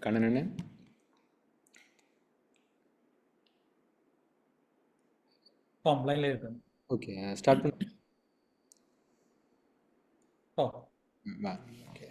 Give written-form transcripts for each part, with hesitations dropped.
கண்ணனண்ணே. லைன்ல இருக்கு. Okay, start பண்ண. ஓ வா. ஓகே.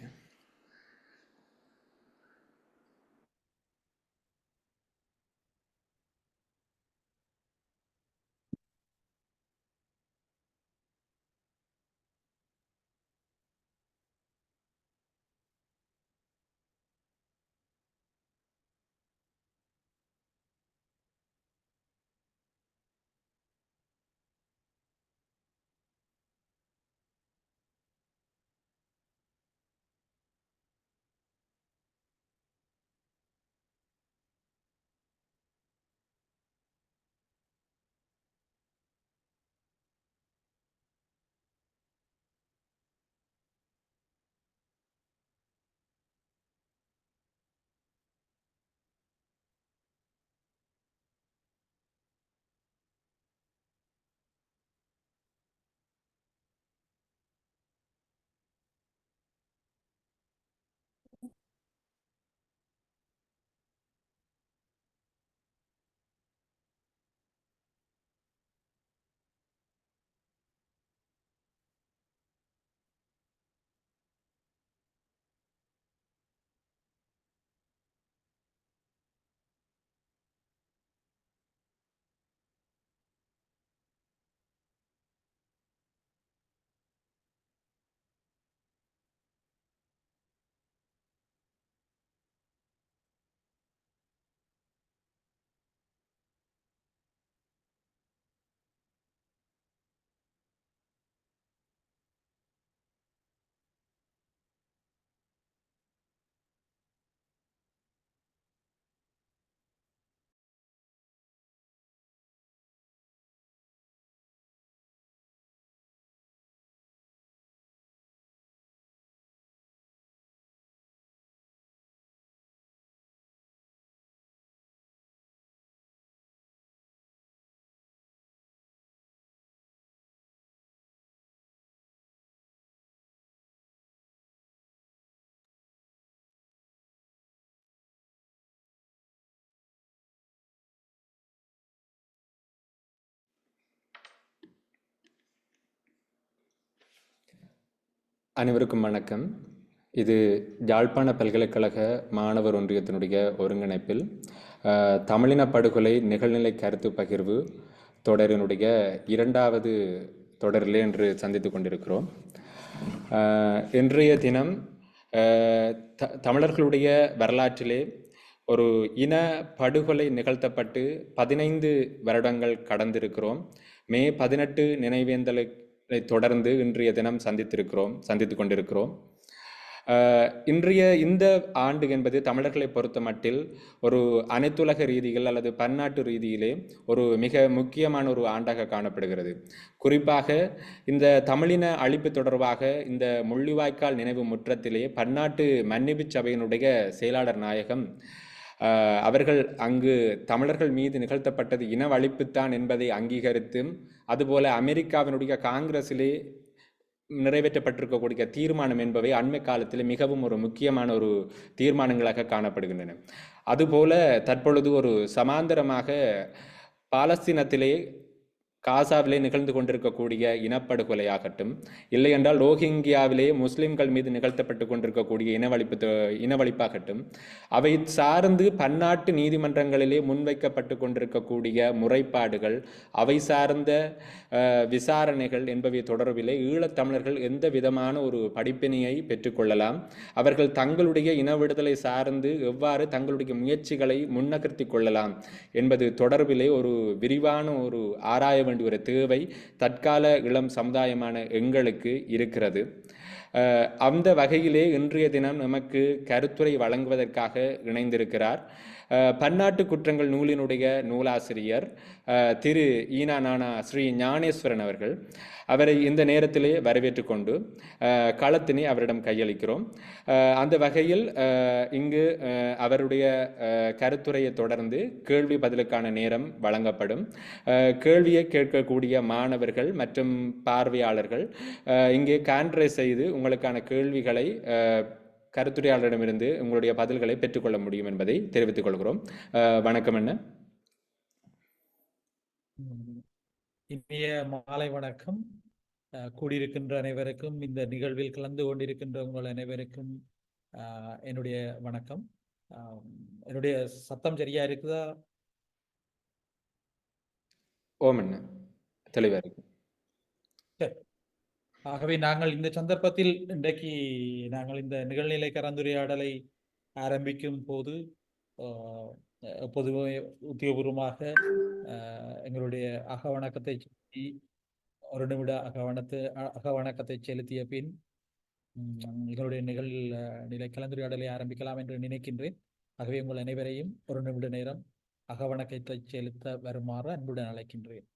அனைவருக்கும் வணக்கம். இது யாழ்ப்பாண பல்கலைக்கழக மாணவர் ஒன்றியத்தினுடைய ஒருங்கிணைப்பில் தமிழின படுகொலை நிகழ்நிலை கருத்து பகிர்வு தொடரினுடைய 2வது தொடரிலே என்று சந்தித்து கொண்டிருக்கிறோம். இன்றைய தினம் தமிழர்களுடைய வரலாற்றிலே ஒரு இன படுகொலை நிகழ்த்தப்பட்டு 15 வருடங்கள் கடந்திருக்கிறோம். மே 18 நினைவேந்தலை தொடர்ந்து இன்றைய தினம் சந்தித்து கொண்டிருக்கிறோம். இன்றைய இந்த ஆண்டு என்பது தமிழர்களை பொறுத்த மட்டில் ஒரு அனைத்துலக ரீதியில் அல்லது பன்னாட்டு ரீதியிலே ஒரு மிக முக்கியமான ஒரு ஆண்டாக காணப்படுகிறது. குறிப்பாக இந்த தமிழின அழிப்பு தொடர்பாக இந்த முள்ளிவாய்க்கால் நினைவு முற்றத்திலே பன்னாட்டு மன்னிப்பு சபையினுடைய செயலாளர் நாயகம் அவர்கள் அங்கு தமிழர்கள் மீது நிகழ்த்தப்பட்டது இனவழிப்புத்தான் என்பதை அங்கீகரித்தும், அதுபோல அமெரிக்காவினுடைய காங்கிரஸிலே நிறைவேற்றப்பட்டிருக்கக்கூடிய தீர்மானம் என்பவை அண்மை காலத்தில் மிகவும் ஒரு முக்கியமான ஒரு தீர்மானங்களாக காணப்படுகின்றன. அதுபோல தற்பொழுது ஒரு சமாந்தரமாக பாலஸ்தீனத்திலே காசாவிலே நிகழ்ந்து கொண்டிருக்கக்கூடிய இனப்படுகொலையாகட்டும், இல்லை என்றால் ரோஹிங்கியாவிலே முஸ்லிம்கள் மீது நிகழ்த்தப்பட்டு கொண்டிருக்கக்கூடிய இனவழிப்பாகட்டும், அவை சார்ந்து பன்னாட்டு நீதிமன்றங்களிலே முன்வைக்கப்பட்டு கொண்டிருக்கக்கூடிய முறைப்பாடுகள், அவை சார்ந்த விசாரணைகள் என்பவை தொடர்பிலே ஈழத்தமிழர்கள் எந்த விதமான ஒரு படிப்பினையை பெற்றுக்கொள்ளலாம், அவர்கள் தங்களுடைய இன விடுதலை சார்ந்து எவ்வாறு தங்களுடைய முயற்சிகளை முன்னகர்த்தி கொள்ளலாம் என்பது தொடர்பிலே ஒரு விரிவான ஒரு ஆராய வேண்டிய ஒரு தேவை தற்கால இளம் சமுதாயமான எங்களுக்கு இருக்கிறது. அந்த வகையிலே இன்றைய தினம் நமக்கு கருத்துரை வழங்குவதற்காக இணைந்திருக்கிறார் பன்னாட்டு குற்றங்கள் நூலினுடைய நூலாசிரியர் திரு ஈனா நானா ஸ்ரீ ஞானேஸ்வரன் அவர்கள். அவரை இந்த நேரத்திலே வரவேற்று கொண்டு களத்தினை அவரிடம் கையளிக்கிறோம். அந்த வகையில் இங்கு அவருடைய கருத்துரையை தொடர்ந்து கேள்வி பதிலுக்கான நேரம் வழங்கப்படும். கேள்வியை கேட்கக்கூடிய மாணவர்கள் மற்றும் பார்வையாளர்கள் இங்கே கான்ட்ரை செய்து உங்களுக்கான கேள்விகளை கருத்துரையாளரிடமிருந்து உங்களுடைய பதில்களை பெற்றுக்கொள்ள முடியும் என்பதை தெரிவித்துக் கொள்கிறோம். வணக்கம் அண்ணா. இனிய மாலை வணக்கம். கூடியிருக்கின்ற அனைவருக்கும், இந்த நிகழ்வில் கலந்து கொண்டிருக்கின்ற உங்கள் அனைவருக்கும் என்னுடைய வணக்கம். என்னுடைய சத்தம் சரியா இருக்குதா? ஓம் அண்ணா, தெளிவா இருக்கு. ஆகவே நாங்கள் இந்த சந்தர்ப்பத்தில் இன்றைக்கு நாங்கள் இந்த நிகழ்நிலை கலந்துரையாடலை ஆரம்பிக்கும் போது பொதுவாக உத்தியோகபூர்வமாக எங்களுடைய அகவணக்கத்தை செலுத்தி ஒரு நிமிட அகவணக்கத்தை செலுத்திய பின் எங்களுடைய நிலை கலந்துரையாடலை ஆரம்பிக்கலாம் என்று நினைக்கின்றேன். ஆகவே உங்கள் அனைவரையும் ஒரு நிமிட நேரம் அகவணக்கத்தை செலுத்த வருமாறு அன்புடன் அழைக்கின்றேன்.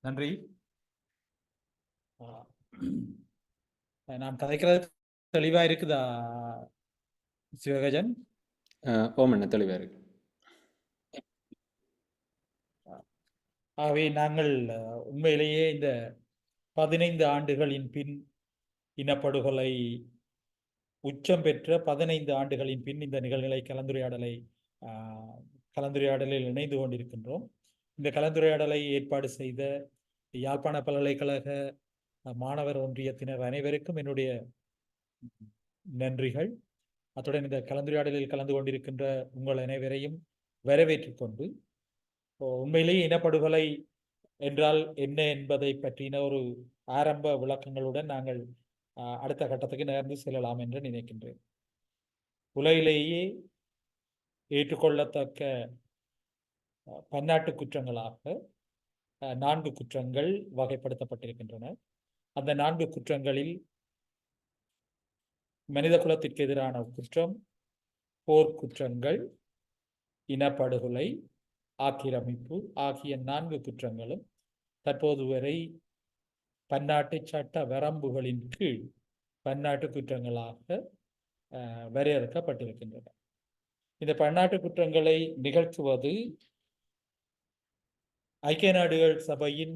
நன்றி. நான் கதைக்கிறது தெளிவா இருக்குதா சிவகஜன்? ஓம் அண்ணா, தெளிவா இருக்கு. ஆகவே நாங்கள் உண்மையிலேயே இந்த 15 ஆண்டுகளின் பின் இனப்படுகொலை உச்சம் பெற்ற 15 ஆண்டுகளின் பின் இந்த நிகழ்நிலை கலந்துரையாடலில் இணைந்து கொண்டிருக்கின்றோம். இந்த கலந்துரையாடலை ஏற்பாடு செய்த யாழ்ப்பாண பல்கலைக்கழக மாணவர் ஒன்றியத்தினர் அனைவருக்கும் என்னுடைய நன்றிகள். அத்துடன் இந்த கலந்துரையாடலில் கலந்து கொண்டிருக்கின்ற உங்கள் அனைவரையும் வரவேற்றுக் கொண்டு, உண்மையிலேயே இனப்படுகொலை என்றால் என்ன என்பதை பற்றின ஒரு ஆரம்ப விளக்கங்களுடன் நாங்கள் அடுத்த கட்டத்துக்கு நகர்ந்து செல்லலாம் என்று நினைக்கின்றேன். உலகிலேயே ஏற்றுக்கொள்ளத்தக்க பன்னாட்டு குற்றங்களாக 4 குற்றங்கள் வகைப்படுத்தப்பட்டிருக்கின்றன. அந்த 4 குற்றங்களில் மனித குலத்திற்கு எதிரான குற்றம், போர்க்குற்றங்கள், இனப்படுகொலை, ஆக்கிரமிப்பு ஆகிய 4 குற்றங்களும் தற்போது வரை பன்னாட்டு சட்ட வரம்புகளின் கீழ் பன்னாட்டு குற்றங்களாக வரையறுக்கப்பட்டிருக்கின்றன. இந்த பன்னாட்டு குற்றங்களை நிகழ்த்துவது ஐக்கிய நாடுகள் சபையின்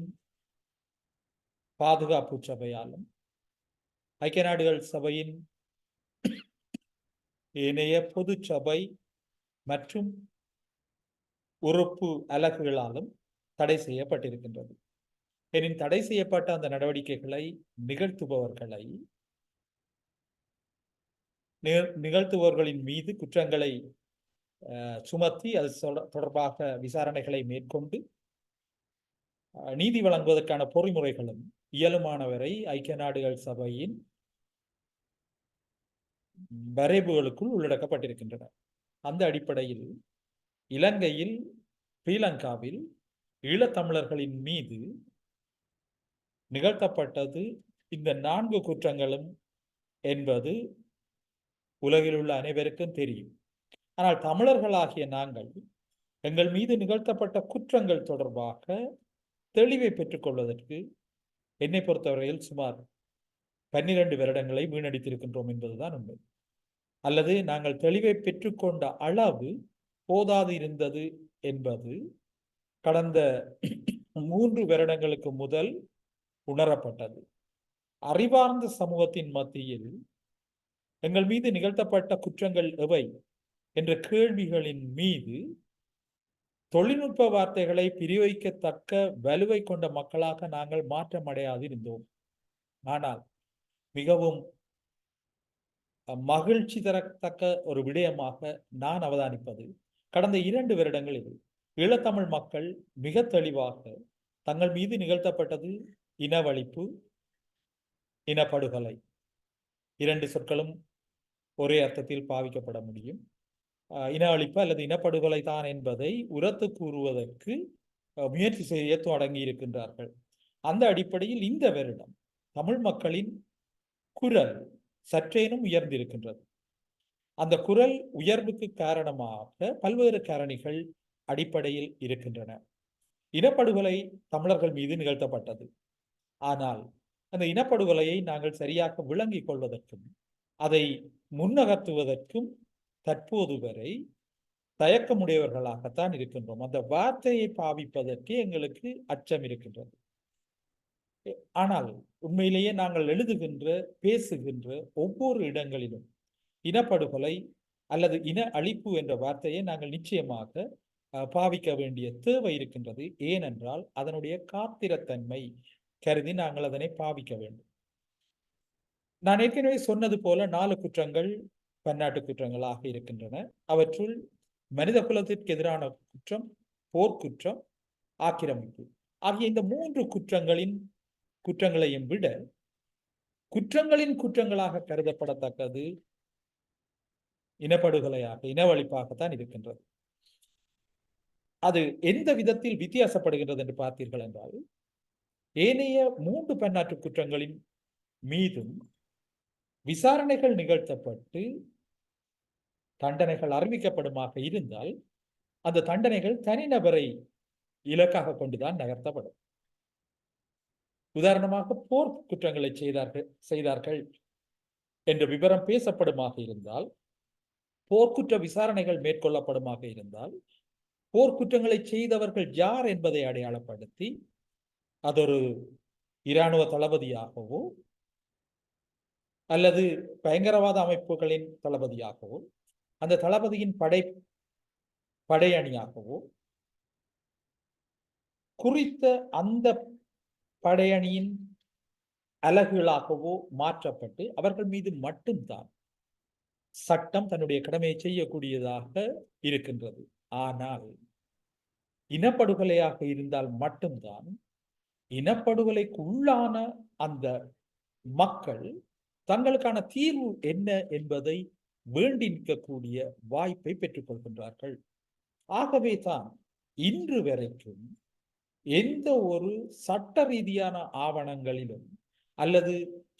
பாதுகாப்பு சபையாலும் ஐக்கிய நாடுகள் சபையின் ஏனைய பொது சபை மற்றும் உறுப்பு அலகுகளாலும் தடை செய்யப்பட்டிருக்கின்றது. எனினும் தடை செய்யப்பட்ட அந்த நடவடிக்கைகளை நிகழ்த்துபவர்களின் மீது குற்றங்களை சுமத்தி அது தொடர்பாக விசாரணைகளை மேற்கொண்டு நீதி வழங்குவதற்கான பொறிமுறைகளும் இயலுமானவரை ஐக்கிய நாடுகள் சபையின் வரைவுகளுக்குள் உள்ளடக்கப்பட்டிருக்கின்றன. அந்த அடிப்படையில் இலங்கையில், ஸ்ரீலங்காவில் ஈழத்தமிழர்களின் மீது நிகழ்த்தப்பட்டது இந்த 4 குற்றங்களும் என்பது உலகில் உள்ள அனைவருக்கும் தெரியும். ஆனால் தமிழர்களாகிய நாங்கள் எங்கள் மீது நிகழ்த்தப்பட்ட குற்றங்கள் தொடர்பாக தெளிவை பெற்றுக்கொள்வதற்கு என்னை பொறுத்தவரையில் சுமார் 12 வருடங்களை வீணடித்திருக்கின்றோம் என்பதுதான் உண்மை. அல்லது நாங்கள் தெளிவை பெற்றுக்கொண்ட அளவு போதாது இருந்தது என்பது கடந்த 3 வருடங்களுக்கு முதல் உணரப்பட்டது. அறிவார்ந்த சமூகத்தின் மத்தியில் எங்கள் மீது நிகழ்த்தப்பட்ட குற்றங்கள் எவை என்ற கேள்விகளின் மீது தொழில்நுட்ப வார்த்தைகளை பிரிவைக்கத்தக்க வலுவை கொண்ட மக்களாக நாங்கள் மாற்றமடையாதிருந்தோம். ஆனால் மிகவும் மகிழ்ச்சி தரத்தக்க ஒரு விடயமாக நான் அவதானிப்பது, கடந்த 2 வருடங்களில் ஈழத்தமிழ் மக்கள் மிக தெளிவாக தங்கள் மீது நிகழ்த்தப்பட்டது இனவழிப்பு, இனப்படுகொலை, 2 சொற்களும் ஒரே அர்த்தத்தில் பாவிக்கப்பட முடியும். இன அழிப்பு அல்லது இனப்படுகொலை தான் என்பதை உரத்து கூறுவதற்கு முயற்சி செய்ய தொடங்கி இருக்கின்றார்கள். அந்த அடிப்படையில் இந்த வருடம் தமிழ் மக்களின் குரல் சற்றேனும் உயர்ந்திருக்கின்றது. அந்த குரல் உயர்வுக்கு காரணமாக பல்வேறு காரணிகள் அடிப்படையில் இருக்கின்றன. இனப்படுகொலை தமிழர்கள் மீது நிகழ்த்தப்பட்டது. ஆனால் அந்த இனப்படுகொலையை நாங்கள் சரியாக விளங்கிக் கொள்வதற்கும் அதை முன்னகர்த்துவதற்கும் தற்போது வரை தயக்கமுடையவர்களாகத்தான் இருக்கின்றோம். அந்த வார்த்தையை பாவிப்பதற்கு எங்களுக்கு அச்சம் இருக்கின்றது. ஆனால் உண்மையிலேயே நாங்கள் எழுதுகின்ற பேசுகின்ற ஒவ்வொரு இடங்களிலும் இனப்படுகொலை அல்லது இன அழிப்பு என்ற வார்த்தையை நாங்கள் நிச்சயமாக பாவிக்க வேண்டிய தேவை இருக்கின்றது. ஏனென்றால் அதனுடைய காத்திரத்தன்மை கருதி நாங்கள் அதனை பாவிக்க வேண்டும். நான் ஏற்கனவே சொன்னது போல 4 குற்றங்கள் பன்னாட்டு குற்றங்களாக இருக்கின்றன. அவற்றுள் மனித குலத்திற்கு எதிரான குற்றம், போர்க்குற்றம், ஆக்கிரமிப்பு ஆகிய இந்த 3 குற்றங்களையும் விட குற்றங்களின் குற்றங்களாக கருதப்படத்தக்கது இனப்படுகொலையாக, இனவழிப்பாகத்தான் இருக்கின்றது. அது எந்த விதத்தில் வித்தியாசப்படுகின்றது என்று பார்த்தீர்கள் என்றால், ஏனைய 3 பன்னாட்டு குற்றங்களின் மீதும் விசாரணைகள் நிகழ்த்தப்பட்டு தண்டனைகள் அறிவிக்கப்படுமாக இருந்தால் அந்த தண்டனைகள் தனிநபரை இலக்காக கொண்டுதான் நகர்த்தப்படும். உதாரணமாக போர் குற்றங்களை செய்தார்கள் என்ற விவரம் பேசப்படுமாக இருந்தால், போர்க்குற்ற விசாரணைகள் மேற்கொள்ளப்படுமாக இருந்தால், போர்க்குற்றங்களை செய்தவர்கள் யார் என்பதை அடையாளப்படுத்தி அதொரு இராணுவ தளபதியாகவோ அல்லது பயங்கரவாத அமைப்புகளின் தளபதியாகவோ அந்த தளபதியின் படையணியாகவோ குறித்த அந்த படையணியின் அலகுகளாகவோ மாற்றப்பட்டு அவர்கள் மீது மட்டும்தான் சட்டம் தன்னுடைய கடமையை செய்யக்கூடியதாக இருக்கின்றது. ஆனால் இனப்படுகொலையாக இருந்தால் மட்டும்தான் இனப்படுகொலைக்கு உள்ளான அந்த மக்கள் தங்களுக்கான தீர்வு என்ன என்பதை வேண்டி நிற்கக்கூடிய வாய்ப்பை பெற்றுக் கொள்கின்றார்கள். ஆகவே தான் இன்று வரைக்கும் எந்த ஒரு சட்ட ரீதியான ஆவணங்களிலும் அல்லது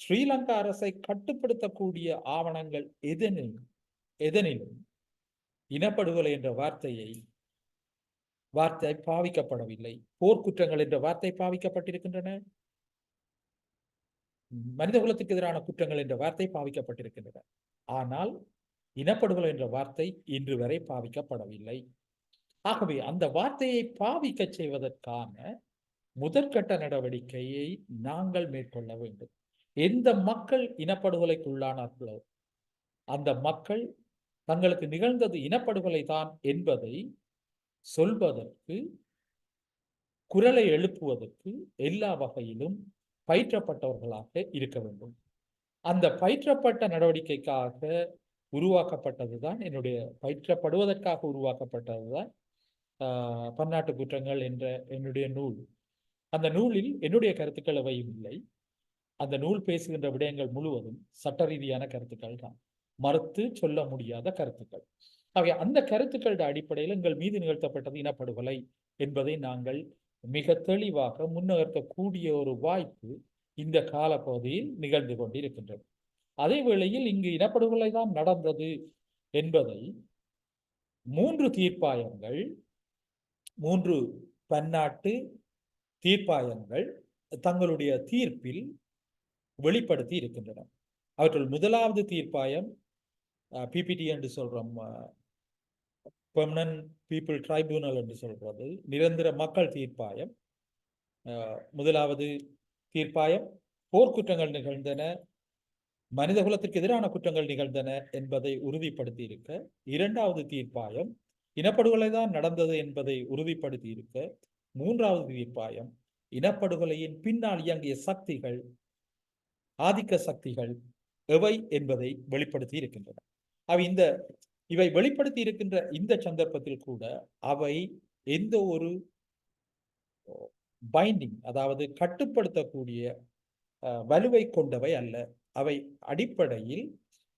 ஸ்ரீலங்கா அரசை கட்டுப்படுத்தக்கூடிய ஆவணங்கள் எதனிலும் இனப்படுகொலை என்ற வார்த்தை பாவிக்கப்படவில்லை. போர்க்குற்றங்கள் என்ற வார்த்தை பாவிக்கப்பட்டிருக்கின்றன. மனித குலத்துக்கு எதிரான குற்றங்கள் என்ற வார்த்தை பாவிக்கப்பட்டிருக்கின்றன. ஆனால் இனப்படுகொலை என்ற வார்த்தை இன்று வரை பாவிக்கப்படவில்லை. ஆகவே அந்த வார்த்தையை பாவிக்க செய்வதற்கான முதற்கட்ட நடவடிக்கையை நாங்கள் மேற்கொள்ள வேண்டும். எந்த மக்கள் இனப்படுகொலைக்குள்ளானார்களோ அந்த மக்கள் தங்களுக்கு நிகழ்ந்தது இனப்படுகொலை தான் என்பதை சொல்வதற்கு, குரலை எழுப்புவதற்கு எல்லா வகையிலும் பயிற்றப்பட்டவர்களாக இருக்க வேண்டும். அந்த பயிற்றப்பட்ட நடவடிக்கைக்காக உருவாக்கப்பட்டதுதான் பயிற்றப்படுவதற்காக உருவாக்கப்பட்டதுதான் பன்னாட்டு குற்றங்கள் என்ற என்னுடைய நூல். அந்த நூலில் என்னுடைய கருத்துக்கள் எவையும் இல்லை. அந்த நூல் பேசுகின்ற விடயங்கள் முழுவதும் சட்ட ரீதியான கருத்துக்கள் தான், மறுத்து சொல்ல முடியாத கருத்துக்கள். ஆகவே அந்த கருத்துக்களுடைய அடிப்படையில் எங்கள் மீது நிகழ்த்தப்பட்டது இனப்படுகொலை என்பதை நாங்கள் மிக தெளிவாக முன்னகர்த்தக்கூடிய ஒரு வாய்ப்பு இந்த காலப்பகுதியில் நிகழ்ந்து கொண்டிருக்கின்றது. அதே வேளையில் இங்கு இனப்படுகொலை தான் நடந்தது என்பதை 3 தீர்ப்பாயங்கள், 3 பன்னாட்டு தீர்ப்பாயங்கள் தங்களுடைய தீர்ப்பில் வெளிப்படுத்தி இருக்கின்றன. அவற்றுள் முதலாவது தீர்ப்பாயம் பிபிடி என்று சொல்றோம், பெர்மனன்ட் பீப்புள் ட்ரைபியூனல் என்று சொல்றது, நிரந்தர மக்கள் தீர்ப்பாயம். முதலாவது தீர்ப்பாயம் போர்க்குற்றங்கள் நிகழ்ந்தன, மனித குலத்திற்கு எதிரான குற்றங்கள் நிகழ்ந்தன என்பதை உறுதிப்படுத்தி இருக்க, இரண்டாவது தீர்ப்பாயம் இனப்படுகொலை தான் நடந்தது என்பதை உறுதிப்படுத்தி இருக்க, மூன்றாவது தீர்ப்பாயம் இனப்படுகொலையின் பின்னால் இயங்கிய சக்திகள், ஆதிக்க சக்திகள் எவை என்பதை வெளிப்படுத்தி இருக்கின்றன. இவை வெளிப்படுத்தி இருக்கின்ற இந்த சந்தர்ப்பத்தில் கூட அவை எந்த ஒரு பைண்டிங், அதாவது கட்டுப்படுத்தக்கூடிய வலுவை கொண்டவை அல்ல. அவை அடிப்படையில்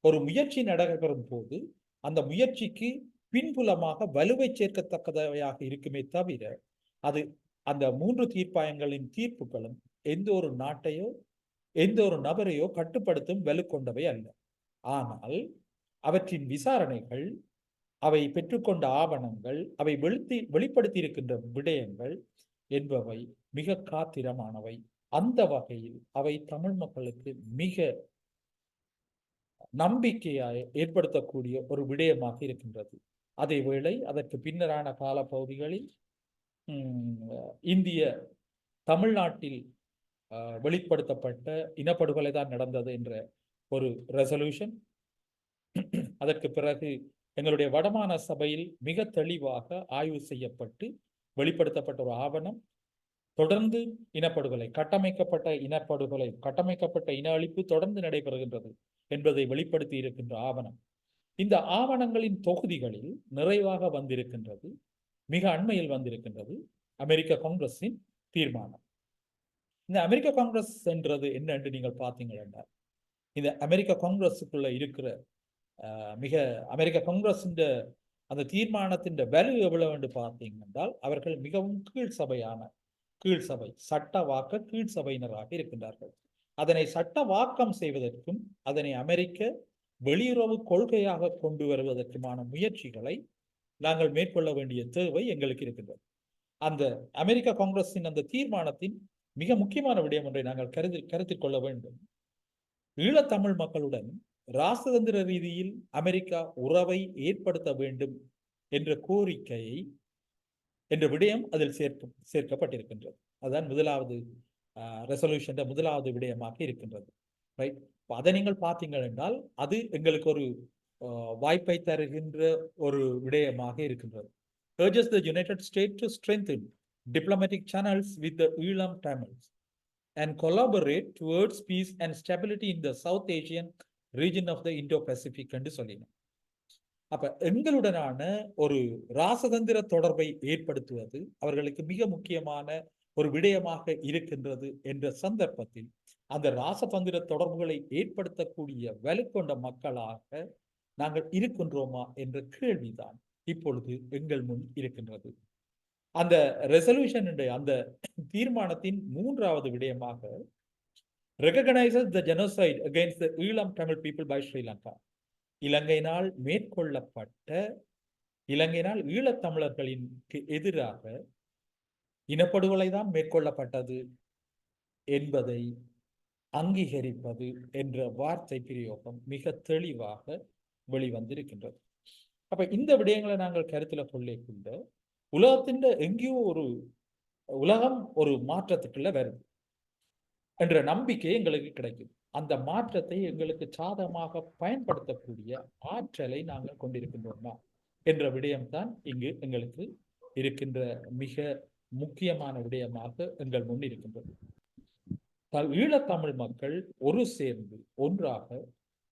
ஒரு முயற்சி நடைபெறும் போது அந்த முயற்சிக்கு பின்புலமாக வலுவை சேர்க்கத்தக்கவையாக இருக்குமே தவிர அது அந்த 3 தீர்ப்பாயங்களின் தீர்ப்புகளும் எந்த ஒரு நாட்டையோ எந்த ஒரு நபரையோ கட்டுப்படுத்தும் வலு கொண்டவை அல்ல. ஆனால் அவற்றின் விசாரணைகள், அவை பெற்றுக்கொண்ட ஆவணங்கள், அவை வெளிப்படுத்தி இருக்கின்ற விடயங்கள் என்பவை மிக காத்திரமானவை. அந்த வகையில் அவை தமிழ் மக்களுக்கு மிக நம்பிக்கையை ஏற்படுத்தக்கூடிய ஒரு விடயமாக இருக்கின்றது. அதேவேளை அதற்கு பின்னரான காலப்பகுதிகளில் இந்திய தமிழ்நாட்டில் வெளிப்படுத்தப்பட்ட இனப்படுகொலை தான் நடந்தது என்ற ஒரு ரெசல்யூஷன், அதற்கு பிறகு எங்களுடைய வடமாகாண சபையில் மிக தெளிவாக ஆய்வு செய்யப்பட்டு வெளிப்படுத்தப்பட்ட ஒரு ஆவணம், தொடர்ந்து இனப்படுகொலை, கட்டமைக்கப்பட்ட இனப்படுகொலை, கட்டமைக்கப்பட்ட இன அழிப்பு தொடர்ந்து நடைபெறுகின்றது என்பதை வெளிப்படுத்தி இருக்கின்ற ஆவணம். இந்த ஆவணங்களின் தொகுதிகளில் நிறைவாக வந்திருக்கின்றது, மிக அண்மையில் வந்திருக்கின்றது அமெரிக்க காங்கிரஸின் தீர்மானம். இந்த அமெரிக்க காங்கிரஸ் என்றது என்ன என்று நீங்கள் பார்த்தீங்கள் என்றால், இந்த அமெரிக்க காங்கிரஸுக்குள்ள இருக்கிற மிக அமெரிக்க காங்கிரஸ் அந்த தீர்மானத்தின் வேல்யூ எவ்வளவு என்று பார்த்தீங்க என்றால், அவர்கள் மிகவும் கீழ்சபை சட்டவாக்க கீழ்சபையினராக இருக்கின்றார்கள். அதனை சட்டவாக்கம் செய்வதற்கும் அதனை அமெரிக்க வெளியுறவு கொள்கையாக கொண்டு வருவதற்குமான முயற்சிகளை நாங்கள் மேற்கொள்ள வேண்டிய தேவை எங்களுக்கு இருக்கின்றது. அந்த அமெரிக்க காங்கிரஸின் அந்த தீர்மானத்தின் மிக முக்கியமான விடயம் ஒன்றை நாங்கள் கருத்தில் கொள்ள வேண்டும். ஈழத்தமிழ் மக்களுடன் ராசதந்திர ரீதியில் அமெரிக்கா உறவை ஏற்படுத்த வேண்டும் என்ற கோரிக்கையை என்ற விடயம் அதில் சேர்க்கப்பட்டிருக்கின்றது. அதுதான் முதலாவது ரெசல்யூஷன் முதலாவது விடயமாக இருக்கின்றது. ரைட், அதை நீங்கள் பார்த்தீங்கள் என்றால் அது எங்களுக்கு ஒரு வாய்ப்பை தருகின்ற ஒரு விடயமாக இருக்கின்றது. Urges the United States to strengthen diplomatic channels with the Elam Tamils and collaborate towards peace and stability in the South Asian region of the Indo-Pacific என்று சொல்லினோம். அப்ப எங்களுடனான ஒரு ராசதந்திர தொடர்பை ஏற்படுத்துவது அவர்களுக்கு மிக முக்கியமான ஒரு விடயமாக இருக்கின்றது என்ற சந்தர்ப்பத்தில் அந்த ராசதந்திர தொடர்புகளை ஏற்படுத்தக்கூடிய வலுக்கொண்ட மக்களாக நாங்கள் இருக்கின்றோமா என்ற கேள்விதான் இப்பொழுது எங்கள் முன் இருக்கின்றது. அந்த ரெசல்யூஷன் அந்த தீர்மானத்தின் மூன்றாவது விடயமாக recognizes the genocide against the Elam Tamil people by Sri Lanka. இலங்கையினால் ஈழத்தமிழர்களின் எதிராக இனப்படுகொலை தான் மேற்கொள்ளப்பட்டது என்பதை அங்கீகரிப்பது என்ற வார்த்தை பிரயோகம் மிக தெளிவாக வெளிவந்திருக்கின்றது. அப்ப இந்த விடயங்களை நாங்கள் கருத்தில் கொள்ள உலகத்தின் எங்கேயோ உலகம் ஒரு மாற்றத்துக்குள்ள வருது என்ற நம்பிக்கை எங்களுக்கு கிடைக்கும். அந்த மாற்றத்தை எங்களுக்கு சாதகமாக பயன்படுத்தக்கூடிய ஆற்றலை நாங்கள் கொண்டிருக்கின்றோமா என்ற விடயம்தான் இங்கு எங்களுக்கு இருக்கின்ற மிக முக்கியமான விடயமாக எங்கள் முன் இருக்கின்றது. ஈழத்தமிழ் மக்கள் ஒரு சேர்ந்து ஒன்றாக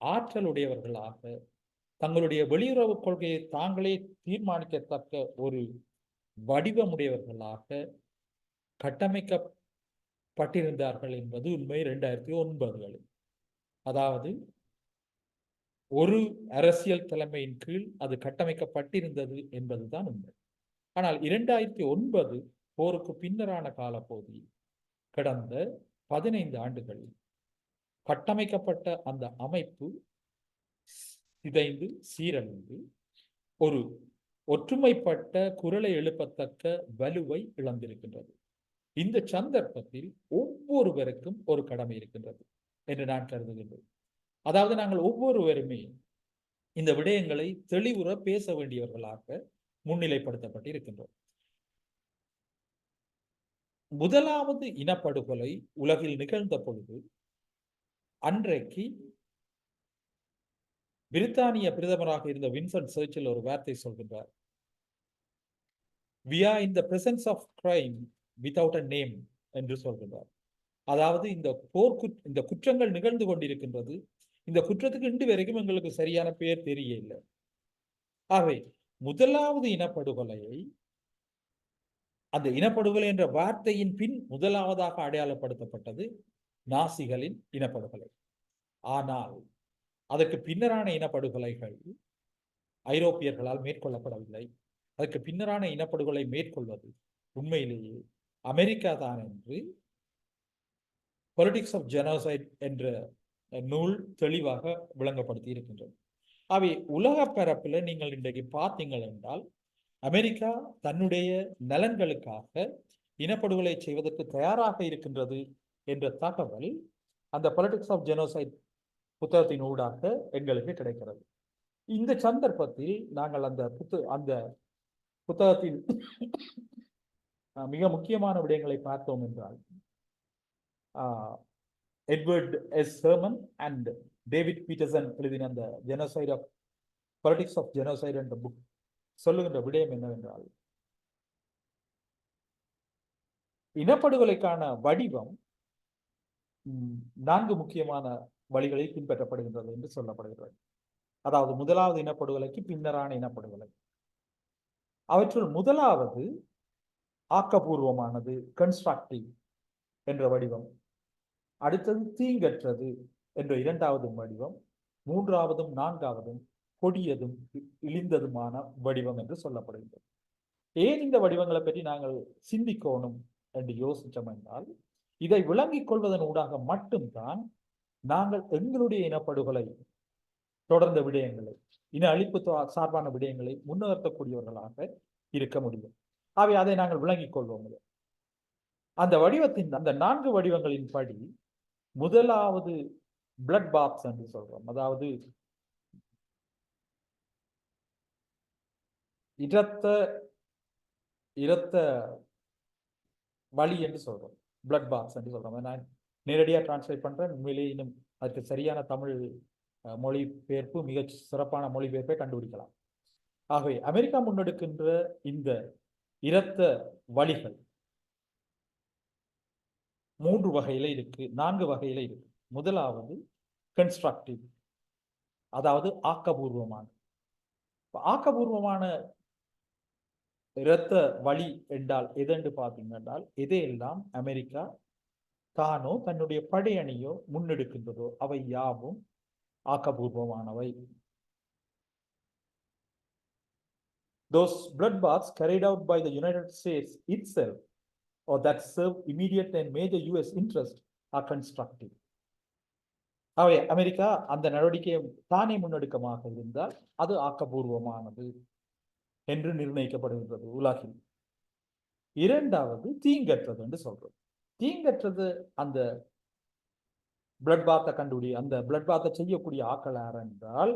ஆற்றலுடையவர்களாக தங்களுடைய வெளியுறவு கொள்கையை தாங்களே தீர்மானிக்கத்தக்க ஒரு வடிவமுடையவர்களாக கட்டமைக்கப்பட்டிருந்தார்கள் என்பது உண்மை. 2009 அதாவது ஒரு அரசியல் தலைமையின் கீழ் அது கட்டமைக்கப்பட்டிருந்தது என்பதுதான் உண்மை. ஆனால் 2009 போருக்கு பின்னரான காலப்பகுதியில் கடந்த 15 ஆண்டுகளில் கட்டமைக்கப்பட்ட அந்த அமைப்பு சிதைந்து சீரழிந்து ஒரு ஒற்றுமைப்பட்ட குரலை எழுப்பத்தக்க வலுவை இழந்திருக்கின்றது. இந்த சந்தர்ப்பத்தில் ஒவ்வொருவருக்கும் ஒரு கடமை இருக்கின்றது என்று நான் கருதுகின்றேன். அதாவது நாங்கள் ஒவ்வொருவருமே இந்த விடயங்களை தெளிவுற பேச வேண்டியவர்களாக முன்னிலைப்படுத்தப்பட்டு இருக்கின்றோம். முதலாவது இனப்படுகொலை உலகில் நிகழ்ந்த பொழுது அன்றைக்கு பிரித்தானிய பிரதமராக இருந்த வின்சென்ட் சர்ச்சில் ஒரு வார்த்தை சொல்கின்றார். We are in the presence of crime without a name என்று சொல்கின்றார். அதாவது இந்த குற்றங்கள் நிகழ்ந்து கொண்டிருக்கின்றது, இந்த குற்றத்துக்கு இன்று வரைக்கும் எங்களுக்கு சரியான பெயர் தெரியல. ஆகவே முதலாவது இனப்படுகொலையை, அந்த இனப்படுகொலை என்ற வார்த்தையின் பின் முதலாவதாக அடையாளப்படுத்தப்பட்டது நாசிகளின் இனப்படுகொலை. ஆனால் அதற்கு பின்னரான இனப்படுகொலைகள் ஐரோப்பியர்களால் மேற்கொள்ளப்படவில்லை. அதற்கு பின்னரான இனப்படுகொலை மேற்கொள்வது உண்மையிலேயே அமெரிக்கா தான் என்று பொலிட்டிக்ஸ் ஆஃப் ஜெனோசைட் என்ற நூல் தெளிவாக விளங்கப்படுத்தி இருக்கின்றது. அவை உலக பரப்பில் நீங்கள் இன்றைக்கு பார்த்தீங்கள் என்றால் அமெரிக்கா தன்னுடைய நலன்களுக்காக இனப்படுகொலை செய்வதற்கு தயாராக இருக்கின்றது என்ற தகவல் அந்த பொலிட்டிக்ஸ் ஆஃப் ஜெனோசைட் புத்தகத்தின் ஊடாக எங்களுக்கு கிடைக்கிறது. இந்த சந்தர்ப்பத்தில் நாங்கள் அந்த புத்தகத்தின் மிக முக்கியமான விடயங்களை பார்த்தோம் என்றால் Edward S Herman and David Peterson எழுதின அந்த genocide of politics of genocide என்ற புக் சொல்லுகின்ற விடயம் என்னவென்றால் இனப்படுகொலைக்கான வடிவம் 4 முக்கியமான வழிகளில் பின்பற்றப்படுகின்றது என்று சொல்லப்படுகிறது. அதாவது முதலாவது இனப்படுகொலைக்கு பின்னரான இனப்படுகொலை. அவற்றுள் முதலாவது ஆக்கபூர்வமானது, கன்ஸ்ட்ரக்டிவ் என்ற வடிவம். அடுத்தது தீங்கற்றது என்ற 2வது வடிவம். 3வதும் 4வதும் கொடியதும் இழிந்ததுமான வடிவம் என்று சொல்லப்படுகிறது. ஏன் இந்த வடிவங்களை பற்றி நாங்கள் சிந்திக்கணும் என்று யோசித்தோம் என்றால், இதை விளங்கிக் கொள்வதன் ஊடாக மட்டும்தான் நாங்கள் எங்களுடைய இனப்படுகொலை தொடர்ந்த விடயங்களை, இன அழிப்பு சார்பான விடயங்களை முன்னெடுக்கக்கூடியவர்களாக இருக்க முடியும். அதை நாங்கள் விளங்கிக் கொள்வோம். அந்த வடிவத்தின் அந்த 4 வடிவங்களின் படி முதலாவது பிளட் பாத்ஸ் என்று சொல்றோம். அதாவது இரத்த வலி என்று சொல்றோம். பிளட் பாத்ஸ் என்று சொல்றோம். நான் நேரடியாக டிரான்ஸ்லேட் பண்றேன். உண்மையிலேயே இன்னும் அதுக்கு சரியான தமிழ் மொழிபெயர்ப்பு, மிக சிறப்பான மொழிபெயர்ப்பை கண்டுபிடிக்கலாம். ஆகவே அமெரிக்கா முன்னெடுக்கின்ற இந்த இரத்த வலிகள் 3 வகையில இருக்கு, 4 வகையில இருக்கு. முதலாவது கன்ஸ்ட்ரக்டிவ், அதாவது ஆக்கபூர்வமான. ஆக்கபூர்வமான இரத்த வலி என்றால் எதென்று பார்த்தீங்கன்னா, எதையெல்லாம் அமெரிக்கா தானோ தன்னுடைய படையணியோ முன்னெடுக்கின்றதோ அவை யாவும் ஆக்கபூர்வமானவை. Those bloodbaths carried out by the United States itself or that serve immediate and major US interest are constructive. அவை அமெரிக்கா அந்த நடவடிக்கையை தானே முன்னெடுக்கமாக இருந்தால் அது ஆக்கபூர்வமானது என்று நிர்ணயிக்கப்படுகின்றது உலகில். 2வது தீங்கற்றது என்று சொல்றோம். தீங்கற்றது அந்த பிளட் பாத்தை அந்த பிளட் பாத்தை செய்யக்கூடிய ஆக்கள் யார் என்றால்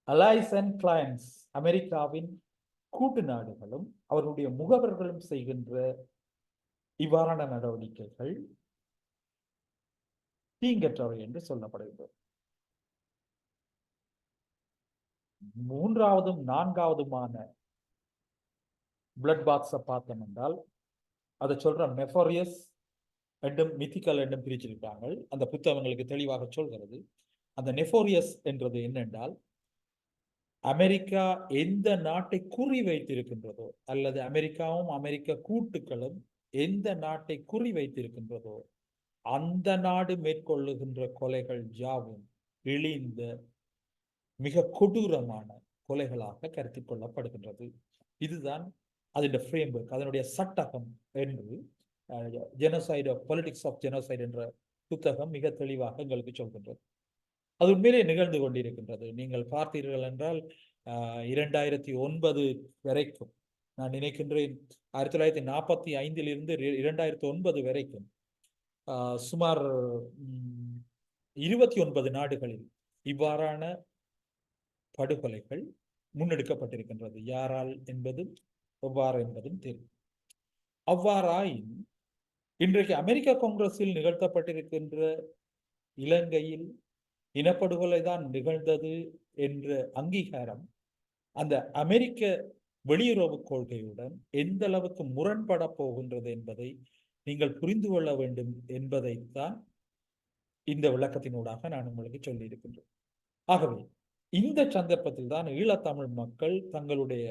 அலைஸ் அண்ட் கிளையன்ஸ், அமெரிக்காவின் கூட்டு நாடுகளும் அவர்களுடைய முகவர்களும் செய்கின்ற இவ்வாறான நடவடிக்கைகள் தீங்கற்றவை என்று சொல்லப்படுகிறது. 3வதும் 4வதுமான பிளட் பாத்ஸை பார்த்தோம் என்றால் அதை சொல்ற மெஃபோரியஸ் என்றும் மித்திக்கல் என்றும் பிரிச்சிருக்காங்க. அந்த புத்தகங்களுக்கு தெளிவாக சொல்கிறது. அந்த நெஃபோரியஸ் என்றது என்னென்றால், அமெரிக்கா எந்த நாட்டை குறி வைத்திருக்கின்றதோ அல்லது அமெரிக்காவும் அமெரிக்க கூட்டுக்களும் எந்த நாட்டை குறி வைத்திருக்கின்றதோ அந்த நாடு மேற்கொள்ளுகின்ற கொலைகள் யாவும் இழிந்த மிக கொடூரமான கொலைகளாக கருத்தில் கொள்ளப்படுகின்றது. இதுதான் அதனுடைய ஃப்ரேம்வொர்க், அதனுடைய சட்டகம் என்று genocide of politics of genocide என்ற புத்தகம் மிக தெளிவாக எங்களுக்கு சொல்கின்றது. அது உண்மையிலே நிகழ்ந்து கொண்டிருக்கின்றது. நீங்கள் பார்த்தீர்கள் என்றால் 2009 வரைக்கும், நான் நினைக்கின்றேன் 1945 2009 வரைக்கும் சுமார் 29 நாடுகளில் இவ்வாறான படுகொலைகள் முன்னெடுக்கப்பட்டிருக்கின்றது. யாரால் என்பதும் எவ்வாறு என்பதும் தெரியும். அவ்வாறாயின் இன்றைக்கு அமெரிக்க காங்கிரஸில் நிகழ்த்தப்பட்டிருக்கின்ற இலங்கையில் இனப்படுகொலை தான் நிகழ்ந்தது என்ற அங்கீகாரம் அந்த அமெரிக்க வெளியுறவு கொள்கையுடன் எந்த அளவுக்கு முரண்பட போகின்றது என்பதை நீங்கள் புரிந்து கொள்ள வேண்டும் என்பதைத்தான் இந்த விளக்கத்தினூடாக நான் உங்களுக்கு சொல்லி இருக்கின்றேன். ஆகவே இந்த சந்தர்ப்பத்தில் தான் ஈழத்தமிழ் மக்கள் தங்களுடைய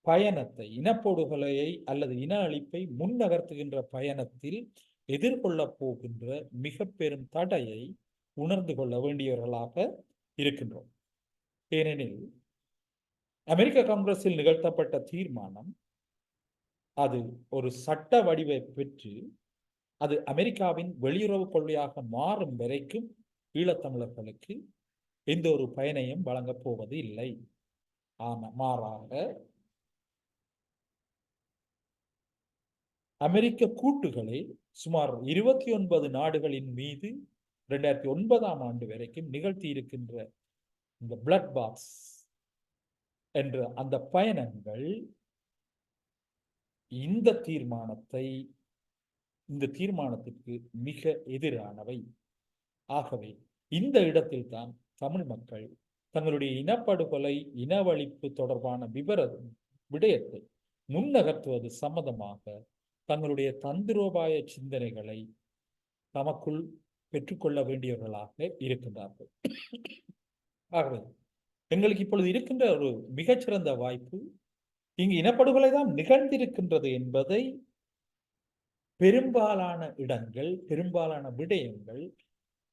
பயணத்தை, இனப்படுகொலையை அல்லது இன அழிப்பை முன்னகர்த்துகின்ற பயணத்தில் எதிர்கொள்ள போகின்ற மிக பெரும் தடையை உணர்ந்து கொள்ள வேண்டியவர்களாக இருக்கின்றோம். ஏனெனில் அமெரிக்க காங்கிரஸில் நிகழ்த்தப்பட்ட தீர்மானம் அது ஒரு சட்ட வடிவை பெற்று அது அமெரிக்காவின் வெளியுறவு கொள்கையாக மாறும் வரைக்கும் ஈழத்தமிழர்களுக்கு எந்த ஒரு பயனையும் வழங்கப் போவது இல்லை. மாறாக அமெரிக்க கூட்டுகளை சுமார் 29 நாடுகளின் மீது 2009ஆம் ஆண்டு வரைக்கும் நிகழ்த்தி இருக்கின்ற இந்த பிளட் பாக்ஸ் என்ற அந்த பயணங்கள் இந்த தீர்மானத்திற்கு மிக எதிரானவை. ஆகவே இந்த இடத்தில் தான் தமிழ் மக்கள் தங்களுடைய இனப்படுகொலை இனவழிப்பு தொடர்பான விடயத்தை முன்னகர்த்துவது சம்மதமாக தங்களுடைய தந்திரோபாய சிந்தனைகளை தமக்குள் பெற்றுக்கொள்ள வேண்டியவர்களாக இருக்கின்றார்கள். ஆகவே எங்களுக்கு இப்பொழுது இருக்கின்ற ஒரு மிகச்சிறந்த வாய்ப்பு, இங்கு இனப்படுகொலை தான் நிகழ்ந்திருக்கின்றது என்பதை பெரும்பாலான இடங்கள், பெரும்பாலான விடயங்கள்,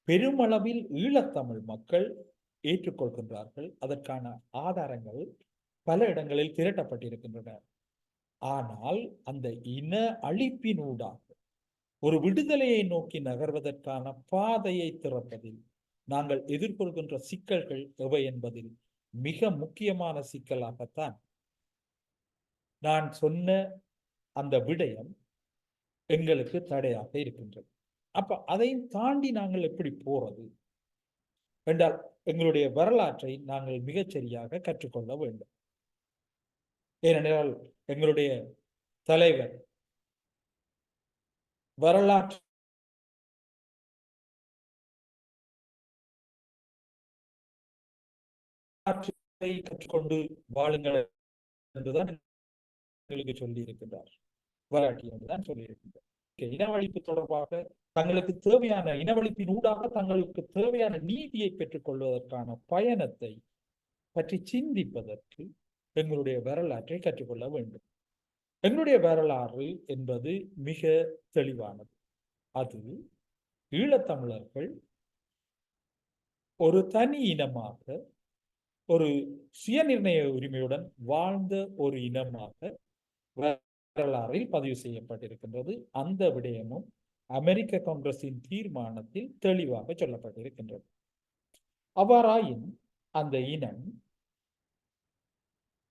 பெருமளவில் ஈழத்தமிழ் மக்கள் ஏற்றுக்கொள்கின்றார்கள். அதற்கான ஆதாரங்கள் பல இடங்களில் திரட்டப்பட்டிருக்கின்றன. ஆனால் அந்த இன அழிப்பினூடாக ஒரு விடுதலையை நோக்கி நகர்வதற்கான பாதையை திறப்பதில் நாங்கள் எதிர்கொள்கின்ற சிக்கல்கள் எவை என்பதில் மிக முக்கியமான சிக்கலாகத்தான் நான் சொன்ன அந்த விடயம் எங்களுக்கு தடையாக இருக்கின்றது. அப்ப அதையும் தாண்டி நாங்கள் எப்படி போறது என்றால் எங்களுடைய வரலாற்றை நாங்கள் மிகச்சரியாக கற்றுக்கொள்ள வேண்டும். ஏனென்றால் எங்களுடைய தலைவர் வரலாற்றை கற்றுக்கொண்டு வாழுங்கள் என்றுதான் எங்களுக்கு சொல்லி இருக்கின்றார். வரலாற்று என்றுதான் சொல்லி இருக்கின்றார். இனவழிப்பு தொடர்பாக தங்களுக்கு தேவையான இனவழிப்பின் ஊடாக தங்களுக்கு தேவையான நீதியை பெற்றுக் கொள்வதற்கான பயணத்தை பற்றி சிந்திப்பதற்கு எங்களுடைய வரலாற்றை கற்றுக்கொள்ள வேண்டும். எங்களுடைய வரலாறு என்பது மிக தெளிவானது. அது ஈழத்தமிழர்கள் ஒரு தனி இனமாக, ஒரு சுயநிர்ணய உரிமையுடன் வாழ்ந்த ஒரு இனமாக வரலாறில் பதிவு செய்யப்பட்டிருக்கின்றது. அந்த விடயமும் அமெரிக்க காங்கிரசின் தீர்மானத்தில் தெளிவாக சொல்லப்பட்டிருக்கின்றது. அவ்வாறாயின் அந்த இனம்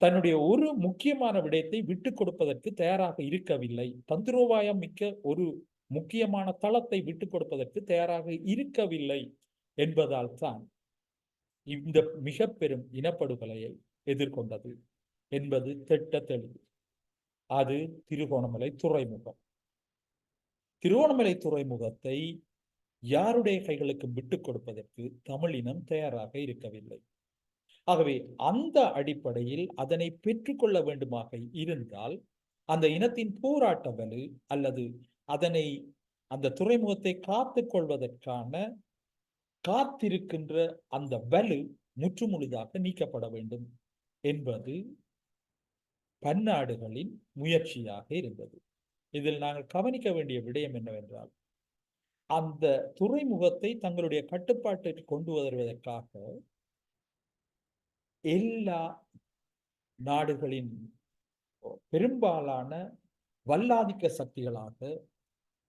தன்னுடைய ஒரு முக்கியமான விடயத்தை விட்டுக் கொடுப்பதற்கு தயாராக இருக்கவில்லை. தந்திரோபாயம் மிக்க ஒரு முக்கியமான தளத்தை விட்டுக் கொடுப்பதற்கு தயாராக இருக்கவில்லை என்பதால் தான் இந்த மிக பெரும் இனப்படுகொலையை எதிர்கொண்டது என்பது திட்ட தெளிவு. அது திருகோணமலை துறைமுகம். திருகோணமலை துறைமுகத்தை யாருடைய கைகளுக்கு விட்டுக் கொடுப்பதற்கு தமிழினம் தயாராக இருக்கவில்லை. ஆகவே அந்த அடிப்படையில் அதனை பெற்றுக்கொள்ள வேண்டுமாக இருந்தால் அந்த இனத்தின் போராட்ட வலு அல்லது அந்த துறைமுகத்தை காத்துக் கொள்வதற்கான காத்திருக்கின்ற அந்த வலு முற்றுமுழுதாக நீக்கப்பட வேண்டும் என்பது பன்னாடுகளின் முயற்சியாக இருந்தது. இதில் நாங்கள் கவனிக்க வேண்டிய விடயம் என்னவென்றால், அந்த துறைமுகத்தை தங்களுடைய கட்டுப்பாட்டிற்கு கொண்டு வருவதற்காக எல்லா நாடுகளின் பெரும்பாலான வல்லாதிக்க சக்திகளாக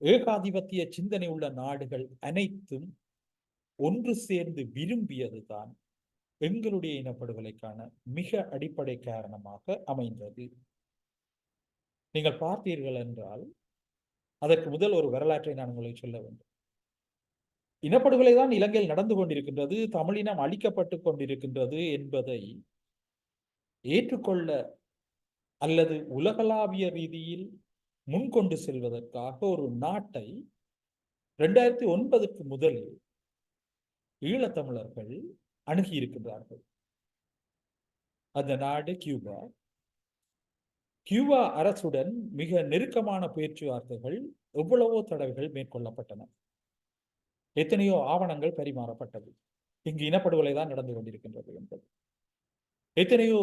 ஏகாதிபத்திய சிந்தனை உள்ள நாடுகள் அனைத்தும் ஒன்று சேர்ந்து விரும்பியதுதான் எங்களுடைய இனப்படுகொலைக்கான மிக அடிப்படை காரணமாக அமைந்தது. நீங்கள் பார்த்தீர்கள் என்றால் அதற்கு முதல் ஒரு வரலாற்றை நான் உங்களுக்கு சொல்ல வேண்டும். இனப்படுகொலை தான் இலங்கையில் நடந்து கொண்டிருக்கின்றது, தமிழினம் அழிக்கப்பட்டு கொண்டிருக்கின்றது என்பதை ஏற்றுக்கொள்ள அல்லது உலகளாவிய ரீதியில் முன்கொண்டு செல்வதற்காக ஒரு நாட்டை 2009க்கு முதலில் ஈழத்தமிழர்கள் அணுகி இருக்கின்றார்கள். அந்த நாடு கியூபா. கியூபா அரசுடன் மிக நெருக்கமான பேச்சுவார்த்தைகள் எவ்வளவோ தடவைகள் மேற்கொள்ளப்பட்டன. எத்தனையோ ஆவணங்கள் பரிமாறப்பட்டது. இங்கு இனப்படுகொலை தான் நடந்து கொண்டிருக்கின்றது என்பது. எத்தனையோ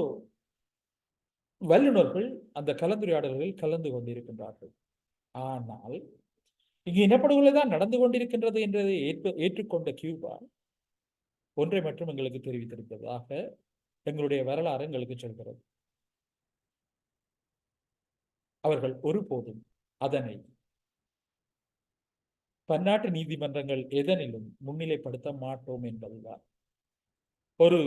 வல்லுநர்கள் அந்த கலந்துரையாடல்களில் கலந்து கொண்டிருக்கின்றார்கள். ஆனால் இங்கு இனப்படுகொலை தான் நடந்து கொண்டிருக்கின்றது என்றதை ஏற்றுக்கொண்ட கியூபா ஒன்றை மட்டும் எங்களுக்கு தெரிவித்திருப்பதாக எங்களுடைய வரலாறு எங்களுக்கு சொல்கிறது. அவர்கள் ஒருபோதும் அதனை பன்னாட்டு நீதிமன்றங்கள் எதனிலும் முன்னிலைப்படுத்த மாட்டோம் என்பதுதான். ஒரு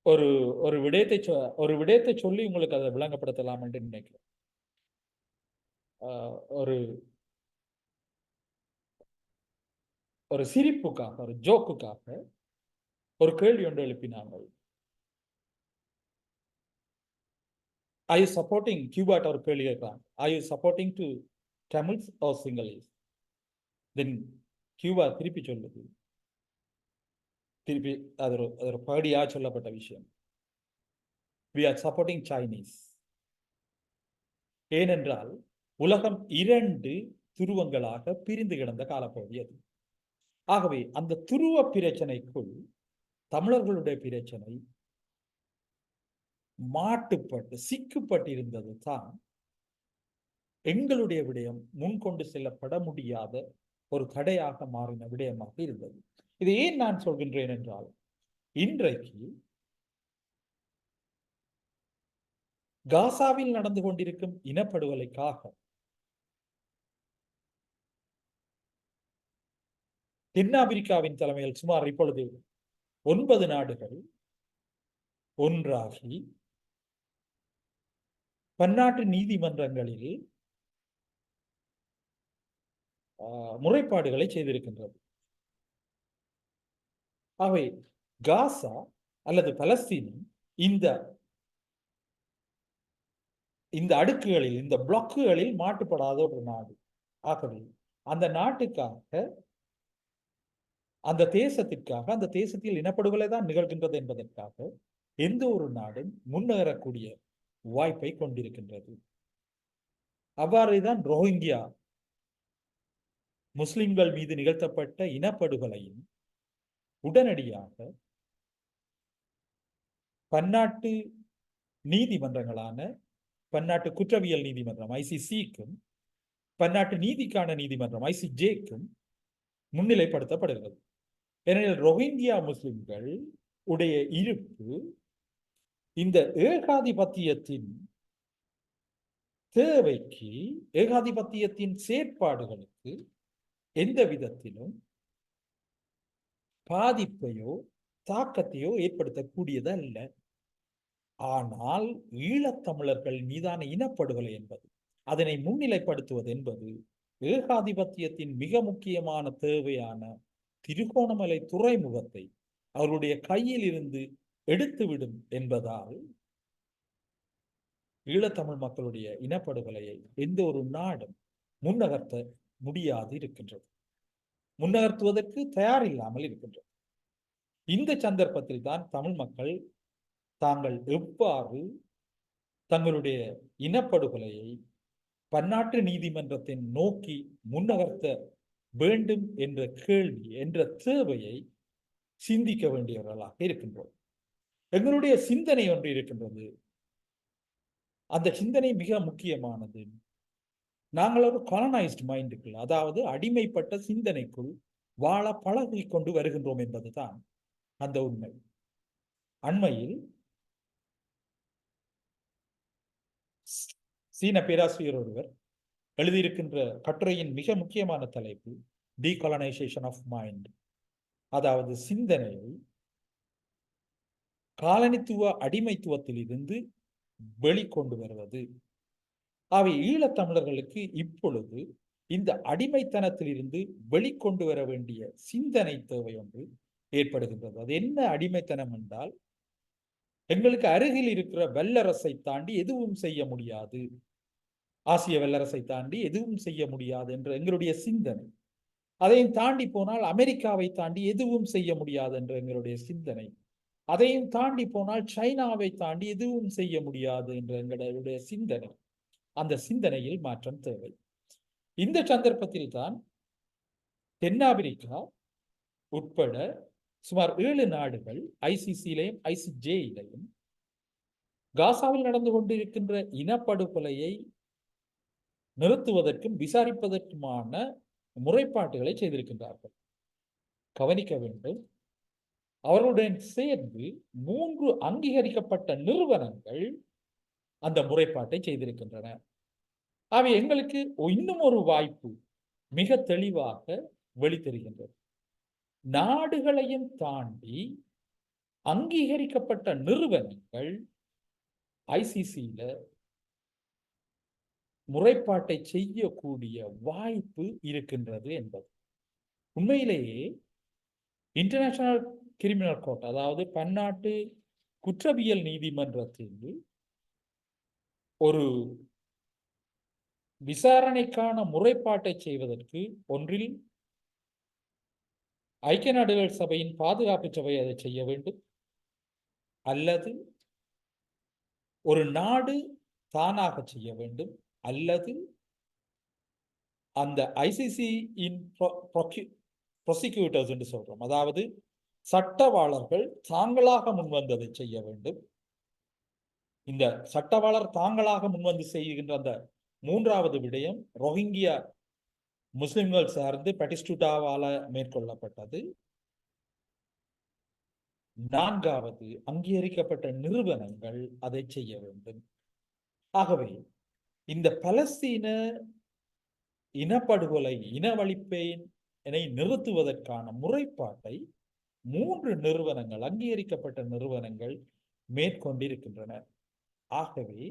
ஒரு ஒரு விடயத்தை ஒரு விடயத்தை சொல்லி உங்களுக்கு அதை விளங்கப்படுத்தலாம் என்று நினைக்கிறேன். ஒரு ஒரு சிரிப்புக்காக, ஒரு ஜோக்குக்காக ஒரு கேள்வி ஒன்று எழுப்பினார்கள். Are you supporting கியூபாட்ட ஒரு கேள்வி கேட்கிறாங்க. Are you supporting to Tamils or Sinhalese? Then Cuba திருப்பி சொல்லுது. திருப்பி அது ஒரு பகுதியா சொல்லப்பட்ட விஷயம். We are supporting Chinese. ஏனென்றால் உலகம் 2 துருவங்களாக பிரிந்து கிடந்த காலப்பகுதி அது. ஆகவே அந்த துருவ பிரச்சனைக்குள் தமிழர்களுடைய பிரச்சனை மாட்டுப்பட்டு சிக்கப்பட்டிருந்தது தான் எங்களுடைய விடயம் முன்கொண்டு செல்லப்பட முடியாத ஒரு தடையாக மாறின விடயமாக இருந்தது. இது ஏன் நான் சொல்கின்றேன் என்றால், இன்றைக்கு காசாவில் நடந்து கொண்டிருக்கும் இனப்படுகொலைக்காக தென்னாப்பிரிக்காவின் தலைமையில் சுமார் இப்பொழுது 9 நாடுகள் ஒன்றாகி பன்னாட்டு நீதிமன்றங்களில் முறைப்பாடுகளை செய்திருக்கின்றது. ஆகவே காசா அல்லது பலஸ்தீனம் இந்த அடுக்குகளில், இந்த பிளாக்குகளில் மாட்டுப்படாத ஒரு நாடு. ஆகவே அந்த நாட்டுக்காக, அந்த தேசத்திற்காக, அந்த தேசத்தில் இனப்படுகொலை தான் நிகழ்கின்றது என்பதற்காக எந்த ஒரு நாடும் முன்னேறக்கூடிய வாய்ப்பை கொண்டிருக்கின்றது. அவ்வாறுதான் ரோஹிங்கியா முஸ்லிம்கள் மீது நிகழ்த்தப்பட்ட இனப்படுகொலையும் உடனடியாக பன்னாட்டு நீதிமன்றங்களான பன்னாட்டு குற்றவியல் நீதிமன்றம் ICCக்கும் பன்னாட்டு நீதிக்கான நீதிமன்றம் ICJக்கும் முன்னிலைப்படுத்தப்படுகிறது. ஏனெனில் ரோஹிங்கியா முஸ்லிம்கள் உடைய இருப்பு இந்த ஏகாதிபத்தியத்தின் தேவைக்கு, ஏகாதிபத்தியத்தின் செயற்பாடுகளுக்கு எந்த விதத்திலும் பாதிப்பையோ தாக்கத்தையோ ஏற்படுத்தக்கூடியது அல்ல. ஆனால் ஈழத்தமிழர்கள் மீதான இனப்படுகொலை என்பது, அதனை முன்னிலைப்படுத்துவது என்பது ஏகாதிபத்தியத்தின் மிக முக்கியமான தேவையான திருகோணமலை துறைமுகத்தை அவருடைய கையில் இருந்து எடுத்துவிடும் என்பதால் ஈழத்தமிழ் மக்களுடைய இனப்படுகொலையை எந்த ஒரு நாடும் முன்னகர்த்த முடியாது இருக்கின்றது, முன்னகர்த்துவதற்கு தயார் இல்லாமல் இருக்கின்றது. இந்த சந்தர்ப்பத்தில் தான் தமிழ் மக்கள் தாங்கள் எவ்வாறு தங்களுடைய இனப்படுகொலையை பன்னாட்டு நீதிமன்றத்தின் நோக்கி முன்னகர்த்த வேண்டும் என்ற கேள்வி, என்ற தேவையை சிந்திக்க வேண்டியவர்களாக இருக்கின்றோம். எங்களுடைய சிந்தனை ஒன்று இருக்கின்றது. அந்த சிந்தனை மிக முக்கியமானது. நாங்கள் ஒரு காலனைஸ்ட் மைண்டுக்குள், அதாவது அடிமைப்பட்ட சிந்தனைக்குள் வாழ பழகி கொண்டு வருகின்றோம் என்பதுதான் அந்த உண்மை. அண்மையில் சீன பேராசிரியர் ஒருவர் எழுதியிருக்கின்ற கட்டுரையின் மிக முக்கியமான தலைப்பு டீகாலனைசேஷன் ஆஃப் மைண்ட், அதாவது சிந்தனையை காலனித்துவ அடிமைத்துவத்தில் இருந்து வெளிக்கொண்டு வருவது. அவை ஈழத்தமிழர்களுக்கு இப்பொழுது இந்த அடிமைத்தனத்தில் இருந்து வெளிக்கொண்டு வர வேண்டிய சிந்தனை தேவை ஒன்று ஏற்படுகின்றது. அது என்ன அடிமைத்தனம் என்றால், எங்களுக்கு அருகில் இருக்கிற வல்லரசை தாண்டி எதுவும் செய்ய முடியாது, ஆசிய வல்லரசை தாண்டி எதுவும் செய்ய முடியாது என்ற எங்களுடைய சிந்தனை. அதையும் தாண்டி போனால் அமெரிக்காவை தாண்டி எதுவும் செய்ய முடியாது என்ற எங்களுடைய சிந்தனை. அதையும் தாண்டி போனால் சைனாவை தாண்டி எதுவும் செய்ய முடியாது என்ற எங்களுடைய சிந்தனை. அந்த சிந்தனையில் மாற்றம் தேவை. இந்த சந்தர்ப்பத்தில் தான் தென்னாப்பிரிக்கா உட்பட சுமார் 7 நாடுகள் ICCயிலையும் ICJயிலையும் காசாவில் நடந்து கொண்டிருக்கின்ற இனப்படுகொலையை நிறுத்துவதற்கும் விசாரிப்பதற்குமான முறைப்பாட்டுகளை செய்திருக்கின்றார்கள். கவனிக்க வேண்டும், அவர்களுடன் சேர்ந்து 3 அங்கீகரிக்கப்பட்ட நிறுவனங்கள் அந்த முறைப்பாட்டை செய்திருக்கின்றன. அவை எங்களுக்கு இன்னும் ஒரு வாய்ப்பு, மிக தெளிவாக வெளித்தருகின்றது. நாடுகளையும் தாண்டி அங்கீகரிக்கப்பட்ட நிறுவனங்கள் ஐசிசியில முறைப்பாட்டை செய்யக்கூடிய வாய்ப்பு இருக்கின்றது என்பது. உண்மையிலேயே இன்டர்நேஷனல் கிரிமினல் கோர்ட், அதாவது பன்னாட்டு குற்றவியல் நீதிமன்றத்தில் ஒரு விசாரணைக்கான முறைப்பாட்டை செய்வதற்கு ஒன்றில் ஐக்கிய நாடுகள் சபையின் பாதுகாப்பு சபை அதை செய்ய வேண்டும், அல்லது ஒரு நாடு தானாக செய்ய வேண்டும், அல்லது அந்த ஐசிசியின் ப்ராசிக்யூட்டர்ஸ் என்று சொல்றோம், அதாவது சட்டவாளர்கள் தாங்களாக முன்வந்ததை செய்ய வேண்டும். இந்த சட்டவாளர் தாங்களாக முன்வந்து செய்கின்ற அந்த மூன்றாவது விடயம் ரோஹிங்கியா முஸ்லிம்கள் சார்ந்து பட்டிஸ்டுட்டாவால மேற்கொள்ளப்பட்டது. நான்காவது, அங்கீகரிக்கப்பட்ட நிறுவனங்கள் அதை செய்ய வேண்டும். ஆகவே இந்த பலஸ்தீன இனப்படுகொலை, இனவழிப்பை நிறுத்துவதற்கான முறைப்பாட்டை 3 நிறுவனங்கள், அங்கீகரிக்கப்பட்ட நிறுவனங்கள் மேற்கொண்டிருக்கின்றன. ஆகவே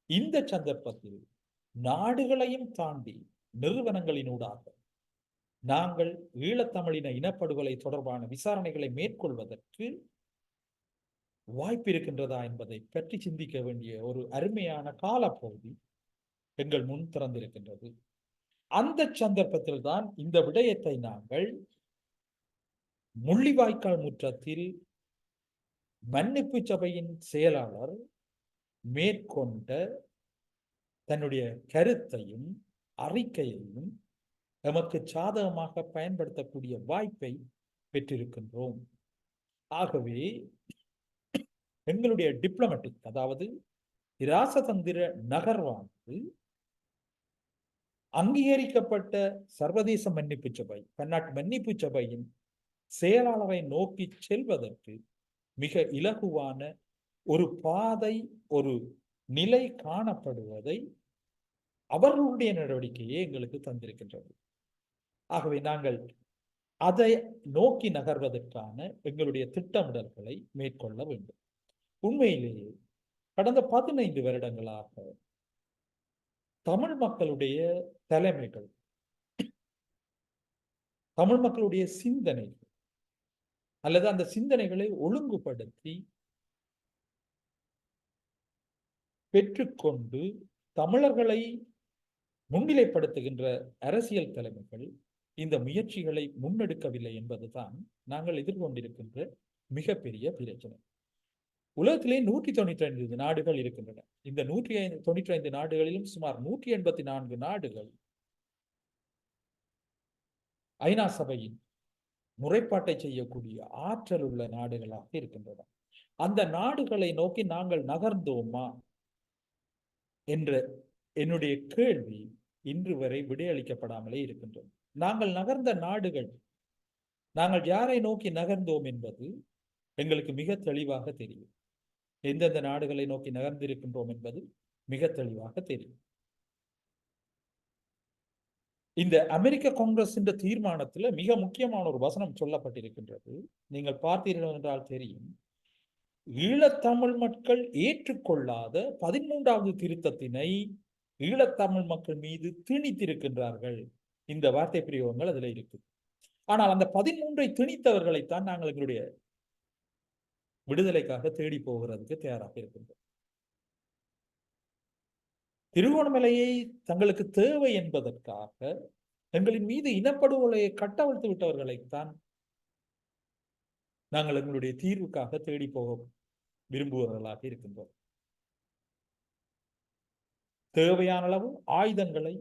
இந்த சந்தர்ப்பத்தில் நாடுகளையும் தாண்டி நிறுவனங்களினூடாக நாங்கள் ஈழத்தமிழின இனப்படுகொலை தொடர்பான விசாரணைகளை மேற்கொள்வதற்கு வாய்ப்பு இருக்கின்றதா என்பதை பற்றி சிந்திக்க வேண்டிய ஒரு அருமையான காலப்பகுதி எங்கள் முன் திறந்திருக்கின்றது. அந்த சந்தர்ப்பத்தில் தான் இந்த விடயத்தை நாங்கள் முள்ளிவாய்க்கால் முற்றத்தில் மன்னிப்பு சபையின் செயலாளர் மேற்கொண்ட தன்னுடைய கருத்தையும் அறிக்கையையும் நமக்கு சாதகமாக பயன்படுத்தக்கூடிய வாய்ப்பை பெற்றிருக்கின்றோம். ஆகவே எங்களுடைய டிப்ளமேட்டிக், அதாவது இராசதந்திர நகர்வானது அங்கீகரிக்கப்பட்ட சர்வதேச மன்னிப்பு சபை, பன்னாட்டு மன்னிப்பு சபையின் செயலாளரை நோக்கி செல்வதற்கு மிக இலகுவான ஒரு பாதை, ஒரு நிலை காணப்படுவதை அவர்களுடைய நடவடிக்கையே எங்களுக்கு தந்திருக்கின்றது. ஆகவே நாங்கள் அதை நோக்கி நகர்வதற்கான எங்களுடைய திட்டமிடல்களை மேற்கொள்ள வேண்டும். உண்மையிலேயே கடந்த 15 வருடங்களாக தமிழ் மக்களுடைய தலைமைகள், தமிழ் மக்களுடைய சிந்தனைகள் அல்லது அந்த சிந்தனைகளை ஒழுங்குபடுத்தி பெற்றுக்கொண்டு தமிழர்களை முன்னிலைப்படுத்துகின்ற அரசியல் தலைமைகள் இந்த முயற்சிகளை முன்னெடுக்கவில்லை என்பதுதான் நாங்கள் எதிர்கொண்டிருக்கின்ற மிகப்பெரிய பிரச்சனை. உலகத்திலே 195 நாடுகள் இருக்கின்றன. இந்த 195 நாடுகளிலும் சுமார் 184 நாடுகள் ஐநா சபையின் முறைப்பாட்டை செய்யக்கூடிய ஆற்றல் உள்ள நாடுகளாக இருக்கின்றன. அந்த நாடுகளை நோக்கி நாங்கள் நகர்ந்தோமா என்ற என்னுடைய கேள்வி இன்று வரை விடையளிக்கப்படாமலே இருக்கின்றது. நாங்கள் நகர்ந்த நாடுகள், நாங்கள் யாரை நோக்கி நகர்ந்தோம் என்பது எங்களுக்கு மிக தெளிவாக தெரியும். எந்தெந்த நாடுகளை நோக்கி நகர்ந்திருக்கின்றோம் என்பது மிக தெளிவாக தெரியும். இந்த அமெரிக்க காங்கிரஸ் என்ற தீர்மானத்தில் மிக முக்கியமான ஒரு வசனம் சொல்லப்பட்டிருக்கின்றது. நீங்கள் பார்த்தீர்கள் என்றால் தெரியும். ஈழத்தமிழ் மக்கள் ஏற்றுக்கொள்ளாத 13வது திருத்தத்தினை ஈழத்தமிழ் மக்கள் மீது திணித்திருக்கின்றார்கள். இந்த வார்த்தை பிரயோகங்கள் அதுல இருக்கு. ஆனால் அந்த 13ஐ திணித்தவர்களைத்தான் நாங்கள் எங்களுடைய விடுதலைக்காக தேடி போகிறதுக்கு தயாராக இருக்கின்றோம். திருகோணமலையை தங்களுக்கு தேவை என்பதற்காக எங்களின் மீது இனப்படுகொலையை கட்டவிழ்த்து விட்டவர்களைத்தான் நாங்கள் எங்களுடைய தீர்வுக்காக தேடி போக விரும்புபவர்களாக இருக்கின்றோம். தேவையான அளவு ஆயுதங்களை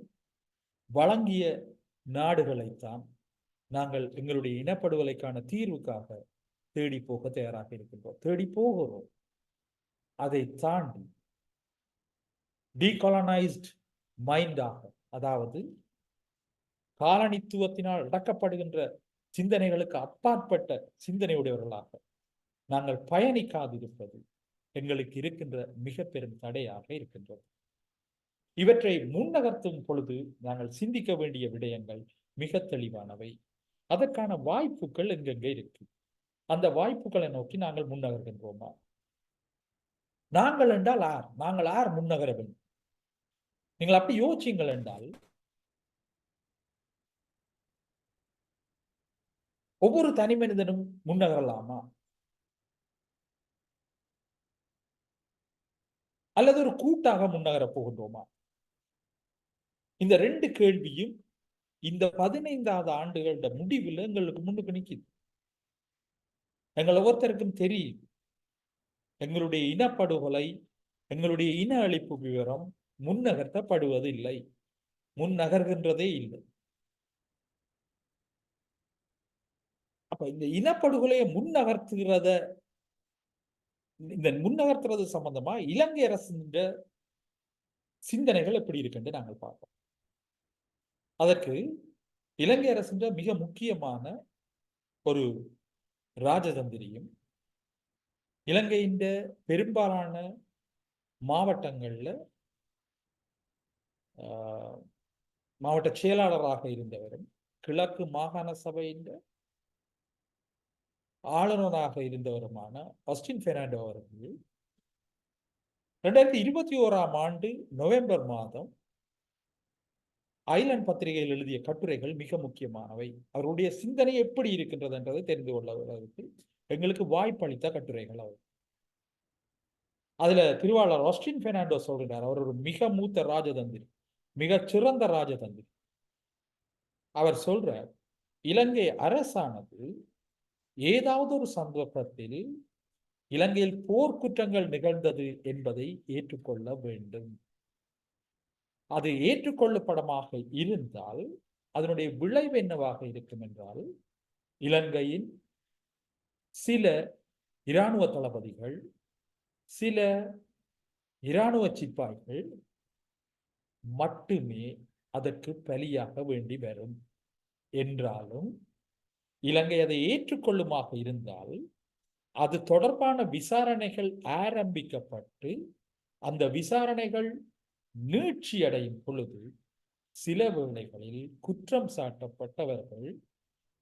வழங்கிய நாடுகளைத்தான் நாங்கள் எங்களுடைய இனப்படுகொலைக்கான தீர்வுக்காக தேடி போக தயாராக இருக்கின்றோம், தேடி போகிறோம். அதை தாண்டி டீகாலனைஸ்ட் மைண்டாக, அதாவது காலனித்துவத்தினால் அடக்கப்படுகின்ற சிந்தனைகளுக்கு அப்பாற்பட்ட சிந்தனையுடையவர்களாக நாங்கள் பயணிக்காதிருப்பது எங்களுக்கு இருக்கின்ற மிக பெரும் தடையாக இருக்கின்றது. இவற்றை முன்னகர்த்தும் பொழுது நாங்கள் சிந்திக்க வேண்டிய விடயங்கள் மிக தெளிவானவை. அதற்கான வாய்ப்புகள் எங்கெங்கே இருக்கு, அந்த வாய்ப்புகளை நோக்கி நாங்கள் முன்னகர்கின்றோமா? நாங்கள் என்றால் ஆர்? நாங்கள் ஆர் முன்னகர வேண்டும்? நீங்கள் அப்படி யோசிங்கள் என்றால் ஒவ்வொரு தனி மனிதனும் முன்னகரலாமா, அல்லது ஒரு கூட்டாக முன்னகரப் போகின்றோமா? இந்த 2 கேள்வியும் இந்த 15வது ஆண்டுகளோட முடிவில் எங்களுக்கு முன்னுக்கு நிற்குது. எங்கள் ஒவ்வொருத்தருக்கும் தெரியும், எங்களுடைய இனப்படுகொலை, எங்களுடைய இன அழிப்பு விவரம் முன்னகர்த்தப்படுவது இல்லை, முன்னகர்கின்றதே இல்லை. அப்ப இந்த இனப்படுகொலையை முன்னகர்த்துறது சம்பந்தமா இலங்கை அரசின் சிந்தனைகள் எப்படி இருக்குன்னு நாங்கள் பார்ப்போம். அதற்கு இலங்கை அரசின் மிக முக்கியமான ஒரு ராஜதந்திரியும், இலங்கையின் பெரும்பாலான மாவட்டங்கள்ல மாவட்ட செயலாளராக இருந்தவரும், கிழக்கு மாகாண சபையின் ஆளுநராக இருந்தவருமான ஆஸ்டின் பெர்னாண்டோ அவர்கள் 2021ஆம் ஆண்டு நவம்பர் மாதம் ஐலண்ட் பத்திரிகையில் எழுதிய கட்டுரைகள் மிக முக்கியமானவை. அவருடைய சிந்தனை எப்படி இருக்கின்றது என்றதை தெரிந்து கொள்வதற்கு எங்களுக்கு வாய்ப்பளித்த கட்டுரைகள் அவர். அதுல திருவாளர் ஆஸ்டின் பெர்னாண்டோ சொல்கிறார், அவர் ஒரு மிக மூத்த ராஜதந்திரி, மிகச் சிறந்த ராஜதந்திரி. அவர் சொல்றார், இலங்கை அரசானது ஏதாவது ஒரு சந்தர்ப்பத்தில் இலங்கையில் போர்க்குற்றங்கள் நிகழ்ந்தது என்பதை ஏற்றுக்கொள்ள வேண்டும். அது ஏற்றுக்கொள்ளப்படமாக இருந்தால் அதனுடைய விளைவு என்னவாக இருக்கும் என்றால், இலங்கையின் சில இராணுவ தளபதிகள், சில இராணுவ சிப்பாய்கள் மட்டுமே அதற்கு பலியாக வேண்டி வரும் என்றாலும், இலங்கை அதை ஏற்றுக்கொள்ளுமாக இருந்தால் அது தொடர்பான விசாரணைகள் ஆரம்பிக்கப்பட்டு அந்த விசாரணைகள் நீட்சி அடையும் பொழுது சில வேளைகளில் குற்றம் சாட்டப்பட்டவர்கள்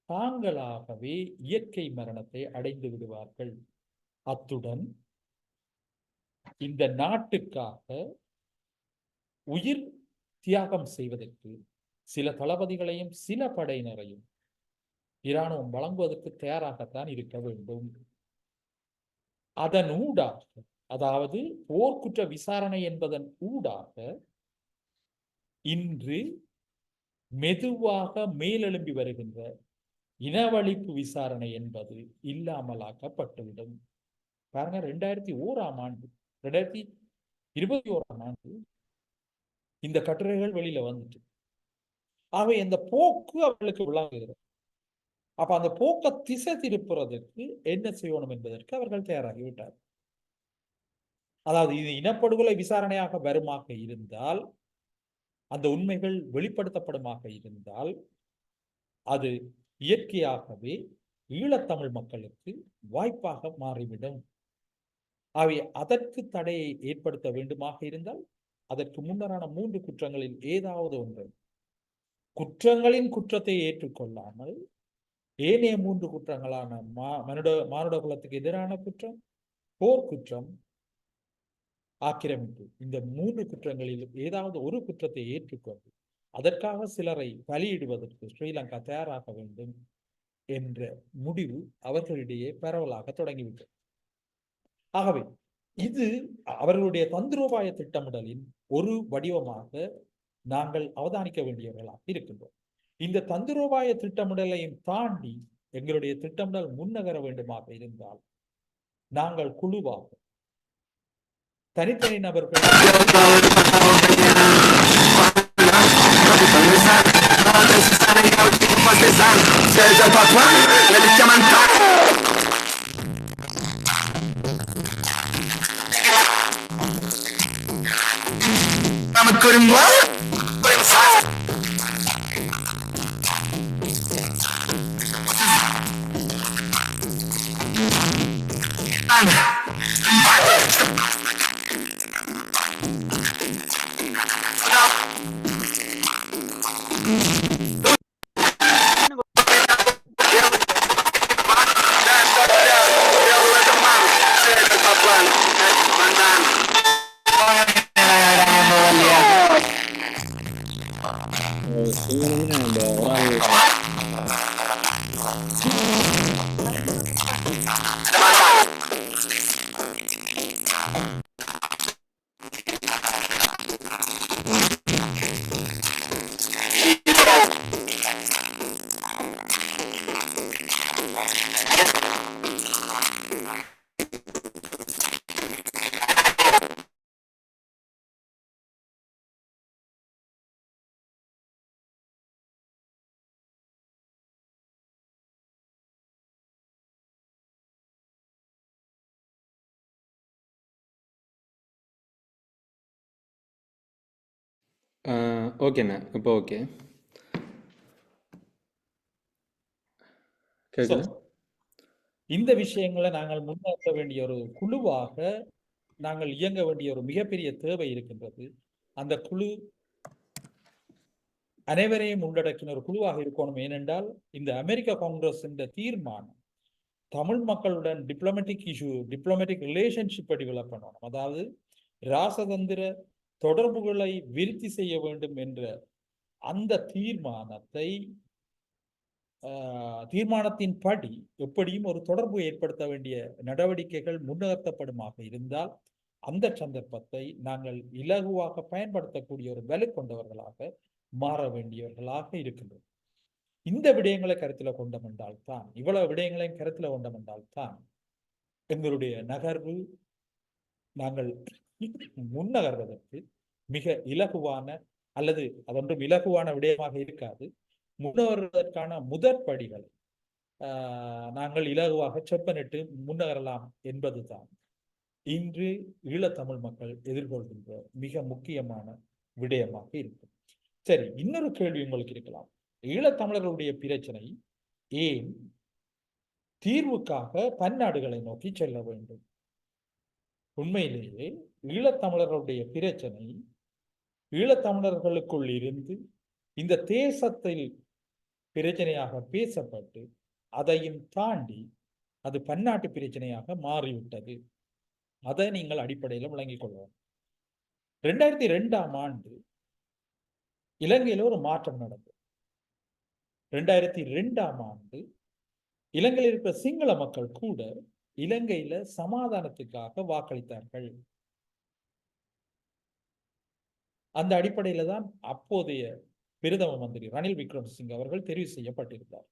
தாங்களாகவே இயற்கை மரணத்தை அடைந்து விடுவார்கள். அத்துடன் இந்த நாட்டுக்காக உயிர் தியாகம் செய்வதற்கு சில தளபதிகளையும் சில படையினரையும் இராணுவம் வழங்குவதற்கு தயாராகத்தான் இருக்க வேண்டும். அதன் ஊடாக, அதாவது போர்க்குற்ற விசாரணை என்பதன் ஊடாக இன்று மெதுவாக மேலெழும்பி வருகின்ற இனவழிப்பு விசாரணை என்பது இல்லாமலாக்கப்பட்டுவிடும். பாருங்க, 2001ஆம் ஆண்டு 2021ஆம் ஆண்டு இந்த கட்டுரைகள் வெளியில வந்துட்டு, ஆகவே இந்த போக்கு அவர்களுக்கு விளங்குகிறது. அப்ப அந்த போக்க திசை திருப்புறதுக்கு என்ன செய்யணும் என்பதற்கு அவர்கள் தயாராகிவிட்டார். அதாவது இது இனப்படுகொலை விசாரணையாக வருமாக இருந்தால், அந்த உண்மைகள் வெளிப்படுத்தப்படுமாக இருந்தால், அது இயற்கையாகவே ஈழத்தமிழ் மக்களுக்கு வாய்ப்பாக மாறிவிடும். அவை அதற்கு தடையை ஏற்படுத்த வேண்டுமாக இருந்தால் அதற்கு முன்னரான 3 குற்றங்களில் ஏதாவது ஒன்று, குற்றங்களின் குற்றத்தை ஏற்றுக்கொள்ளாமல் ஏனைய 3 குற்றங்களான மானுட குலத்துக்கு எதிரான குற்றம், போர்க்குற்றம், ஆக்கிரமிப்பு, இந்த 3 குற்றங்களில் ஏதாவது ஒரு குற்றத்தை ஏற்றுக்கொண்டு அதற்காக சிலரை பலியிடுவதற்கு ஸ்ரீலங்கா தயாராக வேண்டும் என்ற முடிவு அவர்களிடையே பரவலாக தொடங்கிவிட்டது. ஆகவே இது அவர்களுடைய தந்திரோபாய திட்டமிடலின் ஒரு வடிவமாக நாங்கள் அவதானிக்க வேண்டியவர்களாக இருக்கின்றோம். இந்த தந்திரோபாய திட்டமிடலையும் தாண்டி எங்களுடைய திட்டமிடல் முன்னகர வேண்டுமாக இருந்தால் நாங்கள் குழுவாக, தனித்தனி நபர்கள் இவனுமே அந்த ஒரு ஆள் ஓகேண்ணா. இப்போ ஓகே. So, கேக்குதா? இந்த விஷயங்களை நாங்கள் முன்னேற்ற வேண்டிய ஒரு குழுவாக நாங்கள் இயங்க வேண்டிய ஒரு மிகப்பெரிய தேவை இருக்கின்றது. அந்த குழு அனைவரையும் உள்ளடக்கின ஒரு குழுவாக இருக்கணும். ஏனென்றால் இந்த அமெரிக்க காங்கிரஸ் இந்த தீர்மானம் தமிழ் மக்களுடன் டிப்ளமேட்டிக் ரிலேஷன்ஷிப்பை டெவலப் பண்ணணும். அதாவது ராசதந்திர தொடர்புகளை விருத்தி செய்ய வேண்டும் என்ற அந்த தீர்மானத்தின் படி எப்படியும் ஒரு தொடர்பு ஏற்படுத்த வேண்டிய நடவடிக்கைகள் முன்னெடுக்கப்படுமாக இருந்தால் அந்த சந்தர்ப்பத்தை நாங்கள் இலகுவாக பயன்படுத்தக்கூடிய ஒரு வலு கொண்டவர்களாக மாற வேண்டியவர்களாக இருக்கின்றோம். இந்த விடயங்களை கருத்தில் கொண்டமென்றால் தான், இவ்வளவு விடயங்களையும் கருத்தில் கொண்டமென்றால் தான் எங்களுடைய நகர்வு நாங்கள் முன்னகர்வதற்கு மிக இலகுவான, அல்லது அதொன்றும் இலகுவான விடயமாக இருக்காது, முன்னேறுவதற்கான முதற்படிகளை நாங்கள் இலகுவாக செப்பனிட்டு முன்னகரலாம் என்பதுதான் இன்று ஈழத்தமிழ் மக்கள் எதிர்கொள்கின்ற மிக முக்கியமான விடயமாக இருக்கும். சரி, இன்னொரு கேள்வி உங்களுக்கு இருக்கலாம். ஈழத்தமிழர்களுடைய பிரச்சனை ஏன் தீர்வுக்காக பன்னாடுகளை நோக்கி செல்ல வேண்டும்? உண்மையிலேயே ஈழத்தமிழர்களுடைய பிரச்சனை ஈழத்தமிழர்களுக்குள் இருந்து இந்த தேசத்தில் பிரச்சனையாக பேசப்பட்டு அதையும் தாண்டி அது பன்னாட்டு பிரச்சனையாக மாறிவிட்டது. அதை நீங்கள் அடிப்படையில் விளங்கிக் கொள்ளலாம். 2002ஆம் ஆண்டு இலங்கையில ஒரு மாற்றம் நடந்தது. 2002ஆம் ஆண்டு இலங்கையில் இருக்கிற சிங்கள மக்கள் கூட இலங்கையில சமாதானத்துக்காக வாக்களித்தார்கள். அந்த அடிப்படையில தான் அப்போதைய பிரதம மந்திரி ரணில் விக்ரமசிங்கே அவர்கள் தெரிவு செய்யப்பட்டிருந்தார்.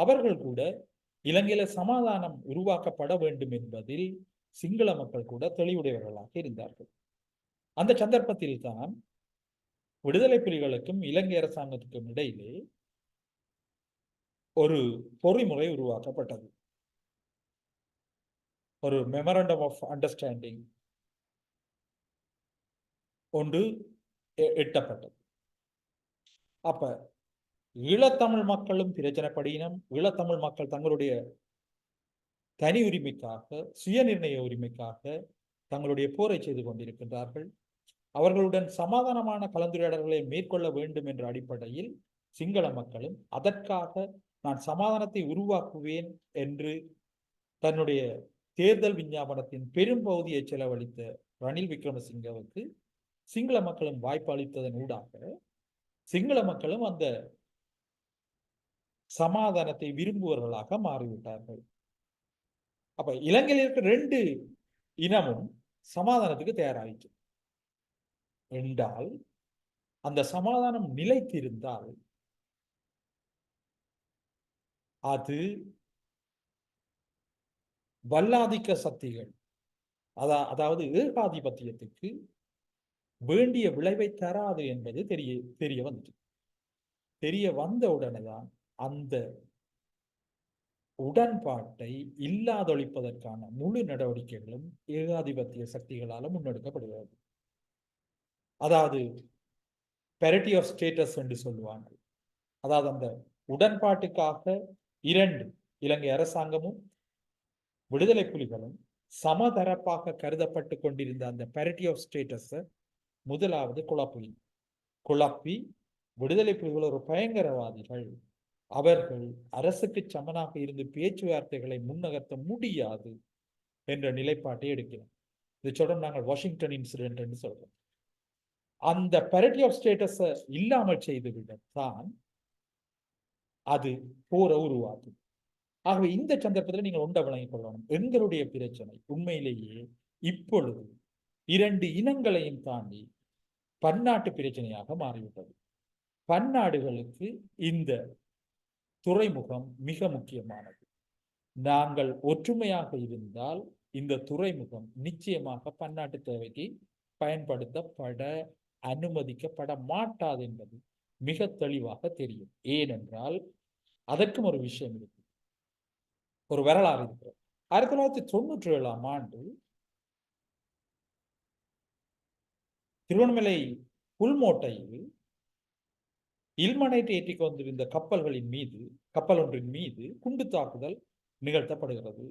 அவர்கள் கூட இலங்கையில சமாதானம் உருவாக்கப்பட வேண்டும் என்பதில் சிங்கள மக்கள் கூட தெளிவுடையவர்களாக இருந்தார்கள். அந்த சந்தர்ப்பத்தில் தான் விடுதலை புலிகளுக்கும் இலங்கை அரசாங்கத்துக்கும் இடையிலே ஒரு பொறிமுறை உருவாக்கப்பட்டது. ஒரு மெமரண்டம் ஆஃப் அண்டர்ஸ்டாண்டிங் ஒன்று எட்டப்பட்டது. அப்ப ஈழத்தமிழ் மக்களும் பிரச்சனைப்படியினம், ஈழத்தமிழ் மக்கள் தங்களுடைய தனி உரிமைக்காக, சுயநிர்ணய உரிமைக்காக தங்களுடைய போரை செய்து கொண்டிருக்கின்றார்கள். அவர்களுடன் சமாதானமான கலந்துரையாடல்களை மேற்கொள்ள வேண்டும் என்ற அடிப்படையில் சிங்கள மக்களும் அதற்காக நான் சமாதானத்தை உருவாக்குவேன் என்று தன்னுடைய தேர்தல் விஞ்ஞாபனத்தின் பெரும் பகுதியை செலவழித்த ரணில் விக்ரமசிங்கவுக்கு சிங்கள மக்களும் வாய்ப்பு அளித்ததன் ஊடாக சிங்கள மக்களும் அந்த சமாதானத்தை விரும்புவர்களாக மாறிவிட்டார்கள். அப்ப இலங்கையில் இருக்கிற 2 இனமும் சமாதானத்துக்கு தயாராகிச்சு என்றால் அந்த சமாதானம் நிலைத்திருந்தால் அது வல்லாதிக்க சக்திகள், அதாவது ஏகாதிபத்தியத்துக்கு வேண்டிய விளைவை தராது என்பது தெரிய வந்துச்சு. தெரிய வந்த உடனே தான் அந்த உடன்பாட்டை இல்லாதொழிப்பதற்கான முழு நடவடிக்கைகளும் ஏகாதிபத்திய சக்திகளால் முன்னெடுக்கப்படுகிறது. அதாவது பேரிட்டி ஆஃப் ஸ்டேட்டஸ் என்று சொல்லுவாங்க. அதாவது அந்த உடன்பாட்டுக்காக 2 இலங்கை அரசாங்கமும் விடுதலை புலிகளும் சமதரப்பாக கருதப்பட்டு கொண்டிருந்த அந்த பேரிட்டி ஆஃப் ஸ்டேட்டஸ் முதலாவது குழப்பி விடுதலை புலிகள் ஒரு பயங்கரவாதிகள், அவர்கள் அரசுக்கு சமனாக இருந்து பேச்சுவார்த்தைகளை முன்னகர்த்த முடியாது என்ற நிலைப்பாட்டை எடுக்கிறோம். இதை சொல்றோம் நாங்கள் வாஷிங்டன் இன்சிடென்ட் என்று சொல்றோம். அந்த parity ஆஃப் ஸ்டேட்டஸ் இல்லாமல் செய்துவிட தான் அது போரை உருவாக்கும். ஆகவே இந்த சந்தர்ப்பத்தில் நீங்கள் ஒன்றை விளங்கிக் கொள்ளணும். எங்களுடைய பிரச்சனை உண்மையிலேயே இப்பொழுது 2 இனங்களையும் தாண்டி பன்னாட்டு பிரச்சனையாக மாறிவிட்டது. பன்னாடுகளுக்கு இந்த துறைமுகம் மிக முக்கியமானது. நாங்கள் ஒற்றுமையாக இருந்தால் இந்த துறைமுகம் நிச்சயமாக பன்னாட்டு தேவைக்கு பயன்படுத்தப்பட அனுமதிக்கப்பட மாட்டாது என்பது மிக தெளிவாக தெரியும். ஏனென்றால் அதற்கும் ஒரு விஷயம் இருக்கு, ஒரு வரலாறு இருக்கிறது. 1997ஆம் ஆண்டு திருவண்ணாமலை புல்மோட்டையில் இல்மனைட் ஏற்றிக் கொண்டிருந்த கப்பல் ஒன்றின் மீது குண்டு தாக்குதல் நிகழ்த்தப்படுகிறது.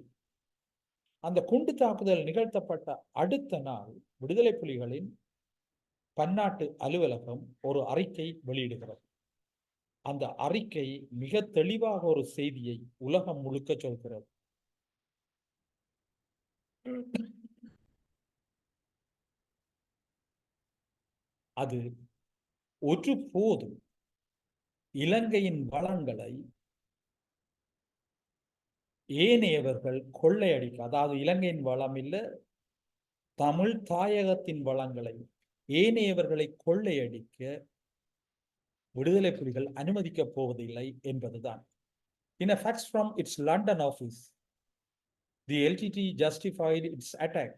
அந்த குண்டு தாக்குதல் நிகழ்த்தப்பட்ட அடுத்த நாள் விடுதலை புலிகளின் பன்னாட்டு அலுவலகம் ஒரு அறிக்கை வெளியிடுகிறது. அந்த அறிக்கை மிக தெளிவாக ஒரு செய்தியை உலகம் முழுக்க சொல்கிறது. அது ஒருபோதும் இலங்கையின் வளங்களை ஏனையவர்கள் கொள்ளையடிக்க, அதாவது இலங்கையின் வளம் இல்ல, தமிழ் தாயகத்தின் வளங்களை ஏனையவர்களை கொள்ளையடிக்க விடுதலை புலிகள் அனுமதிக்கப் போவதில்லை என்பதுதான். In a fax from its London office, the LTT justified its attack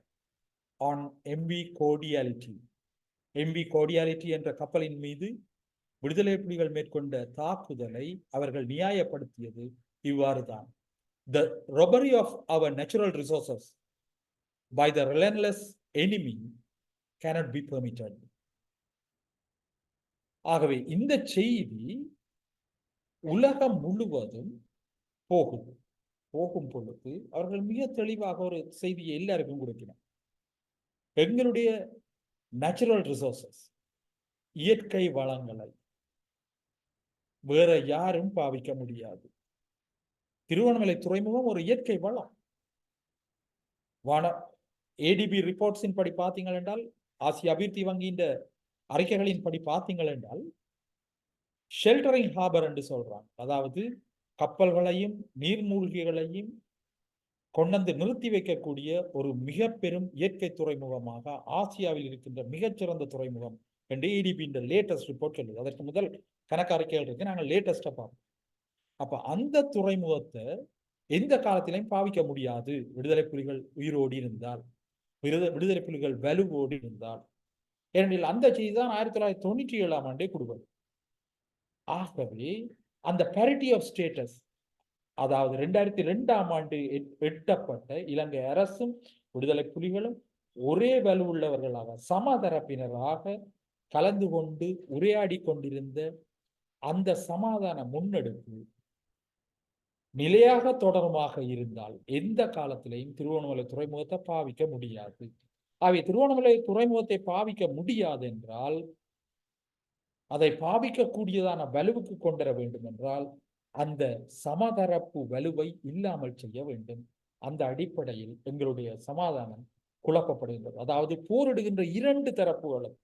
on MV Cordiality. MV Cordiality என்ற கப்பலின் மீது விடுதலை புலிகள் மேற்கொண்ட தாக்குதலை அவர்கள் நியாயப்படுத்தியது இவ்வாறுதான். The robbery of our natural resources by the relentless enemy cannot be permitted. ஆகவே இந்த செய்தி உலகம் முழுவதும் போகும் பொழுது அவர்கள் மிக தெளிவாக ஒரு செய்தியை எல்லாருக்கும் கொடுக்கிறார். எங்களுடைய நேச்சுரல் ரிசோர்சஸ், இயற்கை வளங்களை வேற யாரும் பாவிக்க முடியாது. திருவண்ணாமலை துறைமுகம் ஒரு இயற்கை வளம். ADB ரிப்போர்ட்ஸின் படி பார்த்தீங்கள் என்றால், ஆசிய அபிவிருத்தி வங்கியின் அறிக்கைகளின் படி பார்த்தீங்கள் என்றால், ஷெல்டரிங் ஹார்பர் என்று சொல்றாங்க. அதாவது கப்பல்களையும் நீர்மூழ்கிகளையும் கொண்டு நிறுத்தி வைக்கக்கூடிய ஒரு மிக பெரும் இயற்கை துறைமுகமாக ஆசியாவில் இருக்கின்ற மிகச்சிறந்த துறைமுகம் என்று ADB லேட்டஸ்ட் ரிப்போர்ட் சொல்லுது. அதற்கு முதல் கணக்கு அறிக்கைகள் இருக்கு, நாங்கள் லேட்டஸ்டா பார்ப்போம். அப்ப அந்த துறைமுகத்தை எந்த காலத்திலையும் பாவிக்க முடியாது விடுதலை புலிகள் உயிரோடு இருந்தால், விடுதலை புலிகள் வலுவோடு இருந்தால். ஏனெனில் அந்த செய்தி தான் 1997ஆம் ஆண்டே கொடுப்பது. ஆகவே அந்த parity ஆஃப் ஸ்டேட்டஸ், அதாவது 2002ஆம் ஆண்டு எட்டப்பட்ட இலங்கை அரசும் விடுதலை புலிகளும் ஒரே வலுவுள்ளவர்களாக சமதரப்பினராக கலந்து கொண்டு உரையாடி கொண்டிருந்த அந்த சமாதான முன்னெடுப்பு நிலையாக தொடருமாக இருந்தால் எந்த காலத்திலையும் திருவண்ணாமலை துறைமுகத்தை பாவிக்க முடியாது. ஆகவே திருவண்ணாமலை துறைமுகத்தை பாவிக்க முடியாது என்றால், அதை பாவிக்கக்கூடியதான வலுவுக்கு கொண்டு வர வேண்டும் என்றால் அந்த சமதரப்பு வலுவை இல்லாமல் செய்ய வேண்டும். அந்த அடிப்படையில் எங்களுடைய சமாதானம் குழப்பப்படுகின்றது. அதாவது போரிடுகின்ற 2 தரப்புகளும்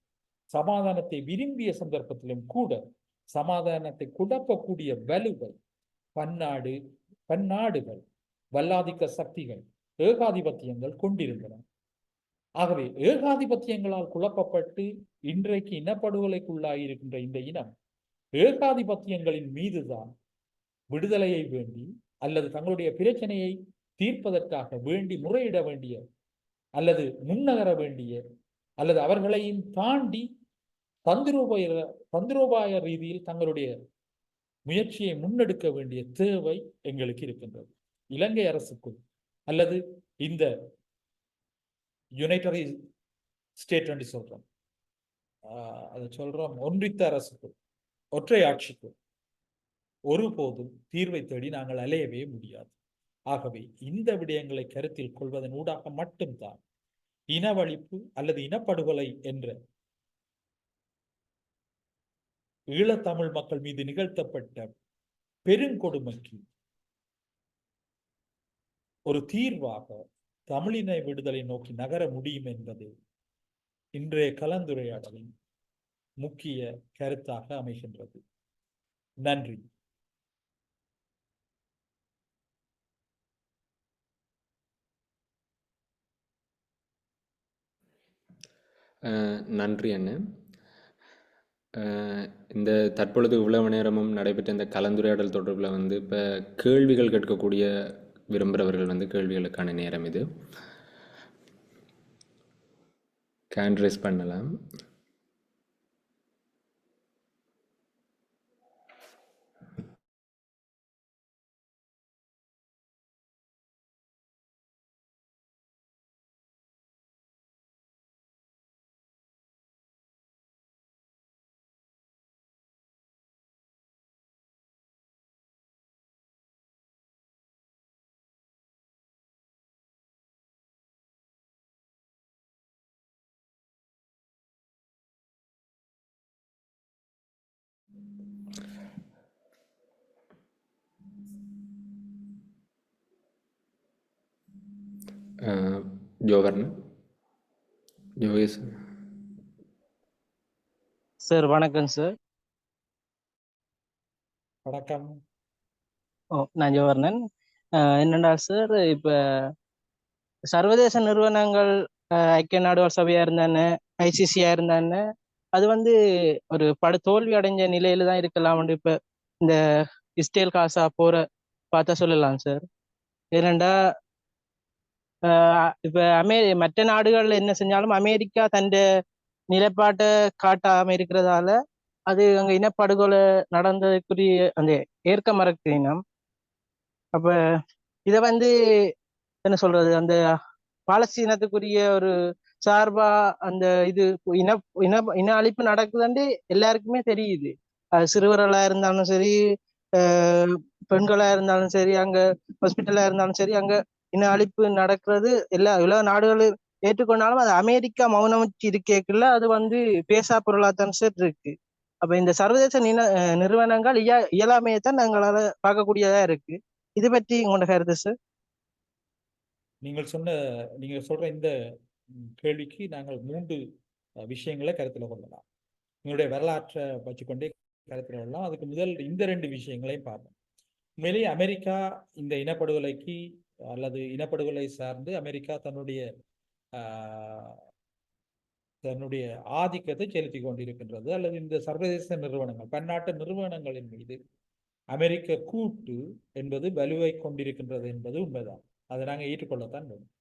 சமாதானத்தை விரும்பிய சந்தர்ப்பத்திலும் கூட சமாதானத்தை குழப்பக்கூடிய வலுவை பன்னாடுகள், வல்லாதிக்க சக்திகள், ஏகாதிபத்தியங்கள் கொண்டிருந்தன. ஆகவே ஏகாதிபத்தியங்களால் குழப்பப்பட்டு இன்றைக்கு இனப்படுகொலைக்குள்ளாயிருக்கின்ற இந்த இனம் ஏகாதிபத்தியங்களின் மீதுதான் விடுதலையை வேண்டி அல்லது தங்களுடைய பிரச்சனையை தீர்ப்பதற்காக வேண்டி முறையிட வேண்டிய அல்லது முன்னகர வேண்டிய அல்லது அவர்களையும் தாண்டி தந்திரோபாய ரீதியில் தங்களுடைய முயற்சியை முன்னெடுக்க வேண்டிய தேவை எங்களுக்கு இருக்கின்றது. இலங்கை அரசுக்குள் அல்லது இந்த யுனைடரி ஸ்டேட் என்று சொல்றோம், அதை சொல்றோம் ஒன்றித்த அரசுக்குள், ஒற்றை ஆட்சிக்குள் ஒருபோதும் தீர்வை தேடி நாங்கள் அலையவே முடியாது. ஆகவே இந்த விடயங்களை கருத்தில் கொள்வதன் ஊடாக மட்டும்தான் இனவழிப்பு அல்லது இனப்படுகொலை என்ற ஈழத்தமிழ் மக்கள் மீது நிகழ்த்தப்பட்ட பெருங்கொடுமைக்கு ஒரு தீர்வாக தமிழின விடுதலை நோக்கி நகர முடியும் என்பது இன்றைய கலந்துரையாடலின் முக்கிய கருத்தாக அமைகின்றது. நன்றி. நன்றி அண்ணன். இந்த தற்பொழுது இவ்வளவு நேரமும் நடைபெற்ற இந்த கலந்துரையாடல் தொடர்பில் இப்போ கேள்விகள் கேட்கக்கூடிய விரும்புகிறவர்கள் கேள்விகளுக்கான நேரம் இது. ஹேண்ட் ரைஸ் பண்ணலாம். ஜோகர்ணன், ஜோகேஷ் சார். வணக்கம் சார். வணக்கம். நான் ஜோவர்ணன். என்னடா சார், இப்ப சர்வதேச நிறுவனங்கள் ஐக்கிய நாடுகள் சபையா இருந்தானே, ஐசிசியா இருந்தானே, அது ஒரு தோல்வி அடைஞ்ச நிலையில தான் இருக்கலாம். இப்ப இந்த இஸ்ரேல் காசா போற பார்த்தா சொல்லலாம் சார். ஏனண்டா இப்ப மற்ற நாடுகள்ல என்ன செஞ்சாலும் அமெரிக்கா தன் நிலைப்பாட்டை காட்டாம இருக்கிறதால அது அங்க இனப்படுகொலை நடந்ததுக்குரிய அந்த ஏற்க மறுக்கினம். அப்ப இத என்ன சொல்றது, அந்த பாலஸ்தீனத்துக்குரிய ஒரு சார்பா அந்த இது இன இன இன அழிப்பு நடக்குதுன்னு எல்லாருக்குமே தெரியுது. அது சிறுவர்களா இருந்தாலும் சரி, பெண்களா இருந்தாலும் சரி, அங்க ஹாஸ்பிட்டலா இருந்தாலும் சரி, அங்க இன அழிப்பு நடக்கிறது எல்லா உலக நாடுகளும் ஏற்றுக்கொண்டாலும் அது அமெரிக்கா மௌனமிச்சு இருக்கேக்குள்ள அது பேசா பொருளாதான் சார் இருக்கு. அப்ப இந்த சர்வதேச நிறுவனங்கள் இயலாமையைத்தான் நாங்களால பார்க்கக்கூடியதா இருக்கு. இது பற்றி உங்களோட கருத்து சார்? நீங்க சொல்ற இந்த கேள்விக்கு நாங்கள் 3 விஷயங்களை கருத்துல கொள்ளலாம். எங்களுடைய வரலாற்றை வச்சுக்கொண்டே கருத்துல கொள்ளலாம். அதுக்கு முதல் இந்த 2 விஷயங்களையும் பார்ப்போம். உண்மையிலேயே அமெரிக்கா இந்த இனப்படுகொலைக்கு அல்லது இனப்படுகொலை சார்ந்து அமெரிக்கா தன்னுடைய ஆதிக்கத்தை செலுத்தி கொண்டிருக்கின்றது. அல்லது இந்த சர்வதேச நிறுவனங்கள், பன்னாட்டு நிறுவனங்களின் மீது அமெரிக்க கூட்டு என்பது வலுவை கொண்டிருக்கின்றது என்பது உண்மைதான். அதை நாங்கள் ஏற்றுக்கொள்ளத்தான் வேண்டும்.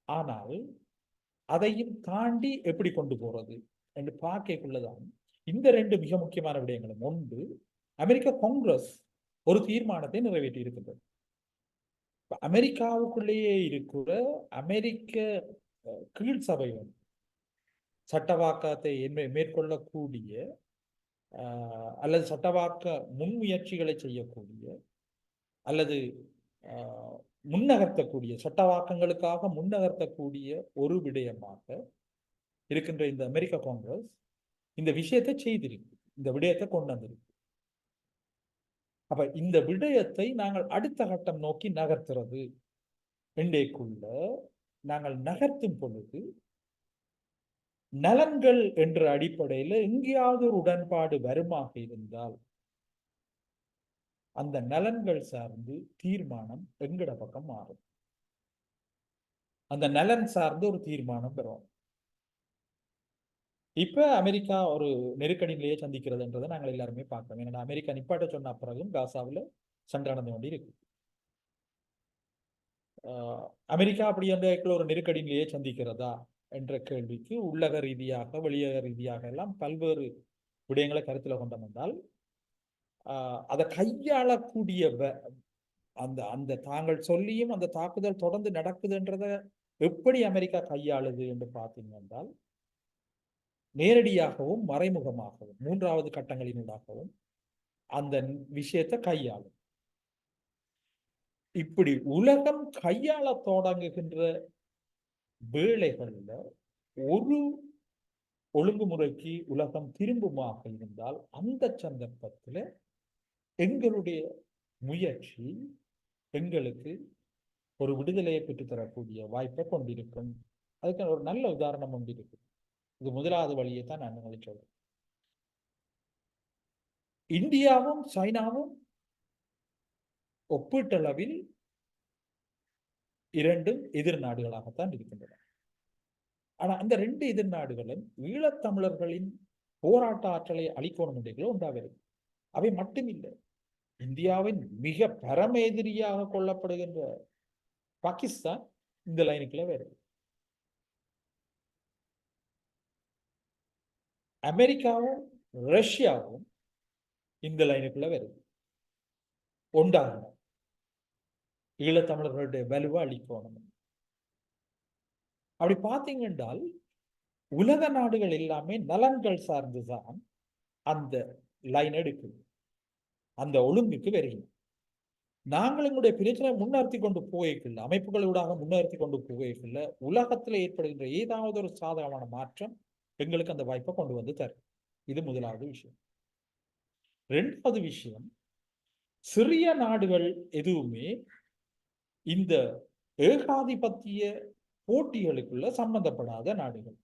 ஆனால் அதையும் தாண்டி எப்படி கொண்டு போறது என்று பார்க்கக்குள்ளதான் இந்த 2 மிக முக்கியமான விடயங்களும். ஒன்று, அமெரிக்க காங்கிரஸ் ஒரு தீர்மானத்தை நிறைவேற்றி இருக்கின்றது. அமெரிக்காவுக்குள்ளேயே இருக்கிற அமெரிக்க கீழ் சபை சட்டவாக்கத்தை மேற்கொள்ளக்கூடிய அல்லது சட்டவாக்க முன்முயற்சிகளை செய்யக்கூடிய அல்லது முன்னகர்த்தக்கூடிய சட்டவாக்கங்களுக்காக முன்னகர்த்தக்கூடிய ஒரு விடயமாக இருக்கின்ற இந்த அமெரிக்க காங்கிரஸ் இந்த விஷயத்தை செய்திருக்கு, இந்த விடயத்தை கொண்டு வந்திருக்கு. அப்ப இந்த விடயத்தை நாங்கள் அடுத்த கட்டம் நோக்கி நகர்த்துறது இன்றைக்குள்ள நாங்கள் நகர்த்தும் பொழுது நலன்கள் என்ற அடிப்படையில் எங்கேயாவது ஒரு உடன்பாடு வருமாக இருந்தால் அந்த நலன்கள் சார்ந்து தீர்மானம் எங்கட பக்கம் மாறும். அந்த நலன் சார்ந்து ஒரு தீர்மானம் பெறும். இப்ப அமெரிக்கா ஒரு நெருக்கடியிலேயே சந்திக்கிறதுன்றதை நாங்கள் எல்லாருமே பார்க்கிறோம். ஏன்னா அமெரிக்கா நிப்பாட்ட சொன்ன பிறகும் காசாவில் சண்டை நடந்து கொண்டு இருக்கு. அமெரிக்கா அப்படி என்ற ஒரு நெருக்கடியிலேயே சந்திக்கிறதா என்ற கேள்விக்கு உள்ளக ரீதியாக வெளியக ரீதியாக எல்லாம் பல்வேறு விடயங்களை கருத்தில் கொண்டு வந்தால் அதை கையாளக்கூடிய அந்த அந்த தாங்கள் சொல்லியும் அந்த தாக்குதல் தொடர்ந்து நடக்குதுன்றத எப்படி அமெரிக்கா கையாளுது என்று பார்த்தீங்க என்றால் நேரடியாகவும் மறைமுகமாகவும் 3வது கட்டங்களினூடாகவும் அந்த விஷயத்தை கையாளும். இப்படி உலகம் கையாள தொடங்குகின்ற வேளைகள்ல ஒரு ஒழுங்குமுறைக்கு உலகம் திரும்புமாக இருந்தால் அந்த சந்தர்ப்பத்தில் எங்களுடைய முயற்சி எங்களுக்கு ஒரு விடுதலையை பெற்றுத்தரக்கூடிய வாய்ப்பை கொண்டிருக்கும். அதுக்கு ஒரு நல்ல உதாரணம் ஒன்று இருக்கு. இது முதலாவது வழியை தான் நான் உங்களுக்கு சொல்றேன். இந்தியாவும் சைனாவும் ஒப்பீட்டளவில் இரண்டும் எதிர் நாடுகளாகத்தான் இருக்கின்றன. ஆனா அந்த ரெண்டு எதிர் நாடுகளும் ஈழத்தமிழர்களின் போராட்ட ஆற்றலை அளிக்கணும் என்றோ உண்டாகிறது. அவை மட்டுமில்லை, இந்தியாவின் மிக பரம எதிரியாக கொள்ளப்படுகின்ற பாகிஸ்தான் இந்த லைனுக்குள்ள வருது. அமெரிக்காவும் ரஷ்யாவும் இந்த லைனுக்குள்ள வருது. ஒன்றாக ஈழத்தமிழர்களுடைய வலுவை அளிக்கணும். அப்படி பார்த்தீங்க என்றால் உலக நாடுகள் எல்லாமே நலன்கள் சார்ந்துதான் அந்த லைன் எடுக்குது, அந்த ஒழுங்குக்கு வருகிறது. நாங்கள் எங்களுடைய பிரச்சனை முன்னேற்றி கொண்டு போய்க்குள்ள, அமைப்புகளூடாக முன்னேற்றி கொண்டு போய்க்குள்ள உலகத்தில் ஏற்படுகின்ற ஏதாவது ஒரு சாதகமான மாற்றம் எங்களுக்கு அந்த வாய்ப்பை கொண்டு வந்து தரும். இது முதலாவது விஷயம். இரண்டாவது விஷயம், சிறிய நாடுகள் எதுவுமே இந்த ஏகாதிபத்திய போட்டிகளுக்குள்ள சம்பந்தப்படாத நாடுகள்.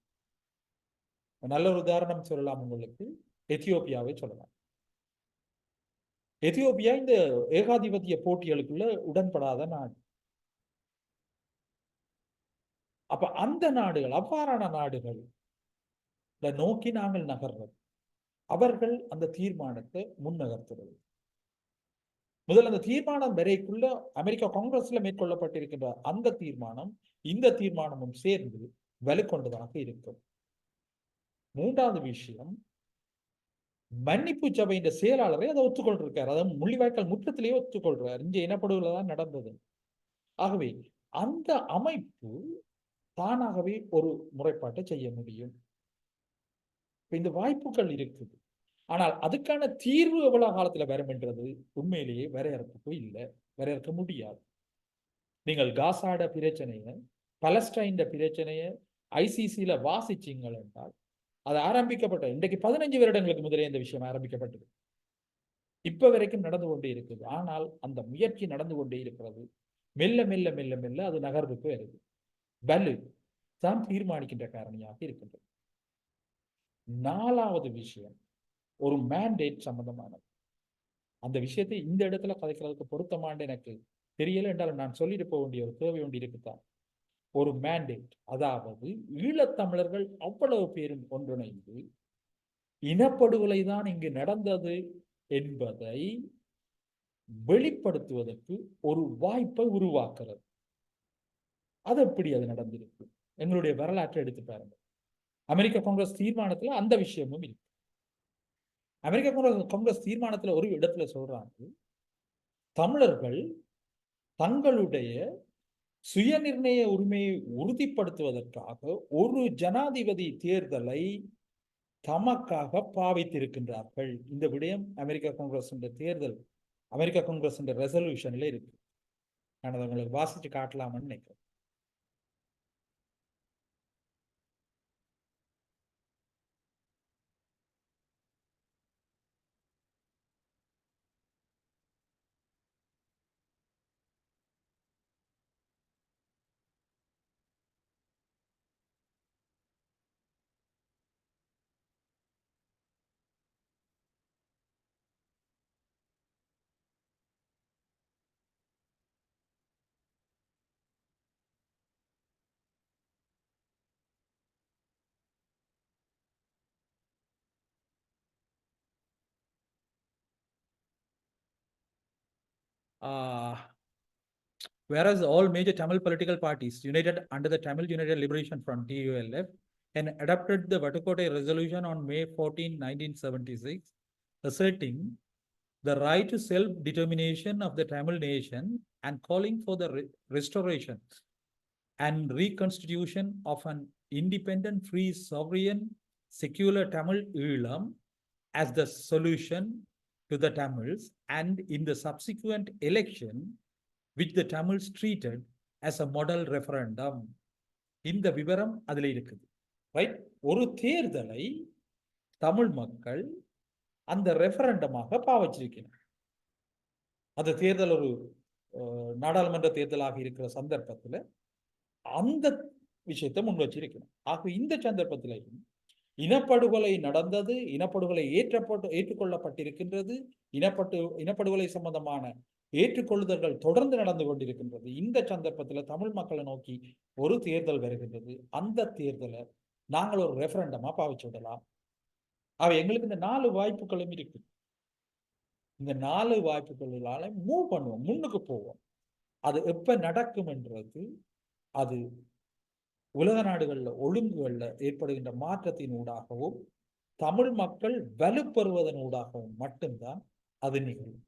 நல்ல ஒரு உதாரணம் சொல்லலாம் உங்களுக்கு, எத்தியோப்பியாவை சொல்லலாம். எத்தியோப்பியா இந்த ஏகாதிபத்திய போட்டிகளுக்குள்ள உடன்படாத நாடு. அப்ப அந்த நாடுகள், அவ்வாறான நாடுகள் நோக்கி நாங்கள் நகர்றது, அவர்கள் அந்த தீர்மானத்தை முன்னகர்த்துறது. முதல்ல அந்த தீர்மானம் வரைக்குள்ள அமெரிக்கா காங்கிரஸ்ல மேற்கொள்ளப்பட்டிருக்கின்ற அந்த தீர்மானம் இந்த தீர்மானமும் சேர்ந்து வலுக்கொண்டதாக இருக்கும். மூன்றாவது விஷயம், மன்னிப்பு சபையின் செயலாளரை அதை ஒத்துக்கொண்டிருக்கார். அதாவது முள்ளிவாய்க்கால் முற்றத்திலேயே ஒத்துக்கொள்றார். இங்க இனப்படுகொலை தான் நடந்தது. ஆகவே அந்த அமைப்பு தானாகவே ஒரு முறைப்பாட்டை செய்ய முடியும். இந்த வாய்ப்புகள் இருக்குது. ஆனால் அதுக்கான தீர்வு எவ்வளவு காலத்துல வரும் என்றது உண்மையிலேயே வரையறுப்பு இல்லை, வரையறுக்க முடியாது. நீங்கள் காசாட பிரச்சனைய, பலஸ்டைன் பிரச்சனைய ஐசிசியில வாசிச்சீங்கள் என்றால், அது ஆரம்பிக்கப்பட்ட இன்றைக்கு 15 வருடங்களுக்கு முதலே இந்த விஷயம் ஆரம்பிக்கப்பட்டது. இப்ப வரைக்கும் நடந்து கொண்டே இருக்குது. ஆனால் அந்த முயற்சி நடந்து கொண்டே இருக்கிறது. மெல்ல மெல்ல மெல்ல மெல்ல அது நகர்வுக்கு வருது. வலு தான் தீர்மானிக்கின்ற காரணியாக இருக்கின்றது. நாலாவது விஷயம், ஒரு மேண்டேட் சம்பந்தமானது. அந்த விஷயத்தை இந்த இடத்துல கதைக்கிறதுக்கு பொருத்தமானது எனக்கு தெரியல என்றாலும் நான் சொல்லிட்டு போக வேண்டிய ஒரு தேவை ஒன்று இருக்குதான். ஒரு மேண்டேட், அதாவது ஈழத்தமிழர்கள் அவ்வளவு பேரும் ஒன்றிணைந்து இனப்படுகொலை தான் இங்கு நடந்தது என்பதை வெளிப்படுத்துவதற்கு ஒரு வாய்ப்பை உருவாக்குறது. அது எப்படி அது நடந்திருக்கு? எங்களுடைய வரலாற்றை எடுத்து பாருங்க. அமெரிக்க காங்கிரஸ் தீர்மானத்துல அந்த விஷயமும் இருக்கு. அமெரிக்க காங்கிரஸ் தீர்மானத்துல ஒரு இடத்துல சொல்றாங்க, தமிழர்கள் தங்களுடைய சுயநிர்ணய உரிமையை உறுதிப்படுத்துவதற்காக ஒரு ஜனாதிபதி தேர்தலை தமக்காக பாவித்திருக்கின்றார்கள். இந்த விடயம் அமெரிக்க காங்கிரஸ் தேர்தல், அமெரிக்க காங்கிரஸ் ரெசல்யூஷன்ல இருக்கு. நான் அதை உங்களுக்கு வாசிச்சு காட்டலாம்னு நினைக்கிறேன். Whereas all major Tamil political parties united under the Tamil United Liberation Front (TULF) and adopted the Vatukotai Resolution on May 14, 1976, asserting the right to self-determination of the Tamil nation and calling for the restoration and reconstitution of an independent, free, sovereign, secular Tamil Eelam as the solution to the Tamils, and in the subsequent election, which the Tamils treated as a model referendum. இந்த விவரம் அதுல இருக்குது. Right? ஒரு தேர்தலை தமிழ் மக்கள் அந்த ரெஃபரண்டமாக பாவிச்சிருக்கிறார். அந்த தேர்தல் ஒரு நாடாளுமன்ற தேர்தலாக இருக்கிற சந்தர்ப்பத்தில் அந்த விஷயத்தை முன் வச்சிருக்கணும். ஆக இந்த சந்தர்ப்பத்திலையும் இனப்படுகொலை நடந்தது, இனப்படுகொலை ஏற்றுக்கொள்ளப்பட்டிருக்கின்றது, இனப்படுகொலை சம்பந்தமான ஏற்றுக்கொள்ளுதல்கள் தொடர்ந்து நடந்து கொண்டிருக்கின்றது. இந்த சந்தர்ப்பத்தில் தமிழ் மக்களை நோக்கி ஒரு தேர்தல் வருகின்றது. அந்த தேர்தலை நாங்கள் ஒரு ரெஃபரண்டமா பாவிச்சு விடலாம். அவை எங்களுக்கு இந்த 4 வாய்ப்புகளும் இருக்கு. இந்த 4 வாய்ப்புகளால மூவ் பண்ணுவோம், முன்னுக்கு போவோம். அது எப்ப நடக்கும் என்றது அது உலக நாடுகள்ல ஒழுங்குகள்ல ஏற்படுகின்ற மாற்றத்தின் ஊடாகவும் தமிழ் மக்கள் வலுப்பெறுவதன் ஊடாகவும் மட்டும்தான் அது நிகழும்.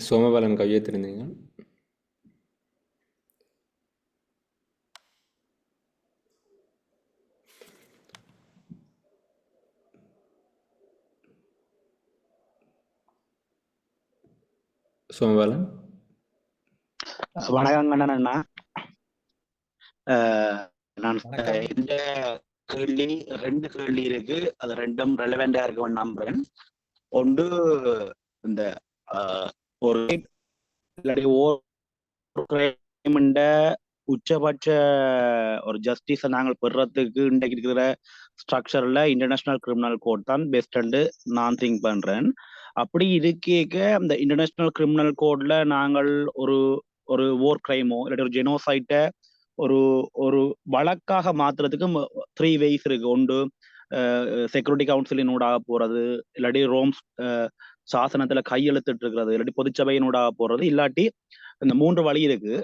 சோமபாலன் கையெழுத்திருந்தீங்க. சோமபாலன் வணக்கம் கண்ணன் அண்ணா. நான் வணக்கம். இந்த கேள்வி 2 கேள்வி இருக்கு. அது 2ம் ரெலவெண்டா இருக்கும்னு நம்புறேன். ஒன்று இந்த ஒரு உச்சபட்ச ஒரு ஜஸ்டிஸை நாங்கள் பெறுறதுக்கு இன்றைக்கு இருக்கிற ஸ்ட்ரக்சர்ல இன்டர்நேஷனல் கிரிமினல் கோட் தான் பெஸ்ட் நான் திங்க் பண்றேன். அப்படி இருக்கேக்க அந்த இன்டர்நேஷனல் கிரிமினல் கோட்ல நாங்கள் ஒரு ஒரு war கிரைமோ இல்லாட்டி ஒரு ஜெனோசைட்டை ஒரு ஒரு வழக்காக மாத்துறதுக்கு 3 ways இருக்கு. ஒன்று செக்யூரிட்டி கவுன்சிலின் ஊடாக போறது, இல்லாட்டி ரோம்ஸ் சாசனத்துல கையெழுத்திட்டு இருக்கிறது, இல்லாட்டி பொதுச்சபையின் ஊடாக போறது, இல்லாட்டி இந்த 3 வழி இருக்கு.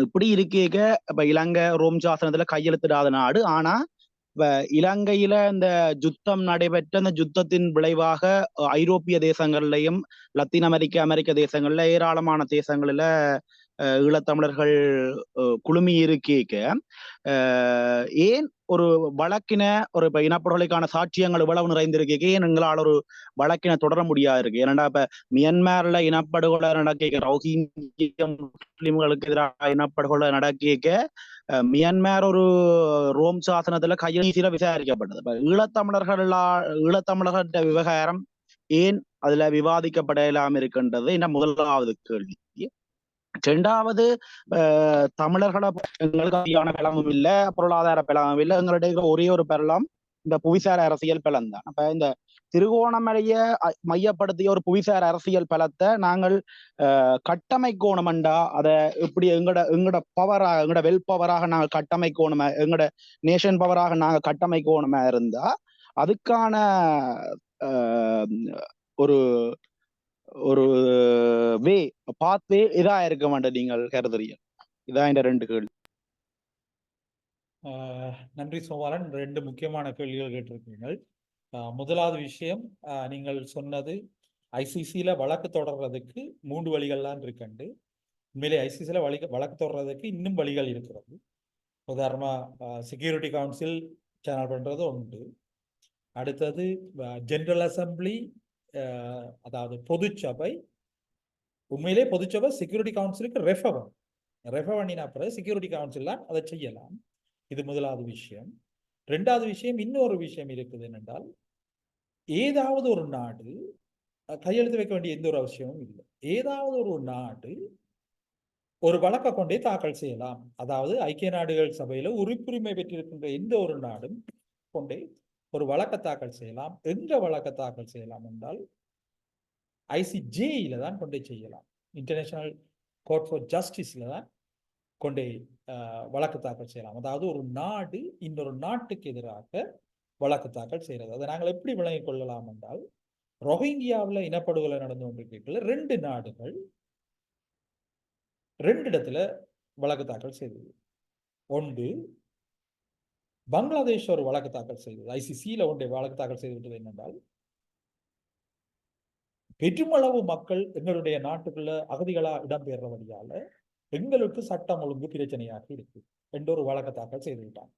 இப்படி இருக்கேக்க இப்ப இலங்கை ரோம் சாசனத்துல கையெழுத்திடாத நாடு. ஆனா இப்ப இலங்கையில இந்த யுத்தம் நடைபெற்ற அந்த யுத்தத்தின் விளைவாக ஐரோப்பிய தேசங்கள்லயும் லத்தீன் அமெரிக்க தேசங்கள்ல ஏராளமான தேசங்கள்ல ஈழத்தமிழர்கள் குழுமி இருக்கேக்க ஏன் ஒரு வழக்கின ஒரு இப்ப இனப்படுகொலைக்கான சாட்சியங்கள் இவ்வளவு நிறைந்திருக்கேக்க ஏன் எங்களால் ஒரு வழக்கினை தொடர முடியாது இருக்கு? ஏன்னா இப்ப மியன்மார்ல இனப்படுகொலை நடக்க, ரோஹிங்கிய முஸ்லிம்களுக்கு எதிராக இனப்படுகொலை நடக்க மியன்மார் ஒரு ரோம் சாசனத்துல கையெழுத்தில விசாரிக்கப்பட்டது. இப்ப ஈழத்தமிழர்கள விவகாரம் ஏன் அதுல விவாதிக்கப்படலாம் இருக்கின்றது என்ன முதலாவது கேள்வி. 2வது, தமிழர்களை எங்களுக்கு அதிகமான பலமும் இல்லை, பொருளாதார பலமும் இல்லை. எங்களுடைய ஒரே ஒரு பலம் இந்த புவிசார் அரசியல் பலம் தான். அப்ப இந்த திருகோணமலைய மையப்படுத்திய ஒரு புவிசார் அரசியல் பலத்தை நாங்கள் கட்டமைக்கோணம்டா அதை எப்படி எங்கட பவராக, எங்கட வெல் பவராக நாங்கள் கட்டமைக்கோணுமா, எங்கட நேஷன் பவராக நாங்கள் கட்டமைக்கோணுமா இருந்தா அதுக்கான ஒரு ஒரு வே பாத்து இதா இருக்க மாட்டேன் நீங்கள் கருதுறீங்க? இதான் இந்த 2 கேள்வி. நன்றி சோமபாலன். 2 முக்கியமான கேள்விகள் கேட்டிருக்கீங்கள். முதலாவது விஷயம், நீங்கள் சொன்னது ஐசிசியில வழக்கு தொடர்றதுக்கு 3 வழிகள்லாம் இருக்குண்டு. உண்மையிலே ஐசிசியில வழக்கு தொடர்றதுக்கு இன்னும் வழிகள் இருக்கிறது. உதாரணமா செக்யூரிட்டி கவுன்சில் சேனல் பண்றது உண்டு. அடுத்தது ஜெனரல் அசம்பிளி, அதாவது பொதுச்சபை. உண்மையிலே பொதுச்சபை செக்யூரிட்டி கவுன்சிலுக்கு ரெஃபர் பண்ணினா பிறகு செக்யூரிட்டி கவுன்சில் தான் அதை செய்யலாம். இது முதலாவது விஷயம். 2வது விஷயம், இன்னொரு விஷயம் இருக்குது என்னென்றால், ஏதாவது ஒரு நாடு கையெழுத்து வைக்க வேண்டிய எந்த ஒரு அவசியமும் இல்லை. ஏதாவது ஒரு நாடு ஒரு வழக்கை கொண்டே தாக்கல் செய்யலாம். அதாவது ஐக்கிய நாடுகள் சபையில உறுப்புரிமை பெற்றிருக்கின்ற எந்த ஒரு நாடும் கொண்டே ஒரு வழக்கை தாக்கல் செய்யலாம். எங்க வழக்கை தாக்கல் செய்யலாம் என்றால் ஐசிஜேயில தான் கொண்டே செய்யலாம். இன்டர்நேஷனல் கோர்ட் ஃபார் ஜஸ்டிஸ்ல தான் கொண்டே வழக்கு தாக்கல் செய்யலாம். அதாவது ஒரு நாடு இன்னொரு நாட்டுக்கு எதிராக வழக்கு தாக்கல் செய்யறது. அதை நாங்கள் எப்படி விளங்கிக் கொள்ளலாம் என்றால், ரோஹிங்கியாவில் இனப்படுகொலை நடந்து கொண்டிருக்கீர்கள் 2 நாடுகள் 2 இடத்துல வழக்கு தாக்கல் செய்தது. ஒன்று பங்களாதேஷ் ஒரு வழக்கு தாக்கல் செய்தது. ஐசிசியில ஒன்றை வழக்கு தாக்கல் செய்து விட்டது என்னென்றால், பெருமளவு மக்கள் எங்களுடைய நாட்டுக்குள்ள அகதிகளா இடம்பெயர்றபடியால எங்களுக்கு சட்டம் ஒழுங்கு பிரச்சனையாக இருக்கு என்ற ஒரு வழக்கு தாக்கல் செய்து விட்டாங்க.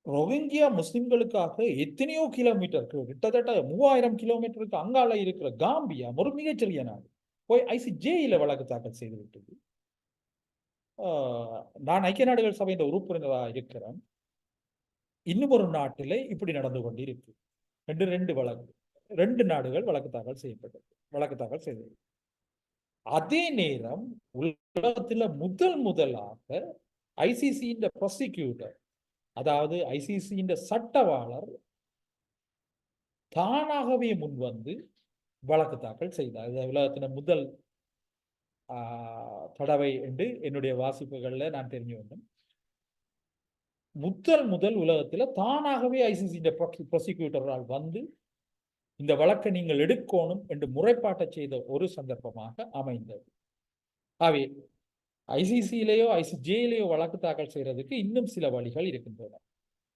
ரோஹிங்கியா முஸ்லிம்களுக்காக எத்தனையோ கிலோமீட்டர், கிட்டத்தட்ட 3000 கிலோமீட்டருக்கு அங்கால இருக்கிற காம்பியா ஒரு மிகச்சிறிய நாடு போய் ஐசிஜேயில வழக்கு தாக்கல் செய்து விட்டது. நான் ஐக்கிய நாடுகள் சபையின் உறுப்பினராக இருக்கிறேன். இன்னும் ஒரு நாட்டிலே இப்படி நடந்து கொண்டு இருக்கு. ரெண்டு நாடுகள் வழக்கு தாக்கல் செய்தது. அதே நேரம் உலகத்துல முதலாக ஐசிசியின் ப்ராசிக்யூட்டர், அதாவது ஐசிசியின் சட்டவாளர் தானாகவே முன்வந்து வழக்கு தாக்கல் செய்தார். உலகத்தின முதல் தடவை என்று என்னுடைய வாசிப்புகள்ல நான் தெரிஞ்சு வந்தேன். முதல் உலகத்துல தானாகவே ஐசிசியின் ப்ராசிக்யூட்டரால் வந்து இந்த வழக்கை நீங்கள் எடுக்கணும் என்று முறைப்பாட்டை செய்த ஒரு சந்தர்ப்பமாக அமைந்தது. ஆகவே ஐசிசியிலேயோ ஐசிஜேயிலேயோ வழக்கு தாக்கல் செய்யறதுக்கு இன்னும் சில வழிகள் இருக்கின்றன.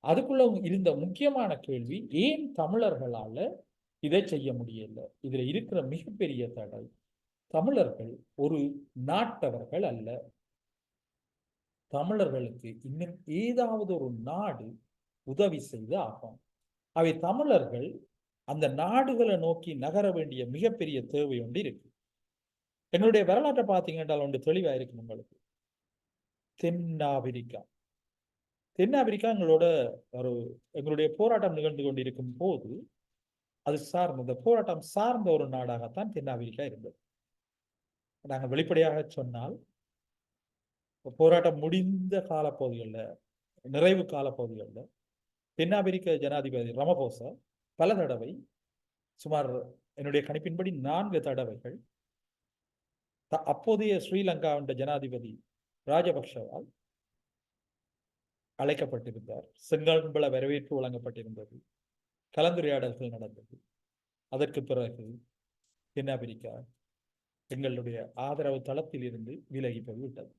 அதுக்குள்ள இருந்த முக்கியமான கேள்வி, ஏன் தமிழர்களால இதை செய்ய முடியல? இதுல இருக்கிற மிகப்பெரிய தடை, தமிழர்கள் ஒரு நாட்டவர்கள் அல்ல. தமிழர்களுக்கு இன்னும் ஏதாவது ஒரு நாடு உதவி செய்து ஆகும். அவை தமிழர்கள் அந்த நாடுகளை நோக்கி நகர வேண்டிய மிகப்பெரிய தேவை ஒன்று இருக்கு. எங்களுடைய வரலாற்றை பார்த்தீங்கன்னா ஒன்று தெளிவா இருக்கு உங்களுக்கு. தென்னாப்பிரிக்கா எங்களுடைய போராட்டம் நிகழ்ந்து கொண்டிருக்கும் போது அந்த போராட்டம் சார்ந்த ஒரு நாடாகத்தான் தென்னாப்பிரிக்கா இருந்தது. நாங்கள் வெளிப்படையாக சொன்னால், போராட்டம் முடிந்த காலப்பகுதிகளில், நிறைவு காலப்பகுதிகளில் தென்னாப்பிரிக்க ஜனாதிபதி ரமபோசா பல தடவை, சுமார் என்னுடைய கணிப்பின்படி 4 தடவைகள் அப்போதைய ஸ்ரீலங்காவின் ஜனாதிபதி ராஜபக்ஷவால் அழைக்கப்பட்டிருந்தார். செங்கல்பள வரவேற்பு வழங்கப்பட்டிருந்தது, கலந்துரையாடல்கள் நடந்தது. அதற்கு பிறகு தென்னாப்பிரிக்கா எங்களுடைய ஆதரவு தளத்தில் இருந்து விலகி போய்விட்டது.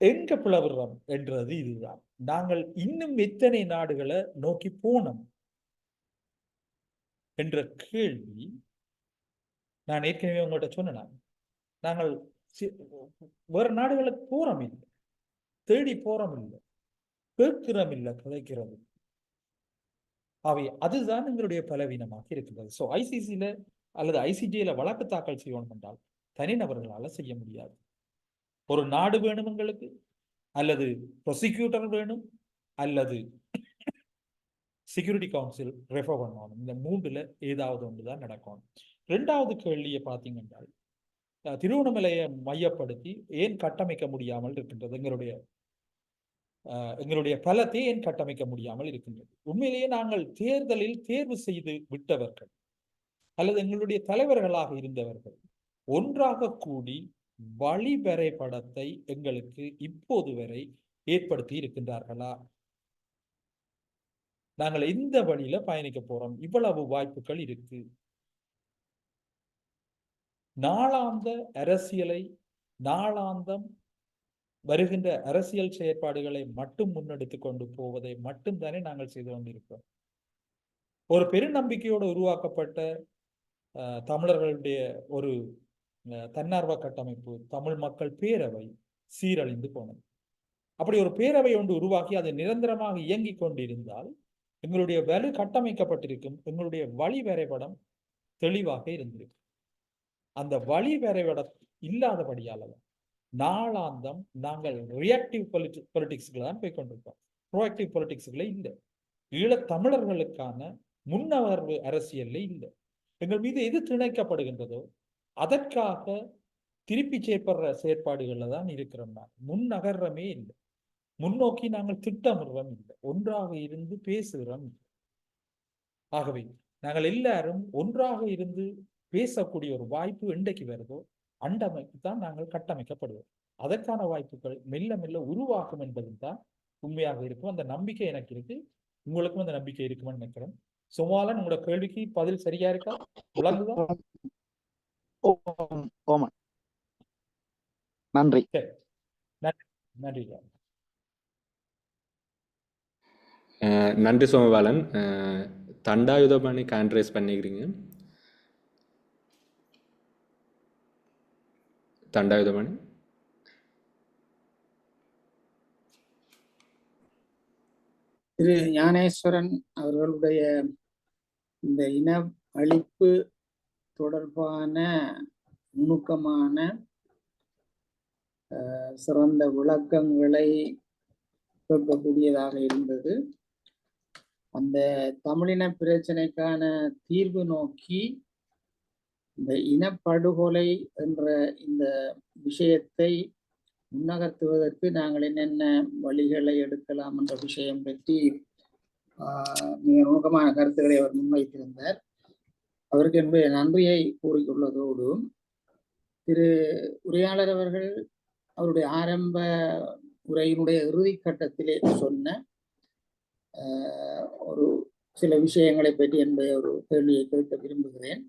எங்க பிளவுறோம் என்றது இதுதான். நாங்கள் இன்னும் எத்தனை நாடுகளை நோக்கி போனோம் என்ற கேள்வி, நான் ஏற்கனவே உங்கள்கிட்ட சொன்னேன், நாங்கள் வேற நாடுகளுக்கு போறோம் இல்லை, தேடி போறோம் இல்லை, கேட்கிறோம் இல்லை, கதைக்கிறது. அவை அதுதான் எங்களுடைய பலவீனமாக இருக்கின்றது. ஸோ ஐசிசியில அல்லது ஐசிஜேல வழக்கு தாக்கல் செய்யணும் என்றால் தனிநபர்களால் செய்ய முடியாது. ஒரு நாடு வேணும் எங்களுக்கு, அல்லது ப்ரொசிக்யூட்டர் வேணும், அல்லது செக்யூரிட்டி கவுன்சில் ரெஃபர் பண்ணணும். இந்த 3ல ஏதாவது ஒன்றுதான் நடக்கும். 2வது கேள்வியை பார்த்தீங்கன்னா, திருவண்ணாமலையை மையப்படுத்தி ஏன் கட்டமைக்க முடியாமல் இருக்கின்றது? எங்களுடைய பலத்தை ஏன் கட்டமைக்க முடியாமல் இருக்கின்றது? உண்மையிலேயே நாங்கள் தேர்தலில் தேர்வு செய்து விட்டவர்கள் அல்லது எங்களுடைய தலைவர்களாக இருந்தவர்கள் ஒன்றாக கூடி வழி வரைபடத்தை எங்களுக்கு இப்போது வரை ஏற்படுத்தி இருக்கின்றார்களா? நாங்கள் எந்த வழியில பயணிக்க போறோம்? இவ்வளவு வாய்ப்புகள் இருக்கு. நாளாந்தம் வருகின்ற அரசியல் செயற்பாடுகளை மட்டும் முன்னெடுத்து கொண்டு போவதை மட்டும்தானே நாங்கள் செய்து கொண்டிருக்கிறோம். ஒரு பெருநம்பிக்கையோடு உருவாக்கப்பட்ட தமிழர்களுடைய ஒரு தன்னார்வ கட்டமைப்பு, தமிழ் மக்கள் பேரவை சீரழிந்து போனது. அப்படி ஒரு பேரவை ஒன்று உருவாக்கி அது நிரந்தரமாக இயங்கிக் கொண்டிருந்தால் எங்களுடைய வலு கட்டமைக்கப்பட்டிருக்கும், எங்களுடைய வழி வரைபடம் தெளிவாக இருந்திருக்கும். அந்த வழி வரைபடம் இல்லாதபடியால நாளாந்தம் நாங்கள் ரியாக்டிவ் பொலிட்டிக்ஸ்களை தான் போய் கொண்டிருக்கோம். ப்ரோஆக்டிவ் பொலிட்டிக்ஸ்களே இல்லை. ஈழத்தமிழர்களுக்கான முன்னவர்வு அரசியல்ல இல்லை. எங்கள் மீது எது திணைக்கப்படுகின்றதோ அதற்காக திருப்பி செயற்படுற செயற்பாடுகள்ல தான் இருக்கிறோம். முன்னகர்றமே இல்லை, முன்னோக்கி நாங்கள் திட்டமிடுறோம் இல்லை, ஒன்றாக இருந்து பேசுகிறோம் இல்லை. ஆகவே நாங்கள் எல்லாரும் ஒன்றாக இருந்து பேசக்கூடிய ஒரு வாய்ப்பு என்றைக்கு வருதோ அண்டமைக்கு தான் நாங்கள் கட்டமைக்கப்படுவோம். அதற்கான வாய்ப்புகள் மெல்ல மெல்ல உருவாக்கும் என்பதும் தான் உண்மையாக இருக்கும். அந்த நம்பிக்கை எனக்கு இருக்கு, உங்களுக்கும் அந்த நம்பிக்கை இருக்குமென்னு நினைக்கிறேன். சுமாலன், உங்களோட கேள்விக்கு பதில் சரியா இருக்கா? விளங்குதா? நன்றி. நன்றி. நன்றி சோமபாலன். தண்டாயுதபாணி கான்ட்ரேஸ் பண்ணிக்கிறீங்க. தண்டாயுதபாணி. திரு ஞானேஸ்வரன் அவர்களுடைய இந்த இன அழிப்பு தொடர்பான நுணுக்கமான சிறந்த விளக்கங்களை கேட்கக்கூடியதாக இருந்தது. அந்த தமிழின பிரச்சனைக்கான தீர்வு நோக்கி இந்த இனப்படுகொலை என்ற இந்த விஷயத்தை முன்னகர்த்துவதற்கு நாங்கள் என்னென்ன வழிகளை எடுக்கலாம் என்ற விஷயம் பற்றி மிக நுணுக்கமான கருத்துக்களை அவர் முன்வைத்திருந்தார். அவருக்கு என்னுடைய நன்றியை கூறிக்கொள்வதோடு திரு உரையாளர் அவர்கள் அவருடைய ஆரம்ப உரையினுடைய இறுதி கட்டத்திலே சொன்ன ஒரு சில விஷயங்களை பற்றி என்னுடைய ஒரு கேள்வியை கேட்க விரும்புகிறேன்.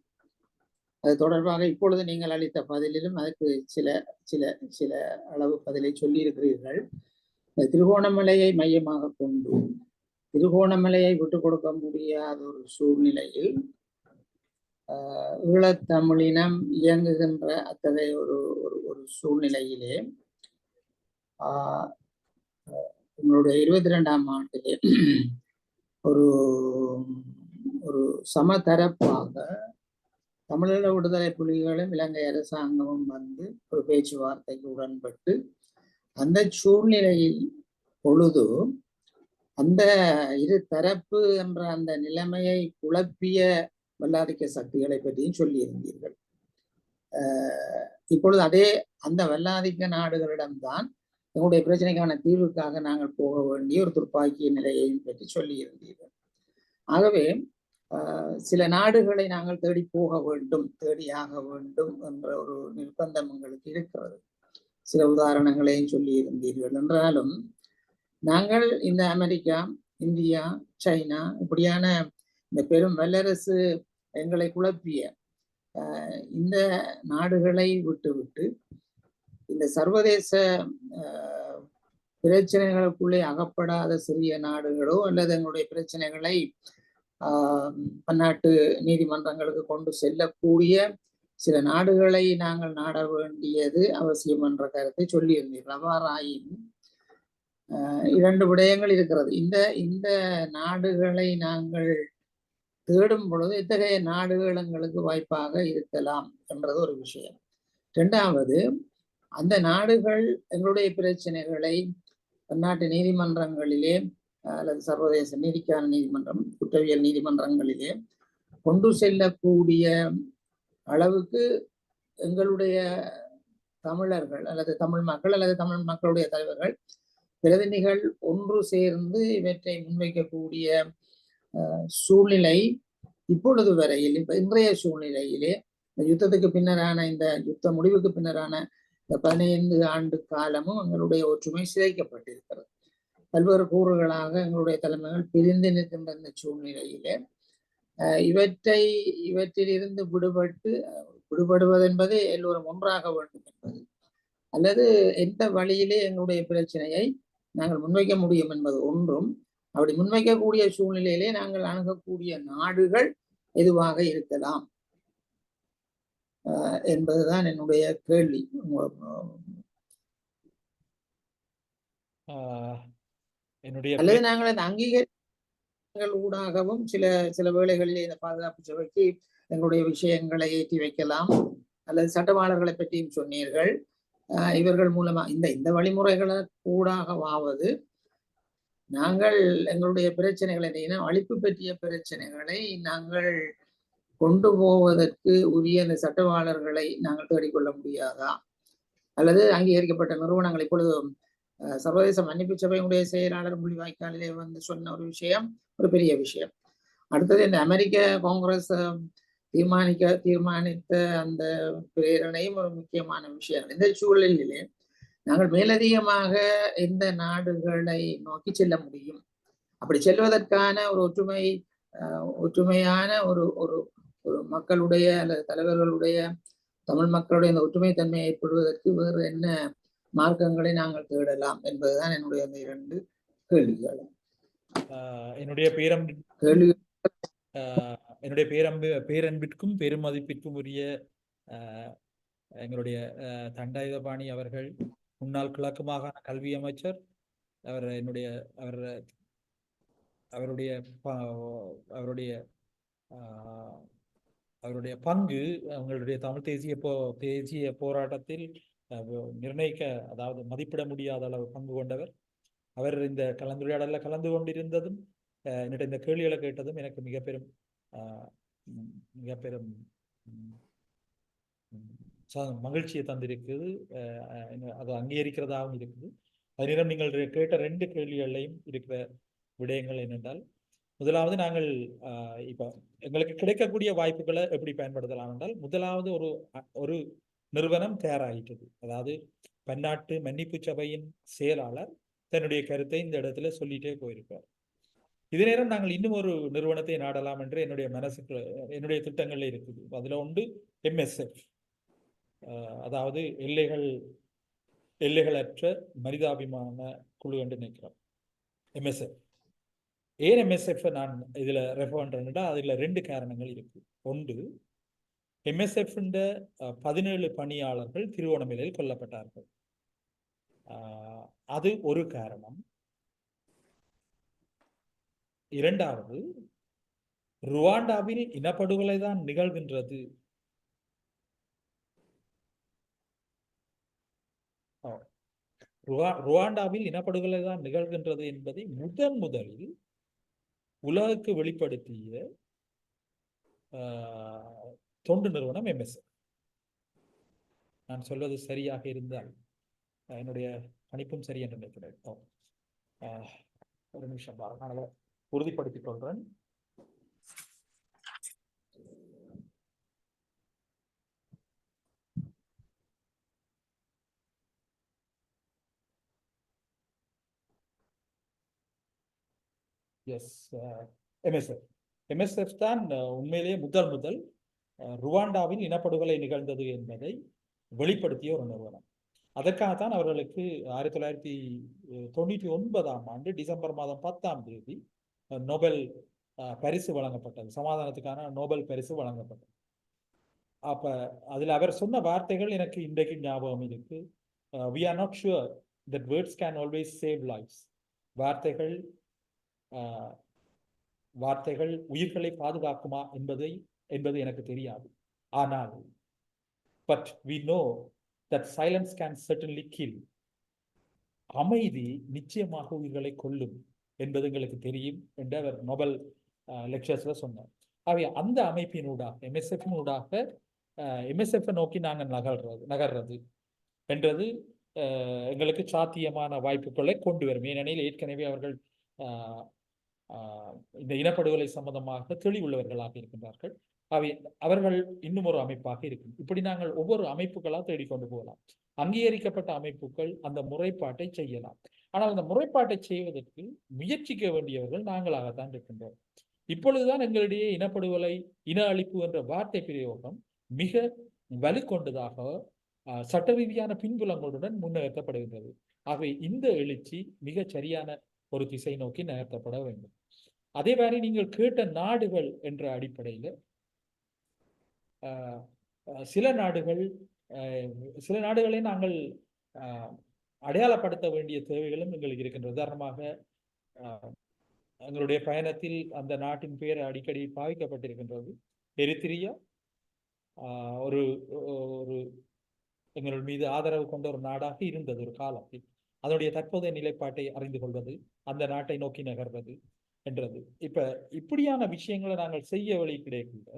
அது தொடர்பாக இப்பொழுது நீங்கள் அளித்த பதிலிலும் அதுக்கு சில சில சில அளவு பதிலை சொல்லியிருக்கிறீர்கள். திருகோணமலையை மையமாக கொண்டு திருகோணமலையை விட்டுக் கொடுக்க முடியாத ஒரு சூழ்நிலையில் ஈழத்தமிழினம் இயங்குகின்ற அத்தகைய ஒரு ஒரு சூழ்நிலையிலே உங்களுடைய 22ஆம் ஆண்டிலே ஒரு ஒரு சமதரப்பாக தமிழீழ விடுதலை புலிகளும் இலங்கை அரசாங்கமும் வந்து ஒரு பேச்சுவார்த்தைக்கு உடன்பட்டு அந்த சூழ்நிலையில் பொழுது அந்த இரு தரப்பு என்ற அந்த நிலைமையை குழப்பிய வல்லாதிக்க சக்திகளை பற்றியும் சொல்லியிருந்தீர்கள். இப்பொழுது அதே அந்த வல்லாதிக்க நாடுகளிடம்தான் எங்களுடைய பிரச்சனைக்கான தீர்வுக்காக நாங்கள் போக வேண்டிய ஒரு துப்பாக்கிய நிலையையும் பற்றி சொல்லியிருந்தீர்கள். ஆகவே சில நாடுகளை நாங்கள் தேடி போக வேண்டும், தேடியாக வேண்டும் என்ற ஒரு நிர்பந்தம் எங்களுக்கு இருக்கிறது. சில உதாரணங்களையும் சொல்லியிருந்தீர்கள். என்றாலும் நாங்கள் இந்த அமெரிக்கா, இந்தியா, சைனா இப்படியான இந்த பெரும் வல்லரசு எங்களை குழப்பிய இந்த நாடுகளை விட்டு இந்த சர்வதேச பிரச்சனைகளுக்குள்ளே அகப்படாத சிறிய நாடுகளோ அல்லது எங்களுடைய பிரச்சனைகளை பன்னாட்டு நீதிமன்றங்களுக்கு கொண்டு செல்லக்கூடிய சில நாடுகளை நாங்கள் நாட வேண்டியது அவசியம் என்ற கருத்தை சொல்லியிருந்தீர்கள். அவ்வாறாயின் இரண்டு விடயங்கள் இருக்கிறது. இந்த நாடுகளை நாங்கள் தேடும் பொழுது இத்தகைய நாடுகள் எங்களுக்கு வாய்ப்பாக இருக்கலாம் என்றது ஒரு விஷயம். இரண்டாவது, அந்த நாடுகள் எங்களுடைய பிரச்சனைகளை பன்னாட்டு நீதிமன்றங்களிலே அல்லது சர்வதேச நீதிக்கான நீதிமன்றம், குற்றவியல் நீதிமன்றங்களிலே கொண்டு செல்லக்கூடிய அளவுக்கு எங்களுடைய தமிழர்கள் அல்லது தமிழ் மக்கள் அல்லது தமிழ் மக்களுடைய தலைவர்கள் பிரதிநிதிகள் ஒன்று சேர்ந்து இவற்றை முன்வைக்கக்கூடிய சூழ்நிலை இப்பொழுது வரையில் இன்றைய சூழ்நிலையிலே யுத்தத்துக்கு பின்னரான இந்த யுத்த முடிவுக்கு பின்னரான இந்த 15 ஆண்டு காலமும் எங்களுடைய ஒற்றுமை சிதைக்கப்பட்டிருக்கிறது. பல்வேறு கூறுகளாக எங்களுடைய தலைமைகள் பிரிந்து நிற்கின்ற இந்த சூழ்நிலையிலே இவற்றிலிருந்து விடுபடுவது என்பது எல்லோரும் ஒன்றாக வேண்டும் என்பது, அல்லது எந்த வழியிலே எங்களுடைய பிரச்சனையை நாங்கள் முன்வைக்க முடியும் என்பது ஒன்றும், அப்படி முன்வைக்கக்கூடிய சூழ்நிலையிலே நாங்கள் அணுகக்கூடிய நாடுகள் எதுவாக இருக்கலாம் என்பதுதான் என்னுடைய கேள்வி. அல்லது நாங்கள் அந்த அங்கீகாரங்கள் ஊடாகவும் சில வேளைகளிலே இந்த பாதுகாப்பு சபைக்கு எங்களுடைய விஷயங்களை ஏற்றி வைக்கலாம், அல்லது சட்டவாளர்களை பற்றியும் சொன்னீர்கள். இவர்கள் மூலமா இந்த வழிமுறைகளை கூடாகவாவது நாங்கள் எங்களுடைய பிரச்சனைகளை அழிப்பு பற்றிய பிரச்சனைகளை நாங்கள் கொண்டு போவதற்கு உரிய அந்த சட்டவாளர்களை நாங்கள் தேடிக்கொள்ள முடியாதா? அல்லது அங்கீகரிக்கப்பட்ட நிறுவனங்கள், இப்பொழுது சர்வதேச மன்னிப்பு சபையினுடைய செயலாளர் முள்ளிவாய்க்காலிலே வந்து சொன்ன ஒரு விஷயம் ஒரு பெரிய விஷயம். அடுத்தது இந்த அமெரிக்க காங்கிரஸ் தீர்மானித்த அந்த பிரேரணையும் ஒரு முக்கியமான விஷயம். இந்த சூழலிலே நாங்கள் மேலதிகமாக எந்த நாடுகளை நோக்கி செல்ல முடியும்? அப்படி செல்வதற்கான ஒரு ஒற்றுமையான ஒரு மக்களுடைய அல்லது தலைவர்களுடைய தமிழ் மக்களுடைய இந்த ஒற்றுமை தன்மையை ஏற்படுவதற்கு வேறு என்ன மார்க்கங்களை நாங்கள் தேடலாம் என்பதுதான் என்னுடைய அந்த 2 கேள்விகள். என்னுடைய பேரன்பிற்கும் பெருமதிப்பிற்கும் உரிய எங்களுடைய தண்டாயுதபாணி அவர்கள் முன்னாள் கிழக்கு மாகாண கல்வி அமைச்சர். அவர் அவருடைய அவருடைய ஆஹ், அவருடைய பங்கு அவங்களுடைய தமிழ் தேசிய போராட்டத்தில் நிர்ணயிக்க, அதாவது மதிப்பிட முடியாத அளவு பங்கு கொண்டவர். அவர் இந்த கலந்துரையாடலில் கலந்து கொண்டிருந்ததும் என்னிட இந்த கேள்விகளை கேட்டதும் எனக்கு மிக பெரும் மகிழ்ச்சியை தந்திருக்குது. அது அங்கீகரிக்கிறதாகவும் இருக்குது. அதனிடம் நீங்கள் கேட்ட 2 கேள்விகளையும் இருக்கிற விடயங்கள் என்னென்றால், முதலாவது நாங்கள் இப்போ எங்களுக்கு கிடைக்கக்கூடிய வாய்ப்புகளை எப்படி பயன்படுத்தலாம் என்றால், முதலாவது ஒரு நிறுவனம் தயாராகிட்டது. அதாவது பன்னாட்டு மன்னிப்பு சபையின் செயலாளர் தன்னுடைய கருத்தை இந்த இடத்துல சொல்லிட்டே போயிருக்கார். இதே நேரம் நாங்கள் இன்னும் ஒரு நிறுவனத்தை நாடலாம் என்று என்னுடைய திட்டங்கள்ல இருக்குது. அதுல ஒன்று MSF, அதாவது எல்லைகளற்ற மனிதாபிமான குழு என்று நினைக்கிறோம். MSF ஏன் MSF நான் இதுல ரெஃபர் பண்றேன்னா, அதுல 2 காரணங்கள் இருக்கு. ஒன்று, MSF 17 பணியாளர்கள் திருவோணமலையில் கொல்லப்பட்டார்கள். அது ஒரு காரணம். இரண்டாவது, ருவாண்டாவில் இனப்படுகொலை தான் நிகழ்கின்றது. ருவாண்டாவில் இனப்படுகொலை தான் நிகழ்கின்றது என்பதை முதலில் உலகுக்கு வெளிப்படுத்திய தொண்டு நிறுவனம் MSF. நான் சொல்வது சரியாக இருந்தால் என்னுடைய கணிப்பும் சரி என்று நினைக்கிறேன். ஒரு நிமிஷம் பாருங்க, நான் உறுதிப்படுத்திக் கொள்றேன். MSF தான் உண்மையிலேயே முதல் ருவாண்டாவில் இனப்படுகொலை நிகழ்ந்தது என்பதை வெளிப்படுத்திய ஒரு நிறுவனம். அதற்காகத்தான் அவர்களுக்கு 1999 டிசம்பர் மாதம் 10 நோபல் பரிசு வழங்கப்பட்டது. சமாதானத்துக்கான நோபல் பரிசு வழங்கப்பட்டது. அப்ப அதுல அவர் சொன்ன வார்த்தைகள் எனக்கு இன்றைக்கு ஞாபகம் இருக்கு. We are not sure that words can always save lives. வார்த்தைகள் உயிர்களை பாதுகாக்குமா என்பது எனக்கு தெரியாது. ஆனால் but we know that silence can certainly kill. அமைதி நிச்சயமாக உயிர்களை கொல்லும் என்பது எங்களுக்கு தெரியும் என்று அவர் நோபல் லெக்சர்ஸ்ல சொன்னார். ஆகவே அந்த அமைப்பினூடாக MSF நோக்கி நாங்கள் நகர்றது என்றது எங்களுக்கு சாத்தியமான வாய்ப்புகளை கொண்டு வரும். ஏனெனில் ஏற்கனவே அவர்கள் இந்த இனப்படுகொலை சம்பந்தமாக தெளிவுள்ளவர்களாக இருக்கின்றார்கள். அவர்கள் இன்னும் ஒரு அமைப்பாக இருக்கும். இப்படி நாங்கள் ஒவ்வொரு அமைப்புகளாக தேடிக்கொண்டு போகலாம். அங்கீகரிக்கப்பட்ட அமைப்புகள் அந்த முறைப்பாட்டை செய்யலாம். ஆனால் அந்த முறைப்பாட்டை செய்வதற்கு முயற்சிக்க வேண்டியவர்கள் நாங்களாகத்தான் இருக்கின்றோம். இப்பொழுதுதான் எங்களிடையே இனப்படுகொலை, இன அழிப்பு என்ற வார்த்தை பிரயோகம் மிக வலுக்கொண்டதாக சட்ட ரீதியான பின்புலங்களுடன் முன்னெடுக்கப்படுகின்றது. ஆகவே இந்த எழுச்சி மிக சரியான ஒரு திசை நோக்கி நகர்த்தப்பட வேண்டும். அதே மாதிரி நீங்கள் கேட்ட நாடுகள் என்ற அடிப்படையில் சில நாடுகளை நாங்கள் அடையாளப்படுத்த வேண்டிய தேவைகளும் எங்களுக்கு இருக்கின்றது. உதாரணமாக எங்களுடைய பயணத்தில் அந்த நாட்டின் பெயர் அடிக்கடி பாவிக்கப்பட்டிருக்கின்றது. எரித்திரியா ஒரு எங்கள் மீது ஆதரவு கொண்ட ஒரு நாடாக இருந்தது ஒரு காலத்தில். அதனுடைய தற்போதைய நிலைப்பாட்டை அறிந்து கொள்வது, அந்த நாட்டை நோக்கி நகர்வது என்றது. இப்படியான விஷயங்களை நாங்கள் செய்ய வழி கிடைக்கின்ற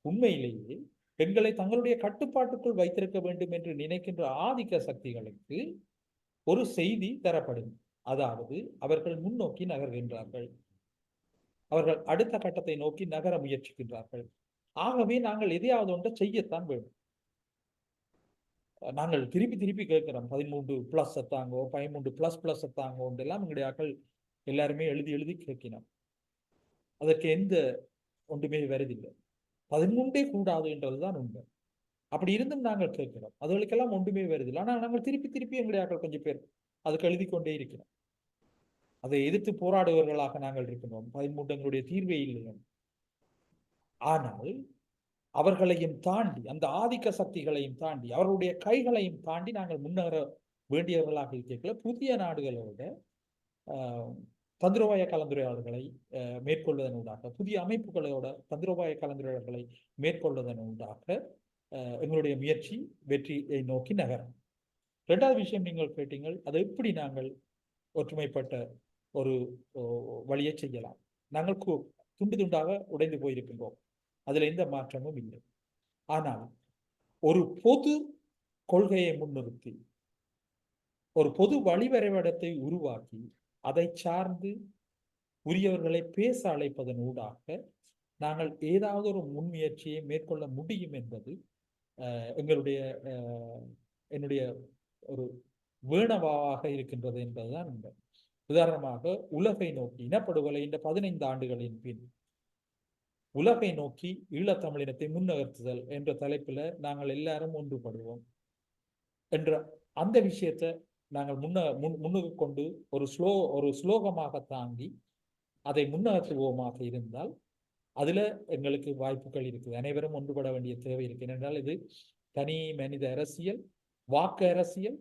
உண்மையிலேயே எங்களை தங்களுடைய கட்டுப்பாட்டுக்குள் வைத்திருக்க வேண்டும் என்று நினைக்கின்ற ஆதிக்க சக்திகளுக்கு ஒரு செய்தி தரப்படும். அதாவது அவர்கள் முன்னோக்கி நகர்கின்றார்கள், அவர்கள் அடுத்த கட்டத்தை நோக்கி நகர முயற்சிக்கின்றார்கள். ஆகவே நாங்கள் எதையாவது ஒன்றை செய்யத்தான் வேண்டும். நாங்கள் திருப்பி கேட்கிறோம், 13+ எத்தாங்கோ, 13++ எத்தாங்கோ எல்லாம் எங்களுடைய ஆக்கள் எல்லாருமே எழுதி கேட்கினோம். அதற்கு எந்த ஒன்றுமே வருதில்லை. 13 கூடாது என்றதுதான் உண்மை. அப்படி இருந்தும் நாங்கள் கேட்கிறோம், அதுகளுக்கெல்லாம் ஒன்றுமே வருதில்லை. ஆனால் நாங்கள் திருப்பி எங்களுடைய ஆக்கள் கொஞ்சம் பேர் அதுக்கு எழுதி கொண்டே இருக்கிறோம். அதை எதிர்த்து போராடுவர்களாக நாங்கள் இருக்கிறோம். 13 எங்களுடைய தீர்வே இல்லையும். ஆனால் அவர்களையும் தாண்டி, அந்த ஆதிக்க சக்திகளையும் தாண்டி, அவர்களுடைய கைகளையும் தாண்டி நாங்கள் முன்னேற வேண்டியவர்களாக இருக்கிற புதிய நாடுகளோட தந்திரோபாய கலந்துரையாடல்களை மேற்கொள்வதனூடாக, புதிய அமைப்புகளோட தந்திரோபாய கலந்துரையாடல்களை மேற்கொள்வதனூடாக எங்களுடைய முயற்சி வெற்றியை நோக்கி நகரும். இரண்டாவது விஷயம் நீங்கள் கேட்டீங்கள், அதை எப்படி நாங்கள் ஒற்றுமைப்பட்ட ஒரு வழியை செய்யலாம். நாங்கள் துண்டு துண்டாக உடைந்து போயிருக்கின்றோம், அதுல எந்த மாற்றமும் இல்லை. ஆனால் ஒரு பொது கொள்கையை முன்னிறுத்தி ஒரு பொது வழிவரைபடத்தை உருவாக்கி அதை சார்ந்து உரியவர்களை பேச அழைப்பதன் ஊடாக நாங்கள் ஏதாவது ஒரு முன்முயற்சியை மேற்கொள்ள முடியும் என்பது என்னுடைய ஒரு வேணவாக இருக்கின்றது என்பதுதான் உண்மை. உதாரணமாக, உலகை நோக்கி இனப்படுகொலை இந்த 15 ஆண்டுகளின் பின் உலகை நோக்கி ஈழத்தமிழினத்தை முன்னகர்த்துதல் என்ற தலைப்பில் நாங்கள் எல்லாரும் ஒன்றுபடுவோம் என்ற அந்த விஷயத்தை நாங்கள் முன்னுக்கு கொண்டு ஒரு ஸ்லோகமாக தாங்கி அதை முன்னகர்த்துவோமாக இருந்தால் அதுல எங்களுக்கு வாய்ப்புகள் இருக்குது. அனைவரும் ஒன்றுபட வேண்டிய தேவை இருக்கு. ஏனென்றால் இது தனி மனித அரசியல், வாக்கு அரசியல்,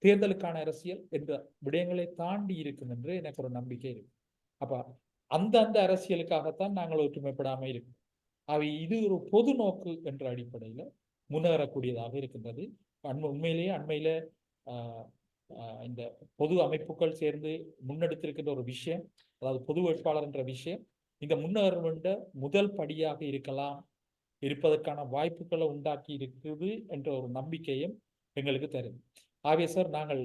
தேர்தலுக்கான அரசியல் என்ற விடயங்களை தாண்டி இருக்கும் என்று எனக்கு ஒரு நம்பிக்கை இருக்கு. அப்ப அந்த அரசியலுக்காகத்தான் நாங்கள் ஒற்றுமைப்படாமல் இருக்கோம். அவை இது ஒரு பொது நோக்கு என்ற அடிப்படையில முன்னேறக்கூடியதாக இருக்கின்றது. அண்மையில இந்த பொது அமைப்புகள் சேர்ந்து முன்னெடுத்திருக்கின்ற ஒரு விஷயம், அதாவது பொது வேட்பாளர் என்ற விஷயம் இந்த முன்னேறுகின்ற முதல் படியாக இருப்பதற்கான வாய்ப்புகளை உண்டாக்கி இருக்குது என்ற ஒரு நம்பிக்கையும் எங்களுக்கு தருது. ஆகவே சார், நாங்கள்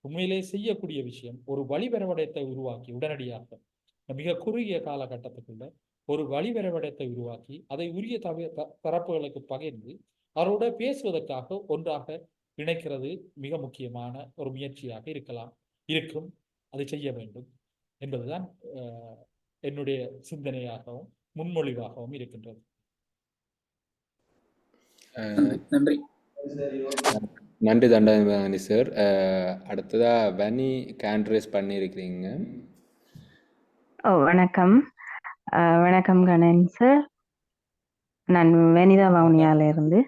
உண்மையிலே செய்யக்கூடிய விஷயம் ஒரு வழிவரைபடத்தை உருவாக்கி உடனடியாக மிக குறுகிய காலகட்டத்துக்குள்ள ஒரு வழிவரைபடத்தை உருவாக்கி அதை உரிய தரப்புகளுக்கு பகிர்ந்து அவரோட பேசுவதற்காக ஒன்றாக இணைக்கிறது மிக முக்கியமான ஒரு முயற்சியாக இருக்கும். அதை செய்ய வேண்டும் என்பதுதான் என்னுடைய சிந்தனையாகவும் முன்மொழிவாகவும் இருக்கின்றது. நன்றி தண்டபாணி சார். அடுத்ததா வனி கேண்ட்ரேஸ் பண்ணியிருக்கிறீங்க. வணக்கம். வணக்கம் கணேன் சார். நான் வனிதா வவுனியால இருந்து.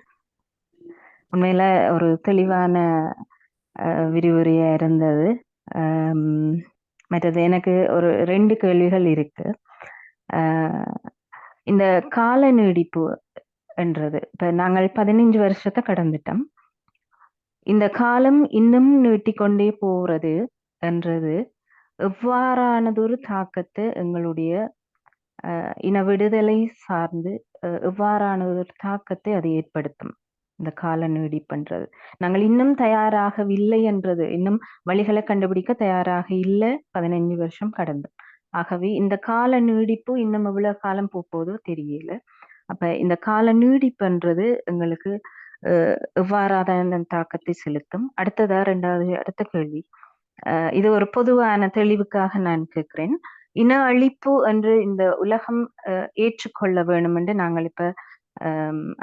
உண்மையில ஒரு தெளிவான விரிவுரையா இருந்தது. மற்றது எனக்கு ஒரு 2 கேள்விகள் இருக்கு. இந்த கால நீடிப்பு என்றது, இப்ப நாங்கள் 15 வருஷத்தை கடந்துட்டோம். இந்த காலம் இன்னும் நீட்டிக்கொண்டே போறது என்றது எவ்வாறானதொரு தாக்கத்தை எங்களுடைய இன விடுதலை சார்ந்து எவ்வாறான ஒரு தாக்கத்தை அது ஏற்படுத்தும்? இந்த கால நீடிப்புன்றது நாங்கள் இன்னும் தயாராகவில்லை என்றது, இன்னும் வழிகளை கண்டுபிடிக்க தயாராக இல்லை. 15 வருஷம் கடந்து. ஆகவே இந்த கால நீடிப்பு இன்னும் எவ்வளவு காலம் போதோ தெரியல. அப்ப இந்த கால நீடிப்புன்றது எங்களுக்கு எவ்வாறான தாக்கத்தை செலுத்தும்? அடுத்த கேள்வி, இது ஒரு பொதுவான தெளிவுக்காக நான் கேட்கிறேன். இன அழிப்பு என்று இந்த உலகம் ஏற்றுக்கொள்ள வேணும் என்று நாங்கள் இப்ப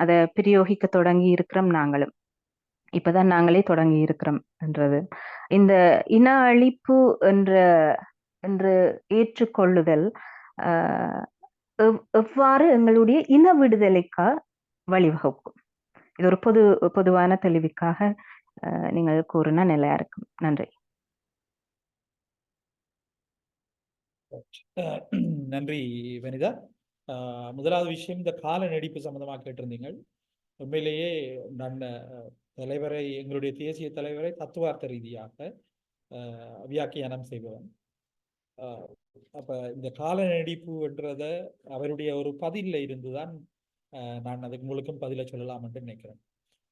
அதை பிரயோகிக்க தொடங்கி இருக்கிறோம். நாங்களும் இப்பதான் நாங்களே தொடங்கி இருக்கிறோம் என்றது. இந்த இன அழிப்பு என்று ஏற்றுக்கொள்ளுதல் எவ்வாறு எங்களுடைய இன விடுதலைக்கா வழிவகுக்கும்? இது ஒரு பொதுவான தெளிவுக்காக நீங்கள் கூறினா நல்லா இருக்கும். நன்றி. நன்றி வனிதா. முதலாவது விஷயம், இந்த கால நீடிப்பு சம்பந்தமாக கேட்டிருந்தீங்க. உண்மையிலேயே நான் எங்களுடைய தேசிய தலைவரை தத்துவார்த்த ரீதியாக வியாக்கியானம் செய்பவன். அப்ப இந்த கால நீடிப்பு என்றத அவருடைய ஒரு பதில இருந்துதான் நான் அதுக்கு முழுக்கும் பதில சொல்லலாம் என்று நினைக்கிறேன்.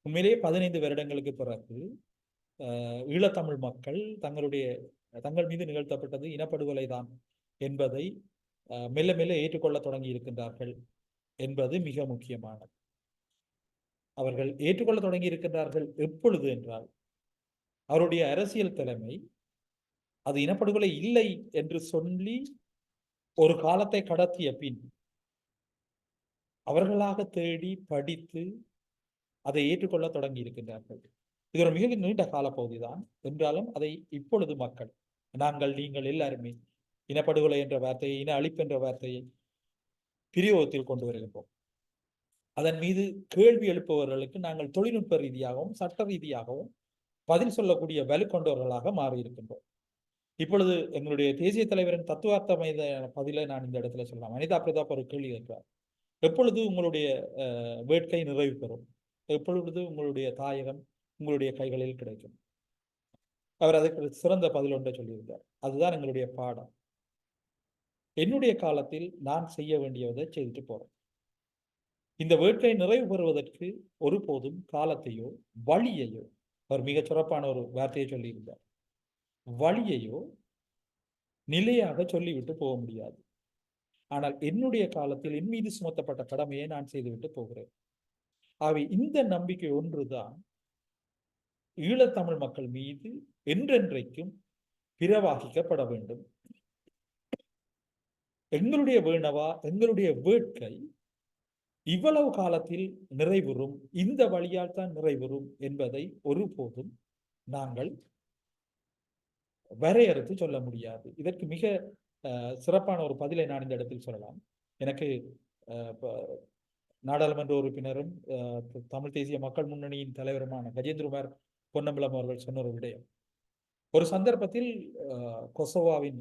உண்மையிலேயே 15 வருடங்களுக்கு பிறகு ஈழத்தமிழ் மக்கள் தங்கள் மீது நிகழ்த்தப்பட்டது இனப்படுகொலை தான் என்பதை மெல்ல மெல்ல ஏற்றுக்கொள்ள தொடங்கி இருக்கின்றார்கள் என்பது மிக முக்கியமானது. அவர்கள் ஏற்றுக்கொள்ள தொடங்கி இருக்கின்றார்கள் எப்பொழுது என்றால், அவருடைய அரசியல் தலைமை அது இனப்படுகொலை இல்லை என்று சொல்லி ஒரு காலத்தை கடத்திய பின் அவர்களாக தேடி படித்து அதை ஏற்றுக்கொள்ள தொடங்கி இருக்கின்றார்கள். இது ஒரு மிக நீண்ட கால பகுதிதான் என்றாலும் அதை இப்பொழுது மக்கள், நீங்கள் எல்லாருமே இனப்படுகொலை என்ற வார்த்தையை, இன அழிப்பு என்ற வார்த்தையை பிரயோகத்தில் கொண்டு வருகின்றோம். அதன் மீது கேள்வி எழுப்புபவர்களுக்கு நாங்கள் தொழில்நுட்ப ரீதியாகவும் சட்ட ரீதியாகவும் பதில் சொல்லக்கூடிய வலு கொண்டவர்களாக மாறி இருக்கின்றோம். இப்பொழுது எங்களுடைய தேசிய தலைவரின் தத்துவார்த்த பதிலை நான் இந்த இடத்துல சொல்லலாம். அனிதா பிரதாப் ஒரு கேள்வி கேட்கிறார். எப்பொழுது உங்களுடைய வேட்கை நிறைவு பெறும்? எப்பொழுது உங்களுடைய தாயகம் உங்களுடைய கைகளில் கிடைக்கும்? அவர் அதுக்கு சிறந்த பதில் ஒன்றை சொல்லியிருந்தார். அதுதான் எங்களுடைய பாடம். என்னுடைய காலத்தில் நான் செய்ய வேண்டியதை செய்துட்டு போறேன். இந்த வேட்கை நிறைவு பெறுவதற்கு ஒருபோதும் காலத்தையோ வழியையோ, அவர் மிகச் சிறப்பான ஒரு வார்த்தையை சொல்லியிருந்தார், வழியையோ நிலையாக சொல்லிவிட்டு போக முடியாது. ஆனால் என்னுடைய காலத்தில் என் மீது சுமத்தப்பட்ட கடமையை நான் செய்துவிட்டு போகிறேன். ஆகவே இந்த நம்பிக்கை ஒன்றுதான் ஈழத்தமிழ் மக்கள் மீது என்றென்றைக்கும் பிரவாகிக்கப்பட வேண்டும். எங்களுடைய வேணவா, எங்களுடைய வேட்கை இவ்வளவு காலத்தில் நிறைவுறும், இந்த வழியால் தான் நிறைவுறும் என்பதை ஒருபோதும் நாங்கள் வரையறுத்து சொல்ல முடியாது. இதற்கு மிக சிறப்பான ஒரு பதிலை நான் இந்த இடத்தில் சொல்லலாம். எனக்கு நாடாளுமன்ற உறுப்பினரும் தமிழ் தேசிய மக்கள் முன்னணியின் தலைவருமான கஜேந்திரகுமார் பொன்னம்பலம் அவர்கள் சொன்ன ஒரு விடயம். ஒரு சந்தர்ப்பத்தில் கொசோவாவின்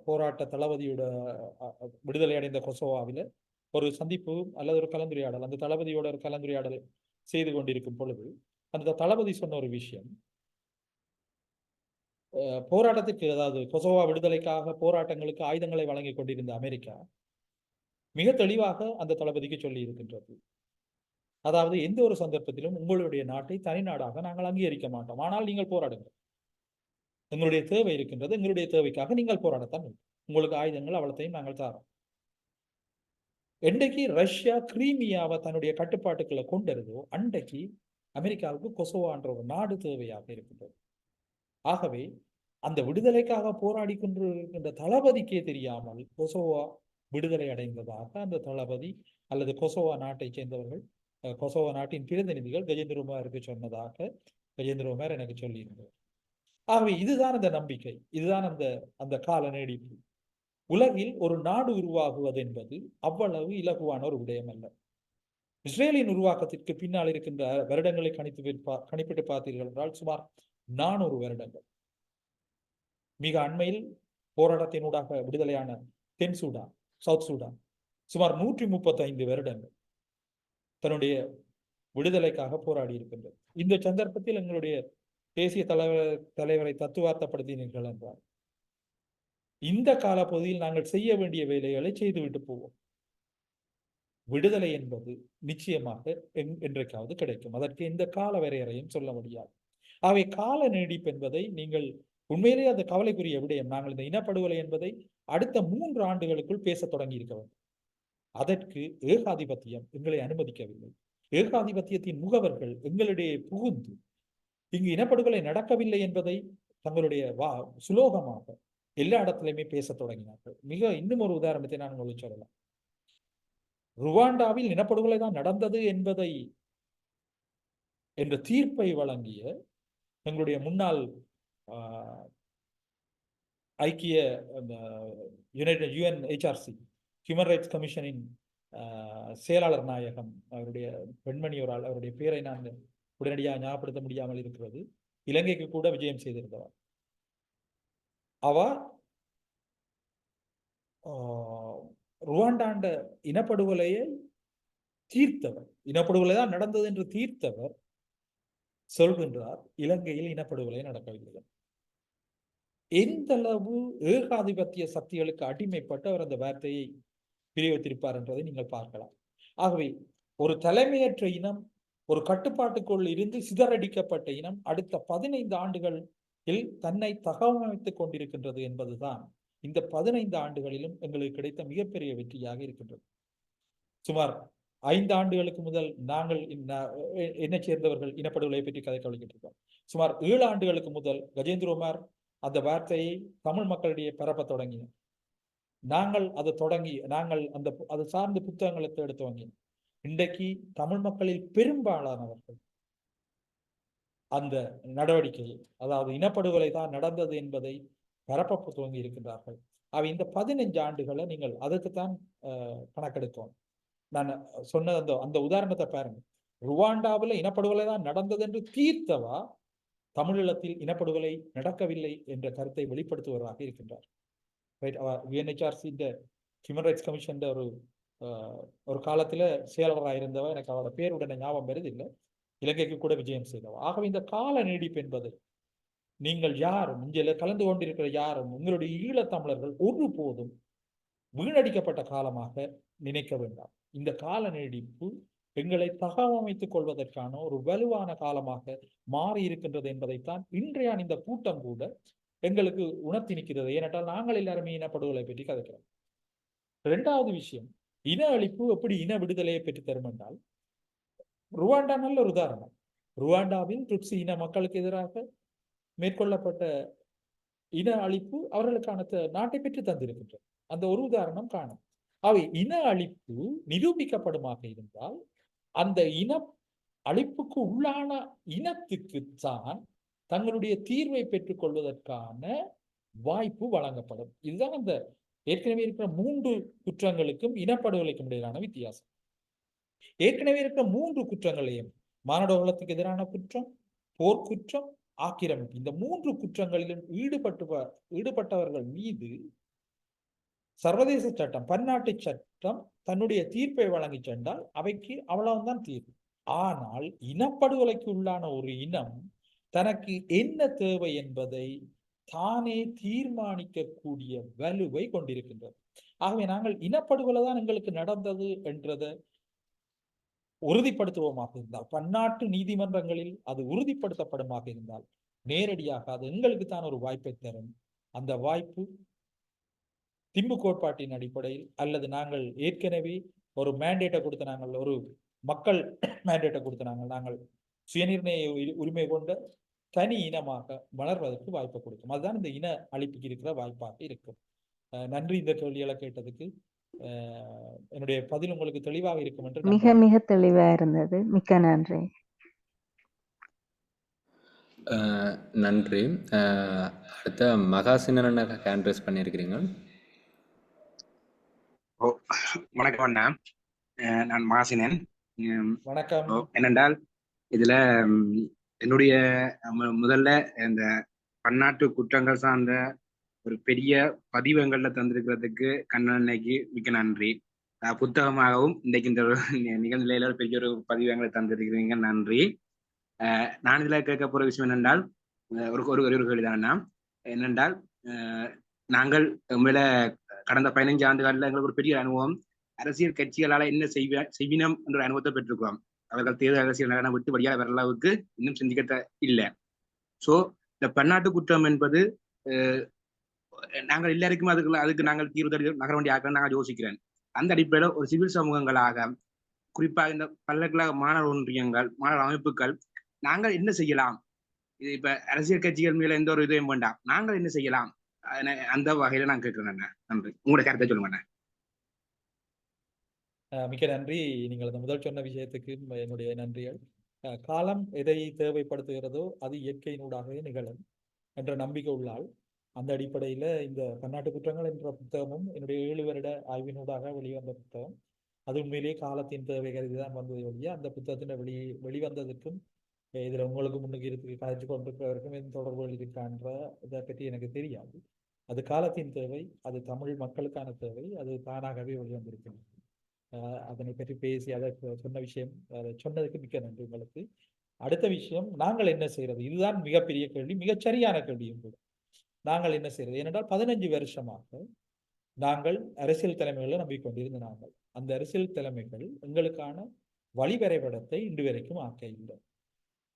போராட்ட தளபதியோட விடுதலை அடைந்த கொசோவாவில் ஒரு சந்திப்பு அல்லது ஒரு கலந்துரையாடல், அந்த தளபதியோட ஒரு கலந்துரையாடல் செய்து கொண்டிருக்கும் பொழுது அந்த தளபதி சொன்ன ஒரு விஷயம், போராட்டத்திற்கு, அதாவது கொசோவா விடுதலைக்காக போராட்டங்களுக்கு ஆயுதங்களை வழங்கி கொண்டிருந்த அமெரிக்கா மிக தெளிவாக அந்த தளபதிக்கு சொல்லி இருக்கின்றது. அதாவது எந்த ஒரு சந்தர்ப்பத்திலும் உங்களுடைய நாட்டை தனி நாடாக நாங்கள் அங்கீகரிக்க மாட்டோம், ஆனால் நீங்கள் போராடுங்கள், எங்களுடைய தேவை இருக்கின்றது, எங்களுடைய தேவைக்காக நீங்கள் போராடத்தான், உங்களுக்கு ஆயுதங்கள் அவ்வளத்தையும் நாங்கள் தாரோம். என்றைக்கு ரஷ்யா கிரீமியாவை தன்னுடைய கட்டுப்பாட்டுக்களை கொண்டிருந்தோ அன்றைக்கு அமெரிக்காவுக்கு கொசோவான்ற ஒரு நாடு தேவையாக இருக்கின்றது. ஆகவே அந்த விடுதலைக்காக போராடி கொண்டிருக்கின்ற தளபதிக்கே தெரியாமல் கொசோவா விடுதலை அடைந்ததாக அந்த தளபதி அல்லது கொசோவா நாட்டை சேர்ந்தவர்கள், கொசோவா நாட்டின் பிரதிநிதிகள் கஜேந்திரகுமாருக்கு சொன்னதாக கஜேந்திரகுமார் எனக்கு சொல்லியிருந்தார். ஆகவே இதுதான் அந்த நம்பிக்கை, இதுதான் அந்த கால நீடிப்பு. உலகில் ஒரு நாடு உருவாகுவது என்பது அவ்வளவு இலகுவான ஒரு விடயம் அல்ல. இஸ்ரேலின் உருவாக்கத்திற்கு பின்னால் இருக்கின்ற வருடங்களை கணிப்பிட்டு பார்த்தீர்கள் என்றால் சுமார் 400 வருடங்கள். மிக அண்மையில் போராட்டத்தினூடாக விடுதலையான தென் சூடான், சவுத் சூடான் சுமார் 135 வருடங்கள் தன்னுடைய விடுதலைக்காக போராடி இருக்கின்றது. இந்த சந்தர்ப்பத்தில் எங்களுடைய தேசிய தலைவரை தத்துவார்த்தப்படுத்தினீர்கள் என்றால் இந்த காலப்பகுதியில் நாங்கள் செய்ய வேண்டிய வேலைகளை செய்துவிட்டு போவோம். விடுதலை என்பது நிச்சயமாக என்றைக்காவது கிடைக்கும். அதற்கு எந்த கால வரையறையும் சொல்ல முடியாது. ஆகவே கால நீடிப்பு என்பதை நீங்கள் உண்மையிலேயே அந்த கவலைக்குரிய விடயம். நாங்கள் இந்த இனப்படுகொலை என்பதை அடுத்த 3 ஆண்டுகளுக்குள் பேச தொடங்கி இருக்க வேண்டும். அதற்கு ஏகாதிபத்தியம் எங்களை அனுமதிக்கவில்லை. ஏகாதிபத்தியத்தின் முகவர்கள் எங்களிடையே புகுந்து இங்கு இனப்படுகொலை நடக்கவில்லை என்பதை தங்களுடைய சுலோகமாக எல்லா இடத்திலுமே பேச தொடங்கினார்கள். இன்னும் ஒரு உதாரணத்தை நான் உங்களுக்கு சொல்லலாம். ருவாண்டாவில் இனப்படுகொலை தான் நடந்தது என்பதை என்ற தீர்ப்பை வழங்கிய எங்களுடைய முன்னாள் ஐக்கிய UNHRC ஹியூமன் ரைட்ஸ் கமிஷனின் செயலாளர் நாயகம், அவருடைய பெண்மணி ஒரு ஆள், அவருடைய பேரை நான் உடனடியாக ஞாபகப்படுத்த முடியாமல் இருக்கிறது, இலங்கைக்கு கூட விஜயம் செய்திருந்தவர். அவர் ருவாண்டாண்ட இனப்படுகொலையை தீர்த்தவர், இனப்படுகொலை தான் நடந்தது என்று தீர்த்தவர் சொல்கின்றார் இலங்கையில் இனப்படுகொலை நடக்கவில்லை. எந்த அளவு ஏகாதிபத்திய சக்திகளுக்கு அடிமைப்பட்டு அவர் அந்த வார்த்தையை பிரிவித்திருப்பார் என்பதை நீங்கள் பார்க்கலாம். ஆகவே ஒரு தலைமையற்ற இனம், ஒரு கட்டுப்பாட்டுக்குள் இருந்து சிதறடிக்கப்பட்ட இனம் அடுத்த 15 ஆண்டுகளில் தன்னை தகவமைத்துக் கொண்டிருக்கின்றது என்பதுதான் இந்த 15 ஆண்டுகளிலும் எங்களுக்கு கிடைத்த மிகப்பெரிய வெற்றியாக இருக்கின்றது. சுமார் 5 ஆண்டுகளுக்கு முதல் நாங்கள் என்ன சேர்ந்தவர்கள் இனப்படுகொலை பற்றி கதை கவலைக்கிட்டிருக்கோம். சுமார் 7 ஆண்டுகளுக்கு முதல் கஜேந்திரகுமார் அந்த வார்த்தையை தமிழ் மக்களிடையே பரப்ப தொடங்கினோம். நாங்கள் அதை சார்ந்த புத்தகங்களை தேட துவங்கினோம். இன்றைக்கு தமிழ் மக்களில் பெரும்பாலானவர்கள் அந்த நடவடிக்கையை, அதாவது இனப்படுகொலை தான் நடந்தது என்பதை பரப்ப துவங்கி இருக்கின்றார்கள். அவை இந்த 15 ஆண்டுகளை நீங்கள் அதற்குத்தான் கணக்கெடுத்தோம். நான் சொன்ன அந்த உதாரணத்தை பாருங்க. ருவாண்டாவில் இனப்படுகொலை தான் நடந்தது என்று தீர்த்தவா தமிழீழத்தில் இனப்படுகொலை நடக்கவில்லை என்ற கருத்தை வெளிப்படுத்துவதாக இருக்கின்றார். UNHRC இந்த ஹியூமன் ரைட்ஸ் கமிஷன் ஒரு காலத்துல செயலராக இருந்தவ, எனக்கு அவரோட பேர் உடனே ஞாபகம் வருது இல்லை, இலங்கைக்கு கூட விஜயம் செய்தவ. ஆகவே இந்த கால நீடிப்பு என்பது நீங்கள் யாரும் இங்கே கலந்து கொண்டிருக்கிற யாரும் உங்களுடைய ஈழத்தமிழர்கள் ஒருபோதும் வீணடிக்கப்பட்ட காலமாக நினைக்க வேண்டாம். இந்த கால நீடிப்பு எங்களை தகவமைத்துக் கொள்வதற்கான ஒரு வலுவான காலமாக மாறி இருக்கின்றது என்பதைத்தான் இன்றைய இந்த கூட்டம் கூட எங்களுக்கு உணர்த்தி நிற்கிறது. ஏனென்றால் நாங்கள் எல்லாருமே இனப்படுகொலை பற்றி கதைக்கிறோம். இரண்டாவது விஷயம், இன அழிப்பு எப்படி இன விடுதலையை பெற்று தரும் என்றால், ருவாண்டா நல்ல ஒரு உதாரணம். ருவாண்டாவில் துட்சி இன மக்களுக்கு எதிராக மேற்கொள்ளப்பட்ட இன அழிப்பு அவர்களுக்கான நாட்டை பெற்று தந்திருக்கின்றது. அந்த ஒரு உதாரணம் காணும். அவை இன அழிப்பு நிரூபிக்கப்படுமாக இருந்தால் அந்த இன அழிப்புக்கு உள்ளான இனத்துக்குத்தான் தங்களுடைய தீர்வை பெற்றுக் கொள்வதற்கான வாய்ப்பு வழங்கப்படும். இதுதான் அந்த ஏற்கனவே இருக்கிற 3 குற்றங்களுக்கும் இனப்படுகொலைக்கும் இடையிலான வித்தியாசம். ஏற்கனவே இருக்கிற 3 குற்றங்களையும், மானடோகலத்துக்கு எதிரான குற்றம், போர்க்குற்றம், ஆக்கிரமிப்பு, இந்த 3 குற்றங்களிலும் ஈடுபட்டவர்கள் மீது சர்வதேச சட்டம், பன்னாட்டு சட்டம் தன்னுடைய தீர்ப்பை வழங்கி சென்றால் அவைக்கு அவ்வளவுதான் தீர்வு. ஆனால் இனப்படுகொலைக்கு உள்ளான ஒரு இனம் தனக்கு என்ன தேவை என்பதை தானே தீர்மானிக்கக்கூடிய வலுவை கொண்டிருக்கின்றது. ஆகவே நாங்கள் இனப்படுகொலை தான் எங்களுக்கு நடந்தது என்றதை உறுதிப்படுத்துவோமாக இருந்தால், பன்னாட்டு நீதிமன்றங்களில் அது உறுதிப்படுத்தப்படுமாக இருந்தால், நேரடியாக அது எங்களுக்கு தான் ஒரு வாய்ப்பை தரும். அந்த வாய்ப்பு திம்பு கோட்பாட்டின் அடிப்படையில் அல்லது நாங்கள் ஏற்கனவே ஒரு மேண்டேட்டை கொடுத்த, நாங்கள் ஒரு மக்கள் மேண்டேட்டை கொடுத்த, நாங்கள் சுயநிர்ணய உரிமை கொண்ட தனி இனமாக வளர்வதற்கு வாய்ப்பை கொடுக்கும். அதுதான் இந்த இன அழிப்புக்கு இருக்கிற வாய்ப்பாக இருக்கும். நன்றி இந்த கேள்விகளை கேட்டதுக்கு. என்னுடைய பதில் உங்களுக்கு தெளிவாக இருக்கும் என்று மிக மிக தெளிவா இருந்தது. மிக்க நன்றி. நன்றி. அடுத்த மகாசினன் ஹேண்ட் ரைஸ் பண்ணியிருக்கிறீங்க. வணக்கம் அண்ணா, நான் மகாசினன். வணக்கம். என்னென்றால் இதுல என்னுடைய முதல்ல இந்த பன்னாட்டு குற்றங்கள் சார்ந்த ஒரு பெரிய பதிவங்கள்ல தந்திருக்கிறதுக்கு கண்ணன்னைக்கு மிக்க நன்றி. புத்தகமாகவும் இன்றைக்கு இந்த நிகழ்நிலையில ஒரு பெரிய ஒரு பதிவங்களை தந்திருக்கிறீங்க, நன்றி. நான் இதுல கேட்க போற விஷயம் என்னென்றால் ஒரு கேள்விதான். என்னென்றால் நாங்கள் மேல கடந்த 15 ஆண்டுகள்ல எங்களுக்கு ஒரு பெரிய அனுபவம், அரசியல் கட்சிகளால என்ன செய்வினம் என்ற அனுபவத்தை பெற்றிருக்கிறோம். அவர்கள் தேர்தல் அரசியல் விட்டு வழியாக வர அளவுக்கு இன்னும் சிந்திக்க இல்லை. சோ இந்த பன்னாட்டு குற்றம் என்பது நாங்கள் எல்லாருக்கும் அதுக்கு நாங்கள் தீர்வு நகர வேண்டிய ஆக்கள் நாங்கள் யோசிக்கிறேன். அந்த அடிப்படையில ஒரு சிவில் சமூகங்களாக, குறிப்பாக இந்த பல்கலைக்கழக மாணவர் ஒன்றியங்கள், மாணவர் அமைப்புகள், நாங்கள் என்ன செய்யலாம்? இது இப்ப அரசியல் கட்சிகள் மேல எந்த ஒரு இதையும் வேண்டாம், நாங்கள் என்ன செய்யலாம்? அந்த வகையில நான் கேட்கிறேன். நன்றி. உங்களுடைய கருத்தை சொல்லுங்க. மிக்க நன்றி. நீங்கள் அந்த முதல் சொன்ன விஷயத்துக்கு என்னுடைய நன்றிகள். காலம் எதை தேவைப்படுத்துகிறதோ அது இயற்கையினூடாகவே நிகழும் என்ற நம்பிக்கை உள்ளால், அந்த அடிப்படையில் இந்த பன்னாட்டு குற்றங்கள் என்ற புத்தகமும் என்னுடைய 7 வருட ஆய்வினூடாக வெளிவந்த புத்தகம். அது உண்மையிலேயே காலத்தின் தேவை கருதிதான் வந்தது ஒழிய, அந்த புத்தகத்தின் வெளிவந்ததற்கும் இதில் உங்களுக்கு முன்னுக்கு இருக்கு கதைச்சு கொண்டிருக்கிறவருக்கும் எந்த தொடர்புகள் இருக்கான்ற இதை பற்றி எனக்கு தெரியாது. அது காலத்தின் தேவை, அது தமிழ் மக்களுக்கான தேவை, அது தானாகவே வெளிவந்திருக்கிறது. அதனை பற்றி பேசி அதை சொன்ன விஷயம், அதை சொன்னதுக்கு மிக்க நன்றி உங்களுக்கு. அடுத்த விஷயம், நாங்கள் என்ன செய்யறது? இதுதான் மிகப்பெரிய கேள்வி, மிகச்சரியான கேள்வியும் கூட. நாங்கள் என்ன செய்யறது? ஏனென்றால் 15 வருஷமாக நாங்கள் அரசியல் தலைமைகளை நம்பிக்கொண்டிருந்த நாங்கள், அந்த அரசியல் தலைமைகள் எங்களுக்கான வழிவரைபடத்தை இன்று வரைக்கும் ஆக்க இல்லை.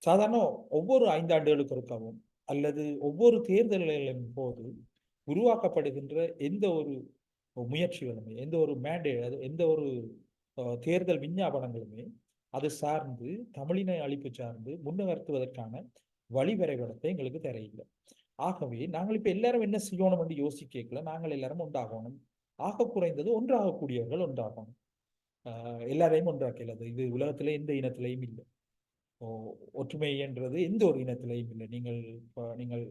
சாதாரண ஒவ்வொரு 5 ஆண்டுகளுக்கு ஒருக்கவும் அல்லது ஒவ்வொரு தேர்தல்களின் போது உருவாக்கப்படுகின்ற எந்த ஒரு முயற்சிகளுமே, எந்த ஒரு மேண்டேட், எந்த ஒரு தேர்தல் விஞ்ஞாபனங்களுமே அது சார்ந்து தமிழின அழிப்பு சார்ந்து முன்னகர்த்துவதற்கான வழிவரைபடத்தை எங்களுக்கு தெரியல. ஆகவே நாங்கள் இப்ப எல்லாரும் என்ன செய்யணும் என்று யோசிக்கல. நாங்கள் எல்லாரும் ஒன்றாகணும், ஆக குறைந்தது ஒன்றாகக்கூடியவர்கள் ஒன்றாகணும். எல்லாரையும் ஒன்றாக்கிறது இது உலகத்திலே எந்த இனத்திலையும் இல்லை. ஒற்றுமை என்றது எந்த ஒரு இனத்திலையும் இல்லை. நீங்கள்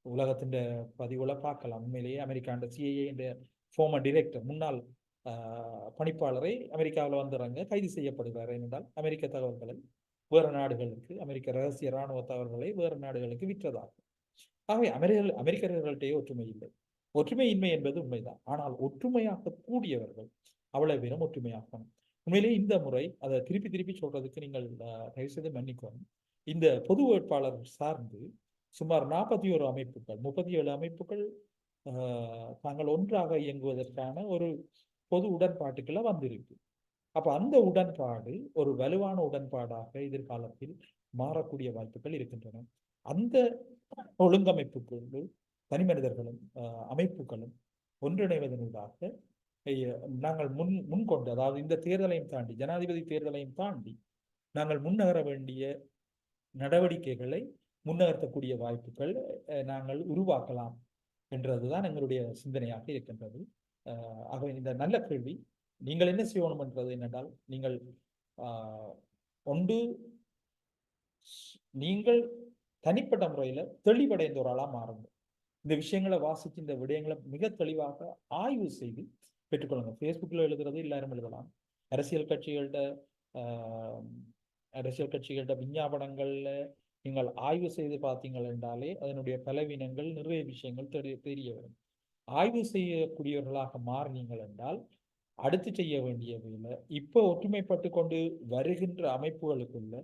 உலகத்தின் பதிவுல பார்க்கலாம். உண்மையிலேயே அமெரிக்காண்ட CIA என்ற ஃபார்மர் டிரெக்டர், முன்னாள் பணிப்பாளரை அமெரிக்காவில் வந்துடுறாங்க, கைது செய்யப்படுகிறார். ஏனென்றால் அமெரிக்க தகவல்களை வேறு நாடுகளுக்கு அமெரிக்க ரகசிய இராணுவ தகவல்களை வேறு நாடுகளுக்கு விற்றதாகும். ஆகவே அமெரிக்கர்களிடையே ஒற்றுமை இல்லை. ஒற்றுமையின்மை என்பது உண்மைதான். ஆனால் ஒற்றுமையாக கூடியவர்கள் அவ்வளவு பேரும் ஒற்றுமையாகணும். உண்மையிலேயே இந்த முறை அதை திருப்பி திருப்பி சொல்றதுக்கு நீங்கள் தயவு செய்து மன்னிக்கணும். இந்த பொது வேட்பாளர் சார்ந்து சுமார் 41 அமைப்புகள் 37 அமைப்புகள் தாங்கள் ஒன்றாக இயங்குவதற்கான ஒரு பொது உடன்பாட்டுக்குள்ள வந்திருக்கு. அப்ப அந்த உடன்பாடு ஒரு வலுவான உடன்பாடாக எதிர்காலத்தில் மாறக்கூடிய வாய்ப்புகள் இருக்கின்றன. அந்த ஒழுங்கமைப்புக்குள்ளே தனி மனிதர்களும் அமைப்புகளும் ஒன்றிணைவதனூடாக நாங்கள் முன்கொண்டு, அதாவது இந்த தேர்தலையும் தாண்டி, ஜனாதிபதி தேர்தலையும் தாண்டி நாங்கள் முன்னகர வேண்டிய நடவடிக்கைகளை முன்னகர்த்தக்கூடிய வாய்ப்புகள் நாங்கள் உருவாக்கலாம் என்றதுதான் எங்களுடைய சிந்தனையாக இருக்கின்றது. ஆகவே இந்த நல்ல கேள்வி. நீங்கள் என்ன செய்யணும் என்றது என்னென்றால், நீங்கள் ஒன்று நீங்கள் தனிப்பட்ட முறையில தெளிவடைந்த ஒரு ஆளாக மாறுங்க. இந்த விஷயங்களை வாசித்து இந்த விடயங்களை மிக தெளிவாக ஆய்வு செய்து பெற்றுக்கொள்ளுங்க. ஃபேஸ்புக்கில் எழுதுறது எல்லாரும் எழுதலாம். அரசியல் கட்சிகளோட விஞ்ஞாபனங்கள்ல நீங்கள் ஆய்வு செய்து பார்த்தீங்கள் என்றாலே அதனுடைய பலவீனங்கள் நிறைய விஷயங்கள் தெரிய வரும். ஆய்வு செய்யக்கூடியவர்களாக மாறினீங்கள் என்றால் அடுத்து செய்ய வேண்டிய வேலை, இப்போ ஒற்றுமைப்பட்டு கொண்டு வருகின்ற அமைப்புகளுக்குள்ள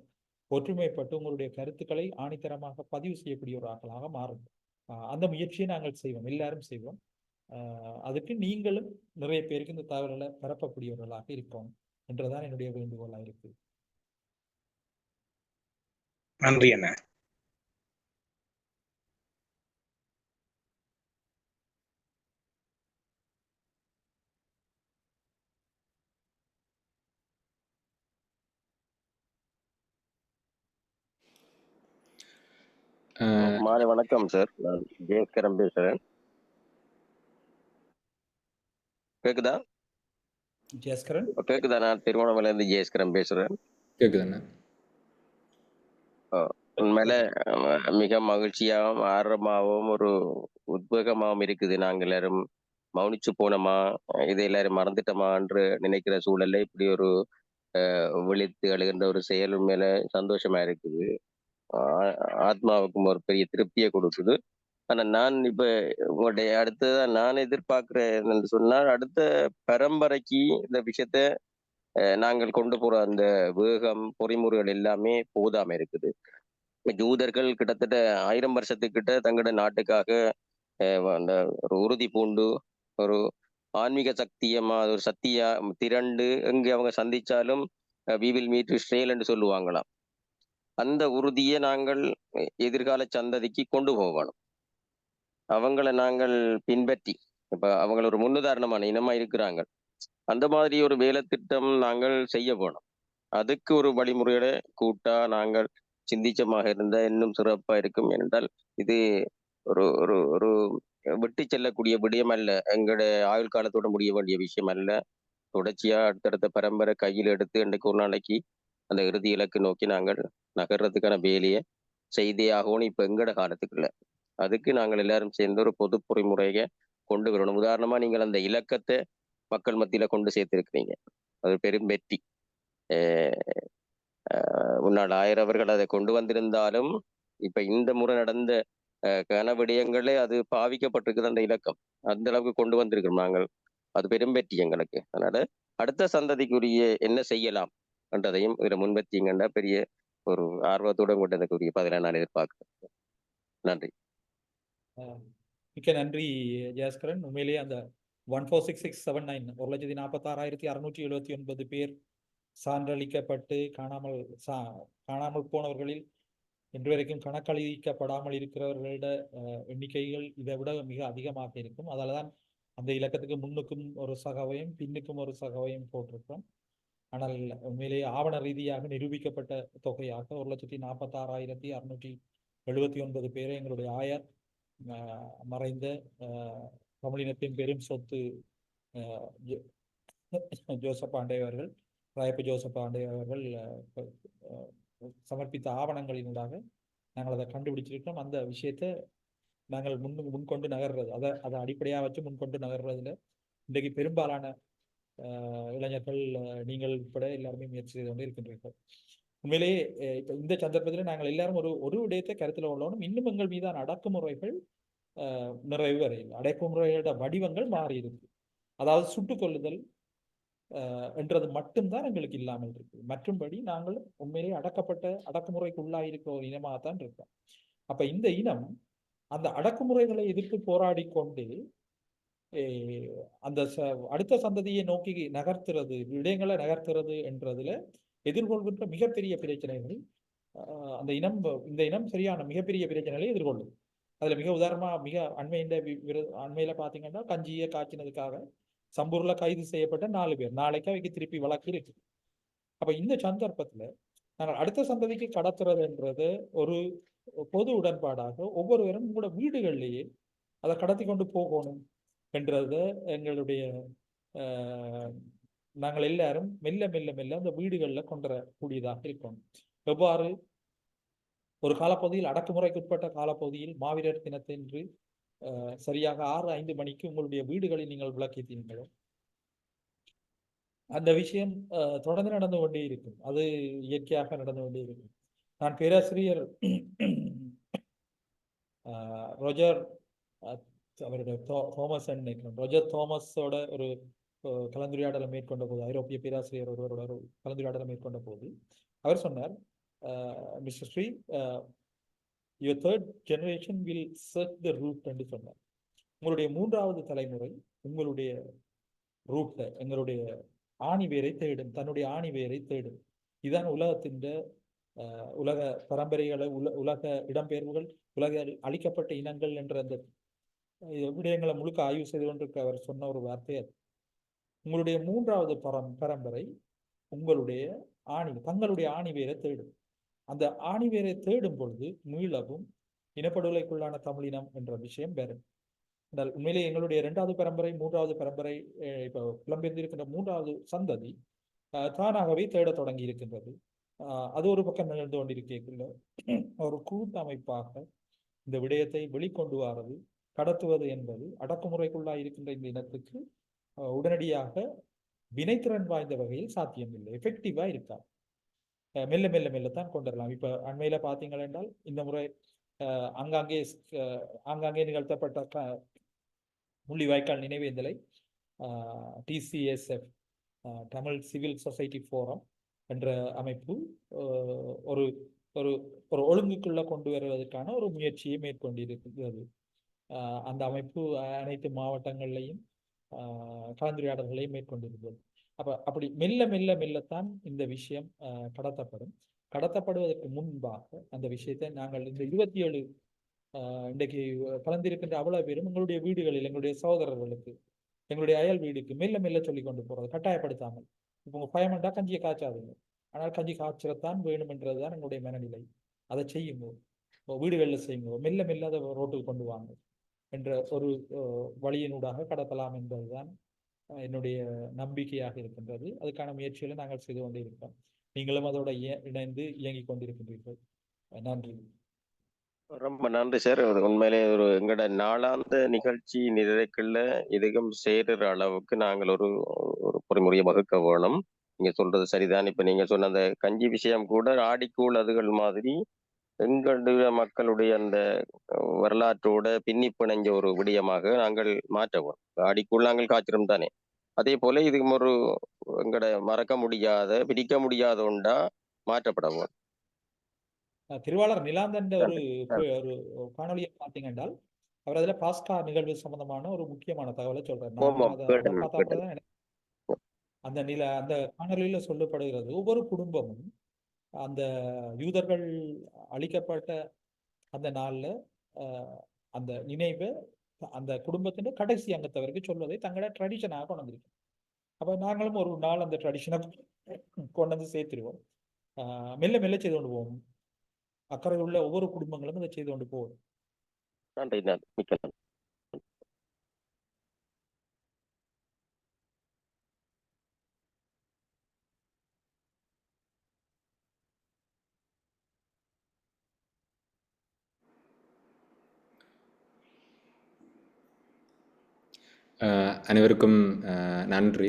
ஒற்றுமைப்பட்டு உங்களுடைய கருத்துக்களை ஆணித்தரமாக பதிவு செய்யக்கூடியவர்களாக மாறும். அந்த முயற்சியை நாங்கள் செய்வோம், எல்லாரும் செய்வோம். அதுக்கு நீங்களும் நிறைய பேருக்கு இந்த தகவல்களை பரப்பக்கூடியவர்களாக இருக்கோம் என்றுதான் என்னுடைய வேண்டுகோளா இருக்கு. நன்றி அண்ணா. மாலை வணக்கம் சார். நான் ஜெயஸ்கரன் பேசுறேன். கேக்குதா? ஜெயஸ்கரன் கேக்குதா? நான் திருவண்ணாமலையில இருந்து ஜெயஸ்கரன் பேசுறேன். கேக்குதுண்ணா. உண்மையில மிக மகிழ்ச்சியாகவும் ஆர்வமாகவும் ஒரு உத்வேகமாகவும் இருக்குது. நாங்கள் எல்லாரும் மௌனிச்சு போனோமா, இதை எல்லாரும் மறந்துட்டோமா என்று நினைக்கிற சூழல்ல இப்படி ஒரு விழித்து அழுகின்ற ஒரு செயல் உண்மையில சந்தோஷமா இருக்குது. ஆத்மாவுக்கும் ஒரு பெரிய திருப்தியை கொடுக்குது. ஆனா நான் இப்ப உங்களுடைய அடுத்ததான் நான் எதிர்பார்க்கிறேன் என்று சொன்னால், அடுத்த பரம்பரைக்கு இந்த விஷயத்த நாங்கள் கொண்டு போற அந்த வேகம் பொறிமுறைகள் எல்லாமே போதாம இருக்குது. யூதர்கள் கிட்டத்தட்ட 1000 வருஷத்துக்கிட்ட தங்களோட நாட்டுக்காக அந்த ஒரு உறுதி பூண்டு ஒரு ஆன்மீக சக்தியமா ஒரு சக்தியா திரண்டு எங்க அவங்க சந்திச்சாலும் we will meet Israel என்று சொல்லுவாங்களாம். அந்த உறுதியை நாங்கள் எதிர்கால சந்ததிக்கு கொண்டு போகணும். அவங்கள நாங்கள் பின்பற்றி, இப்ப அவங்கள ஒரு முன்னுதாரணமான இனமா இருக்கிறாங்க. அந்த மாதிரி ஒரு வேலை திட்டம் நாங்கள் செய்ய போனோம். அதுக்கு ஒரு வழிமுறையோட கூட்டா நாங்கள் சிந்திச்சமாக இருந்தா இன்னும் சிறப்பா இருக்கும். ஏனென்றால் இது ஒரு ஒரு ஒரு விட்டு செல்லக்கூடிய விடயம் அல்ல, எங்களுடைய ஆயுள் காலத்தோட முடிய வேண்டிய விஷயம் அல்ல. தொடர்ச்சியா அடுத்தடுத்த பரம்பரை கையில் எடுத்து இன்றைக்கு ஒரு நாளைக்கு அந்த இறுதி இலக்கு நோக்கி நாங்கள் நகர்றதுக்கான வேலையை செய்தே ஆகணும். இப்ப எங்கட காலத்துக்குள்ள அதுக்கு நாங்கள் எல்லாரும் சேர்ந்து ஒரு பொது பொறிமுறையை கொண்டு வரணும். உதாரணமா நீங்கள் அந்த இலக்கத்தை மக்கள் மத்தியில கொண்டு சேர்த்திருக்கிறீங்க, அது பெரும் வெற்றி. முன்னாள் ஆயிரவர்கள் அதை கொண்டு வந்திருந்தாலும் இப்ப இந்த முறை நடந்த கன விடயங்களே அது பாவிக்கப்பட்டிருக்குது. அந்த இலக்கம் அந்த அளவுக்கு கொண்டு வந்திருக்கிறோம் நாங்கள், அது பெரும் வெற்றி எங்களுக்கு. அதனால அடுத்த சந்ததிக்குரிய என்ன செய்யலாம் என்றதையும் இதுல முன்வச்சிங்கன்னா பெரிய ஒரு ஆர்வத்தோடு கொண்டு எனக்குரிய பதிலை நான் எதிர்பார்க்கிறேன். நன்றி. மிக்க நன்றி ஜெயஸ்கரன். உண்மையிலேயே அந்த 146679 1,46,679 பேர் சான்றளிக்கப்பட்டு காணாமல் போனவர்களில் இன்று வரைக்கும் கணக்களிக்கப்படாமல் இருக்கிறவர்களோட எண்ணிக்கைகள் இதை விட மிக அதிகமாக இருக்கும். அதால தான் அந்த இலக்கத்துக்கு முன்னுக்கும் ஒரு சகவையும் பின்னுக்கும் ஒரு சகவையும் போட்டிருக்கோம். ஆனால் உண்மையிலேயே ஆவண ரீதியாக நிரூபிக்கப்பட்ட தொகையாக 1,46,679 பேரை எங்களுடைய ஆயர் மறைந்த தமிழினத்தின் பெரும் சொத்து ஜோசப் ஆண்டே அவர்கள், ராயப்ப ஜோசப் ஆண்டே அவர்கள் சமர்ப்பித்த ஆவணங்களினூடாக நாங்கள் அதை கண்டுபிடிச்சிருக்கோம். அந்த விஷயத்தை நாங்கள் முன்கொண்டு நகர்றது, அதை அடிப்படையாக வச்சு முன்கொண்டு நகர்றதுல இன்றைக்கு பெரும்பாலான இளைஞர்கள், நீங்கள் உட்பட எல்லாருமே முயற்சி செய்து கொண்டு இருக்கின்றீர்கள். உண்மையிலேயே இப்ப இந்த சந்தர்ப்பத்தில் நாங்கள் எல்லாரும் ஒரு விடயத்தை கருத்தில் கொள்ளணும். இன்னும் எங்கள் மீதான அடக்குமுறைகள் நிறைவு வரையில் அடக்குமுறைகளோட வடிவங்கள் மாறி இருக்கு. அதாவது சுட்டுக் கொள்ளுதல் என்றது மட்டும்தான் எங்களுக்கு இல்லாமல் இருக்கு. மற்றும்படி நாங்கள் உண்மையிலேயே அடக்குமுறைக்கு உள்ளாயிருக்கிற ஒரு இனமாகத்தான் இருக்கோம். அப்ப இந்த இனம் அந்த அடக்குமுறைகளை எதிர்த்து போராடி கொண்டு அந்த அடுத்த சந்ததியை நோக்கி நகர்த்துறது, விடயங்களை நகர்த்துறது என்றதுல எதிர்கொள்கின்ற மிகப்பெரிய பிரச்சனைகள் இந்த இனம் சரியான மிகப்பெரிய பிரச்சனைகளை எதிர்கொள்ளும். அதுல மிக உதாரணமா மிக அண்மையில பாத்தீங்கன்னா கஞ்சியை காய்ச்சினதுக்காக சம்பூர்ல கைது செய்யப்பட்ட 4 பேர் நாளைக்கு அவைக்கு திருப்பி வழக்கு இருக்கு. அப்ப இந்த சந்தர்ப்பத்துல நாங்கள் அடுத்த சந்ததிக்கு கடத்துறதுன்றது ஒரு பொது உடன்பாடாக ஒவ்வொருவரும் உங்களோட வீடுகள்லேயே அதை கடத்தி கொண்டு போகணும் என்றத எங்களுடைய நாங்கள் எல்லாரும் மெல்ல மெல்ல மெல்ல அந்த வீடுகளில் கொண்டுவரக்கூடியதாக இருக்கணும். எவ்வாறு ஒரு காலப்பகுதியில் அடக்குமுறைக்கு உட்பட்ட காலப்பகுதியில் மாவீரர் தினத்தன்று சரியாக 6:05 மணிக்கு உங்களுடைய வீடுகளில் நீங்கள் விளக்கேற்றீங்களோ அந்த விஷயம் தொடர்ந்து நடந்து கொண்டே இருக்கும். அது இயற்கையாக நடந்து கொண்டே இருக்கும். நான் பேராசிரியர் ரோஜர் அவருடைய ரோஜர் தாமஸோட ஒரு கலந்துரையாடலை மேற்கொண்ட போது, ஐரோப்பிய பேராசிரியர் ஒருவரோட ஒரு கலந்துரையாடலை மேற்கொண்ட போது அவர் சொன்னார், mister Sri, your third generation will search the root என்று சொன்னார். உங்களுடைய 3வது தலைமுறை உங்களுடைய ரூட்டை, எங்களுடைய ஆணிவேரை தேடும், தன்னுடைய ஆணிவேரை தேடும். இதுதான் உலகத்தின் உலக பரம்பரைகளை, உலக இடம்பெயர்வுகள், உலக அழிக்கப்பட்ட இனங்கள் என்ற அந்த விடயங்களை முழுக்க ஆய்வு செய்து கொண்டிருக்க அவர் சொன்ன ஒரு வார்த்தை அது. உங்களுடைய 3வது பரம்பரை உங்களுடைய தங்களுடைய ஆணிவேரை தேடும். அந்த ஆணிவேரை தேடும் பொழுது மீளவும் இனப்படுகொலைக்குள்ளான தமிழினம் என்ற விஷயம் வேறு. உண்மையிலே எங்களுடைய 2வது பரம்பரை 3வது பரம்பரை இப்போ புலம்பெயர்ந்திருக்கின்ற 3வது சந்ததி தானாகவே தேட தொடங்கி இருக்கின்றது. அது ஒரு பக்கம் நிகழ்ந்து கொண்டிருக்கின்ற ஒரு கூட்டமைப்பாக இந்த விடயத்தை வெளிக்கொண்டு வாரது, கடத்துவது என்பது அடக்குமுறைக்குள்ளாக இருக்கின்ற இந்த இனத்துக்கு உடனடியாக வினைத்திறன் வாய்ந்த வகையில் சாத்தியமில்லை, எஃபெக்டிவா இருக்கா. மெல்ல மெல்ல மெல்லத்தான் கொண்டு வரலாம். இப்ப அண்மையில பார்த்தீங்கள் என்றால் இந்த முறை ஆங்காங்கே நிகழ்த்தப்பட்ட முள்ளிவாய்க்கால் நினைவேந்தலை TCSF Tamil civil society forum என்ற அமைப்பு ஒரு ஒரு ஒரு ஒழுங்குக்குள்ள கொண்டு வருவதற்கான ஒரு முயற்சியை மேற்கொண்டிருக்கிறது. அந்த அமைப்பு அனைத்து மாவட்டங்கள்லையும் கலந்துரையாடல்களையும் மேற்கொண்டிருக்கிறது. அப்படி மெல்ல மெல்ல மெல்லத்தான் இந்த விஷயம் கடத்தப்படுவதற்கு முன்பாக அந்த விஷயத்தை நாங்கள் இந்த 27 இன்றைக்கு கலந்திருக்கின்ற அவ்வளவு பேரும் எங்களுடைய வீடுகளில், எங்களுடைய சகோதரர்களுக்கு, எங்களுடைய அயல் வீடுக்கு மெல்ல மெல்ல சொல்லி கொண்டு போறது, கட்டாயப்படுத்தாமல். இப்போ உங்க பயமண்டா கஞ்சியை காய்ச்சாதுங்க, ஆனால் கஞ்சி காய்ச்சறத்தான் வேணும் என்றதுதான் எங்களுடைய மனநிலை. அதை செய்யுங்க, வீடுகளில் செய்யுங்க, மெல்ல மெல்ல அதை ரோட்டுக்கு கொண்டு வாங்க என்ற ஒரு வழியினூடாக கடத்தலாம் என்பதுதான் என்னுடைய நம்பிக்கையாக இருக்கின்றது. அதுக்கான முயற்சிகளை நாங்கள் செய்து கொண்டே இருக்கோம். நீங்களும் அதோட இணைந்து இயங்கிக் கொண்டிருக்கின்றீர்கள். நன்றி. ரொம்ப நன்றி சார். உண்மையிலே ஒரு எங்களோட நாளாந்த நிகழ்ச்சி நிறைக்குள்ள இதுக்கும் சேருற அளவுக்கு நாங்கள் ஒரு பொறிமுறையை வகுக்க வேணும். நீங்க சொல்றது சரிதான். இப்ப நீங்க சொன்ன அந்த கஞ்சி விஷயம் கூட ஆடிக்கூழ் அதுகள் மாதிரி எங்களுடைய மக்களுடைய அந்த வரலாற்றோட பின்னி பிணைஞ்ச ஒரு விடயமாக நாங்கள் மாற்றவோம். ஆடிக்கூழ் நாங்கள் காய்ச்சிரும் தானே, அதே போல இதுக்கும் ஒரு எங்கட மறக்க முடியாத, பிடிக்க முடியாத ஒன்றா மாற்றப்படவும். திருவாளர் நிலாந்தன் ஒரு காணொலியை பார்த்தீங்க என்றால் அவர் அதுல பாஸ்கா நிகழ்வு சம்பந்தமான ஒரு முக்கியமான தகவலை சொல்றாரு. அந்த காணொலியில சொல்லப்படுகிறது, ஒவ்வொரு குடும்பமும் அந்த யூதர்கள் அழிக்கப்பட்ட அந்த நாள்ல அந்த நினைவை அந்த குடும்பத்தின் கடைசி அங்கத்தவருக்கு சொல்வதை தங்களோட ட்ரெடிஷனாக கொண்டு வந்திருக்கு. அப்ப நாங்களும் ஒரு நாள் அந்த ட்ரெடிஷனை கொண்டு வந்து சேர்த்துருவோம். மெல்ல மெல்ல செய்து கொண்டு போவோம். அக்கறை உள்ள ஒவ்வொரு குடும்பங்களும் இதை செய்து கொண்டு போவோம். நன்றி. மிக்க நன்றி. அனைவருக்கும் நன்றி.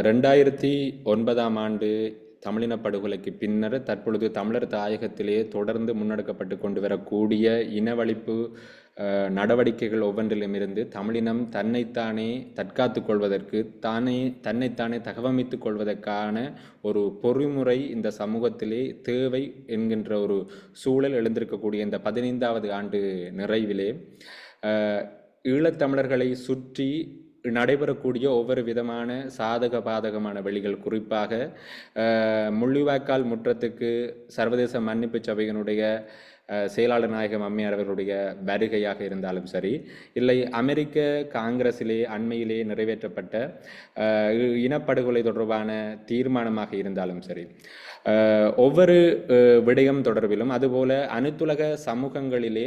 2009ஆம் ஆண்டு தமிழின படுகொலைக்கு பின்னர் தற்பொழுது தமிழர் தாயகத்திலேயே தொடர்ந்து முன்னெடுக்கப்பட்டு கொண்டு வரக்கூடிய இனவழிப்பு நடவடிக்கைகள் ஒவ்வொன்றிலும் இருந்து தமிழினம் தன்னைத்தானே தற்காத்து கொள்வதற்கு தன்னைத்தானே தகவமைத்துக் கொள்வதற்கான ஒரு பொறிமுறை இந்த சமூகத்திலே தேவை என்கின்ற ஒரு சூழல் எழுந்திருக்கக்கூடிய இந்த 15வது ஆண்டு நிறைவிலே ஈழத்தமிழர்களை சுற்றி நடைபெறக்கூடிய ஒவ்வொரு விதமான சாதக பாதகமான வழிகள், குறிப்பாக முள்ளிவாய்க்கால் முற்றத்துக்கு சர்வதேச மன்னிப்பு சபையினுடைய செயலாளர் நாயகம் அம்மையார் அவர்களுடைய வருகையாக இருந்தாலும் சரி, இல்லை அமெரிக்க காங்கிரஸிலே அண்மையிலே நிறைவேற்றப்பட்ட இனப்படுகொலை தொடர்பான தீர்மானமாக இருந்தாலும் சரி, ஒவ்வொரு விடயம் தொடர்பிலும், அதுபோல அனைத்துலக சமூகங்களிலே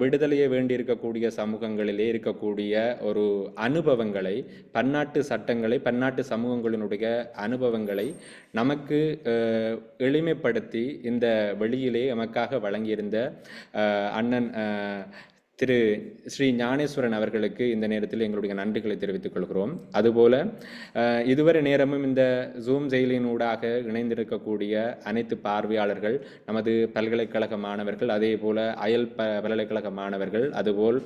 விடுதலையை வேண்டியிருக்கக்கூடிய சமூகங்களிலே இருக்கக்கூடிய ஒரு அனுபவங்களை, பன்னாட்டு சட்டங்களை, பன்னாட்டு சமூகங்களினுடைய அனுபவங்களை நமக்கு எளிமைப்படுத்தி இந்த வெளியிலே நமக்காக வழங்கியிருந்த அண்ணன் திரு ஸ்ரீ ஞானேஸ்வரன் அவர்களுக்கு இந்த நேரத்தில் எங்களுடைய நன்றிகளை தெரிவித்துக் கொள்கிறோம். அதுபோல இதுவரை நேரமும் இந்த ஜூம் செயலினூடாக இணைந்திருக்கக்கூடிய அனைத்து பார்வையாளர்கள், நமது பல்கலைக்கழக மாணவர்கள், அதே போல அயல் பல்கலைக்கழக மாணவர்கள், அதுபோல்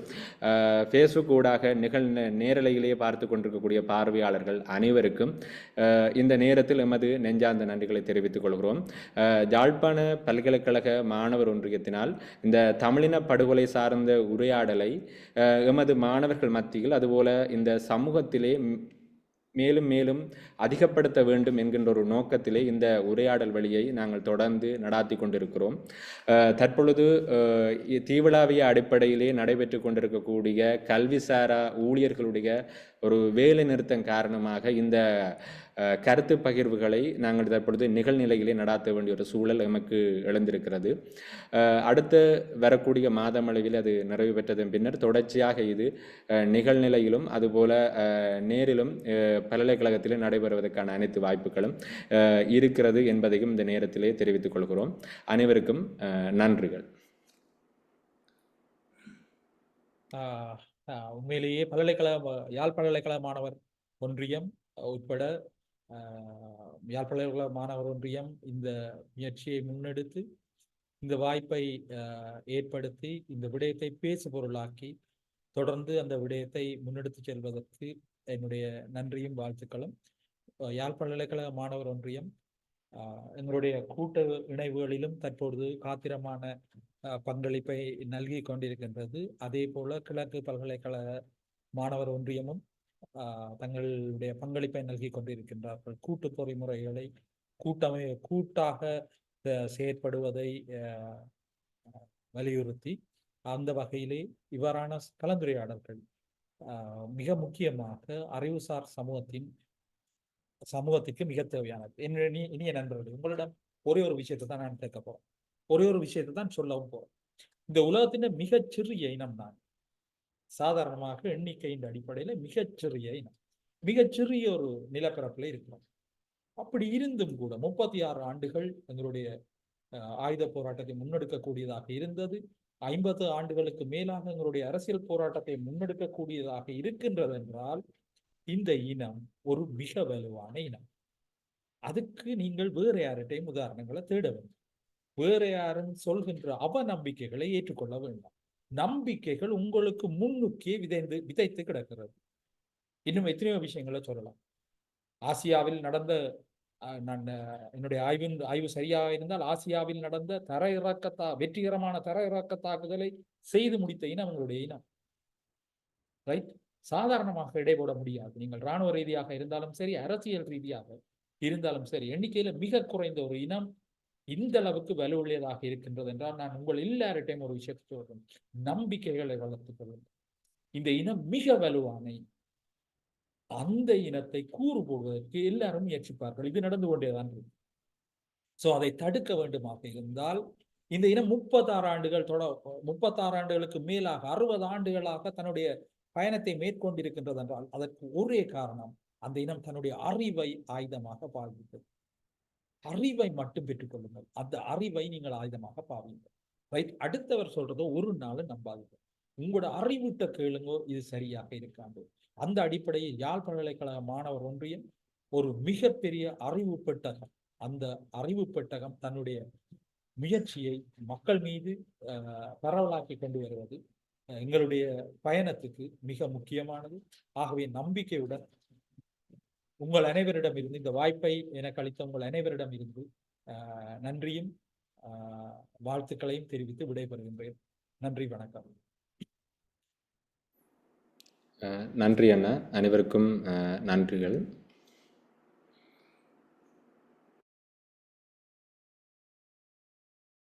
ஃபேஸ்புக் ஊடாக நேரலையிலேயே பார்த்து கொண்டிருக்கக்கூடிய பார்வையாளர்கள் அனைவருக்கும் இந்த நேரத்தில் எமது நெஞ்சார்ந்த நன்றிகளை தெரிவித்துக் கொள்கிறோம். யாழ்ப்பாண பல்கலைக்கழக மாணவர் ஒன்றியத்தினால் இந்த தமிழின படுகொலை சார்ந்த உரையாடலை எமது மாணவர்கள் மத்தியில், அதுபோல இந்த சமூகத்திலே மேலும் மேலும் அதிகப்படுத்த வேண்டும் என்கின்ற ஒரு நோக்கத்திலே இந்த உரையாடல் வழியை நாங்கள் தொடர்ந்து நடாத்தி கொண்டிருக்கிறோம். தற்பொழுது தீவிளாவிய அடிப்படையிலே நடைபெற்று கொண்டிருக்கக்கூடிய கல்விசாரா ஊழியர்களுடைய ஒரு வேலை நிறுத்தம் காரணமாக இந்த கருத்து பகிர்வுகளை நாங்கள் தற்பொழுது நிகழ்நிலையிலே நடாத்த வேண்டிய ஒரு சூழல் நமக்கு எழுந்திருக்கிறது. அடுத்து வரக்கூடிய மாதமளவில் அது நிறைவு பெற்றதன் பின்னர் தொடர்ச்சியாக இது நிகழ்நிலையிலும் அதுபோல நேரிலும் பல்கலைக்கழகத்திலே நடைபெறுவதற்கான அனைத்து வாய்ப்புகளும் இருக்கிறது என்பதையும் இந்த நேரத்திலே தெரிவித்துக் கொள்கிறோம். அனைவருக்கும் நன்றிகள். உண்மையிலேயே யாழ் பல்கலைக்கழக மாணவர் ஒன்றியம் உட்பட யாழ் பல்கலைக்கழக மாணவர் ஒன்றியம் இந்த முயற்சியை முன்னெடுத்து இந்த வாய்ப்பை ஏற்படுத்தி இந்த விடயத்தை பேசு பொருளாக்கி தொடர்ந்து அந்த விடயத்தை முன்னெடுத்து செல்வதற்கு என்னுடைய நன்றியும் வாழ்த்துக்களும். யாழ் பல்கலைக்கழக மாணவர் ஒன்றியம் எங்களுடைய கூட்ட இணைவுகளிலும் தற்பொழுது காத்திரமான பங்களிப்பை நல்கி கொண்டிருக்கின்றது. அதே போல கிழக்கு பல்கலைக்கழக மாணவர் ஒன்றியமும் தங்களுடைய பங்களிப்பை நல்கி கொண்டிருக்கின்றார்கள். கூட்டு பொறிமுறைகளை கூட்டாக செயற்படுவதை வலியுறுத்தி அந்த வகையிலே இவ்வாறான கலந்துரையாடல்கள் மிக முக்கியமாக அறிவுசார் சமூகத்திற்கு மிக தேவையானது. இனிய நண்பர்கள், உங்களிடம் ஒரே ஒரு விஷயத்தை தான் நான் கேட்க போறேன், ஒரே ஒரு விஷயத்தை தான் சொல்லவும் போறேன். இந்த உலகத்தின் மிகச்சிறிய இனம் தான், சாதாரணமாக எண்ணிக்கையின் அடிப்படையில மிகச்சிறிய இனம், மிகச்சிறிய ஒரு நிலப்பரப்புல இருக்கிறோம். அப்படி இருந்தும் கூட 36 ஆண்டுகள் எங்களுடைய ஆயுத போராட்டத்தை முன்னெடுக்கக்கூடியதாக இருந்தது. 50 ஆண்டுகளுக்கு மேலாக எங்களுடைய அரசியல் போராட்டத்தை முன்னெடுக்கக்கூடியதாக இருக்கின்றது என்றால் இந்த இனம் ஒரு மிக வலுவான இனம். அதுக்கு நீங்கள் வேற யார்கிட்டையும் உதாரணங்களை தேட வேண்டும். வேற யாரும் சொல்கின்ற அவநம்பிக்கைகளை ஏற்றுக்கொள்ள வேண்டாம். நம்பிக்கைகள் உங்களுக்கு முன்னுக்கே விதைத்து கிடக்கிறது. இன்னும் எத்தனையோ விஷயங்களை சொல்லலாம். ஆசியாவில் நடந்த என்னுடைய ஆய்வு சரியாக இருந்தால் ஆசியாவில் நடந்த வெற்றிகரமான தர இறக்க தாக்குதலை செய்து முடித்த இனம் எங்களுடைய இனம். ரைட்? சாதாரணமாக இடைபோட முடியாது. நீங்கள் இராணுவ ரீதியாக இருந்தாலும் சரி, அரசியல் ரீதியாக இருந்தாலும் சரி, எண்ணிக்கையில மிக குறைந்த ஒரு இனம் இந்த அளவுக்கு வலுவுள்ளதாக இருக்கின்றது என்றால் நான் உங்கள் எல்லார்ட்டையும் ஒரு விஷயத்தை சொல்றேன், நம்பிக்கைகளை வளர்த்துக் கொள்ளுங்கள். இந்த இனம் மிக வலுவான அந்த இனத்தை கூறு போடுவதற்கு எல்லாரும் முயற்சிப்பார்கள். இது நடந்து கொண்டேதான் இருக்கு. சோ அதை தடுக்க வேண்டுமாக இருந்தால் இந்த இனம் 36 ஆண்டுகளுக்கு மேலாக 60 ஆண்டுகளாக தன்னுடைய பயணத்தை மேற்கொண்டிருக்கின்றது என்றால் அதற்கு ஒரே காரணம், அந்த இனம் தன்னுடைய அறிவை ஆயுதமாக பாவித்தது. அறிவை மட்டும் பெற்றுக் கொள்ளுங்கள். அந்த அறிவை நீங்கள் ஆயுதமாக பாவீங்கள். ரைட்? அடுத்தவர் சொல்றதோ ஒரு நாள் நம்பாதீங்க. உங்களோட அறிவிட்ட கேளுங்கோ, இது சரியாக இருக்காது. அந்த அடிப்படையில் யாழ் பல்கலைக்கழக மாணவர் ஒன்றியம் ஒரு மிகப்பெரிய அறிவு பெட்டகம், அந்த அறிவு பெட்டகம் தன்னுடைய முயற்சியை மக்கள் மீது பரவலாக்கி கொண்டு வருவது எங்களுடைய பயணத்துக்கு மிக முக்கியமானது. ஆகவே நம்பிக்கையுடன் உங்கள் அனைவரிடமிருந்து இந்த வாய்ப்பை எனக்கு அளித்த உங்கள் அனைவரிடமிருந்து நன்றியும் வாழ்த்துக்களையும் தெரிவித்து விடைபெறுகின்றேன். நன்றி, வணக்கம். நன்றி அண்ணா, அனைவருக்கும் நன்றிகள்.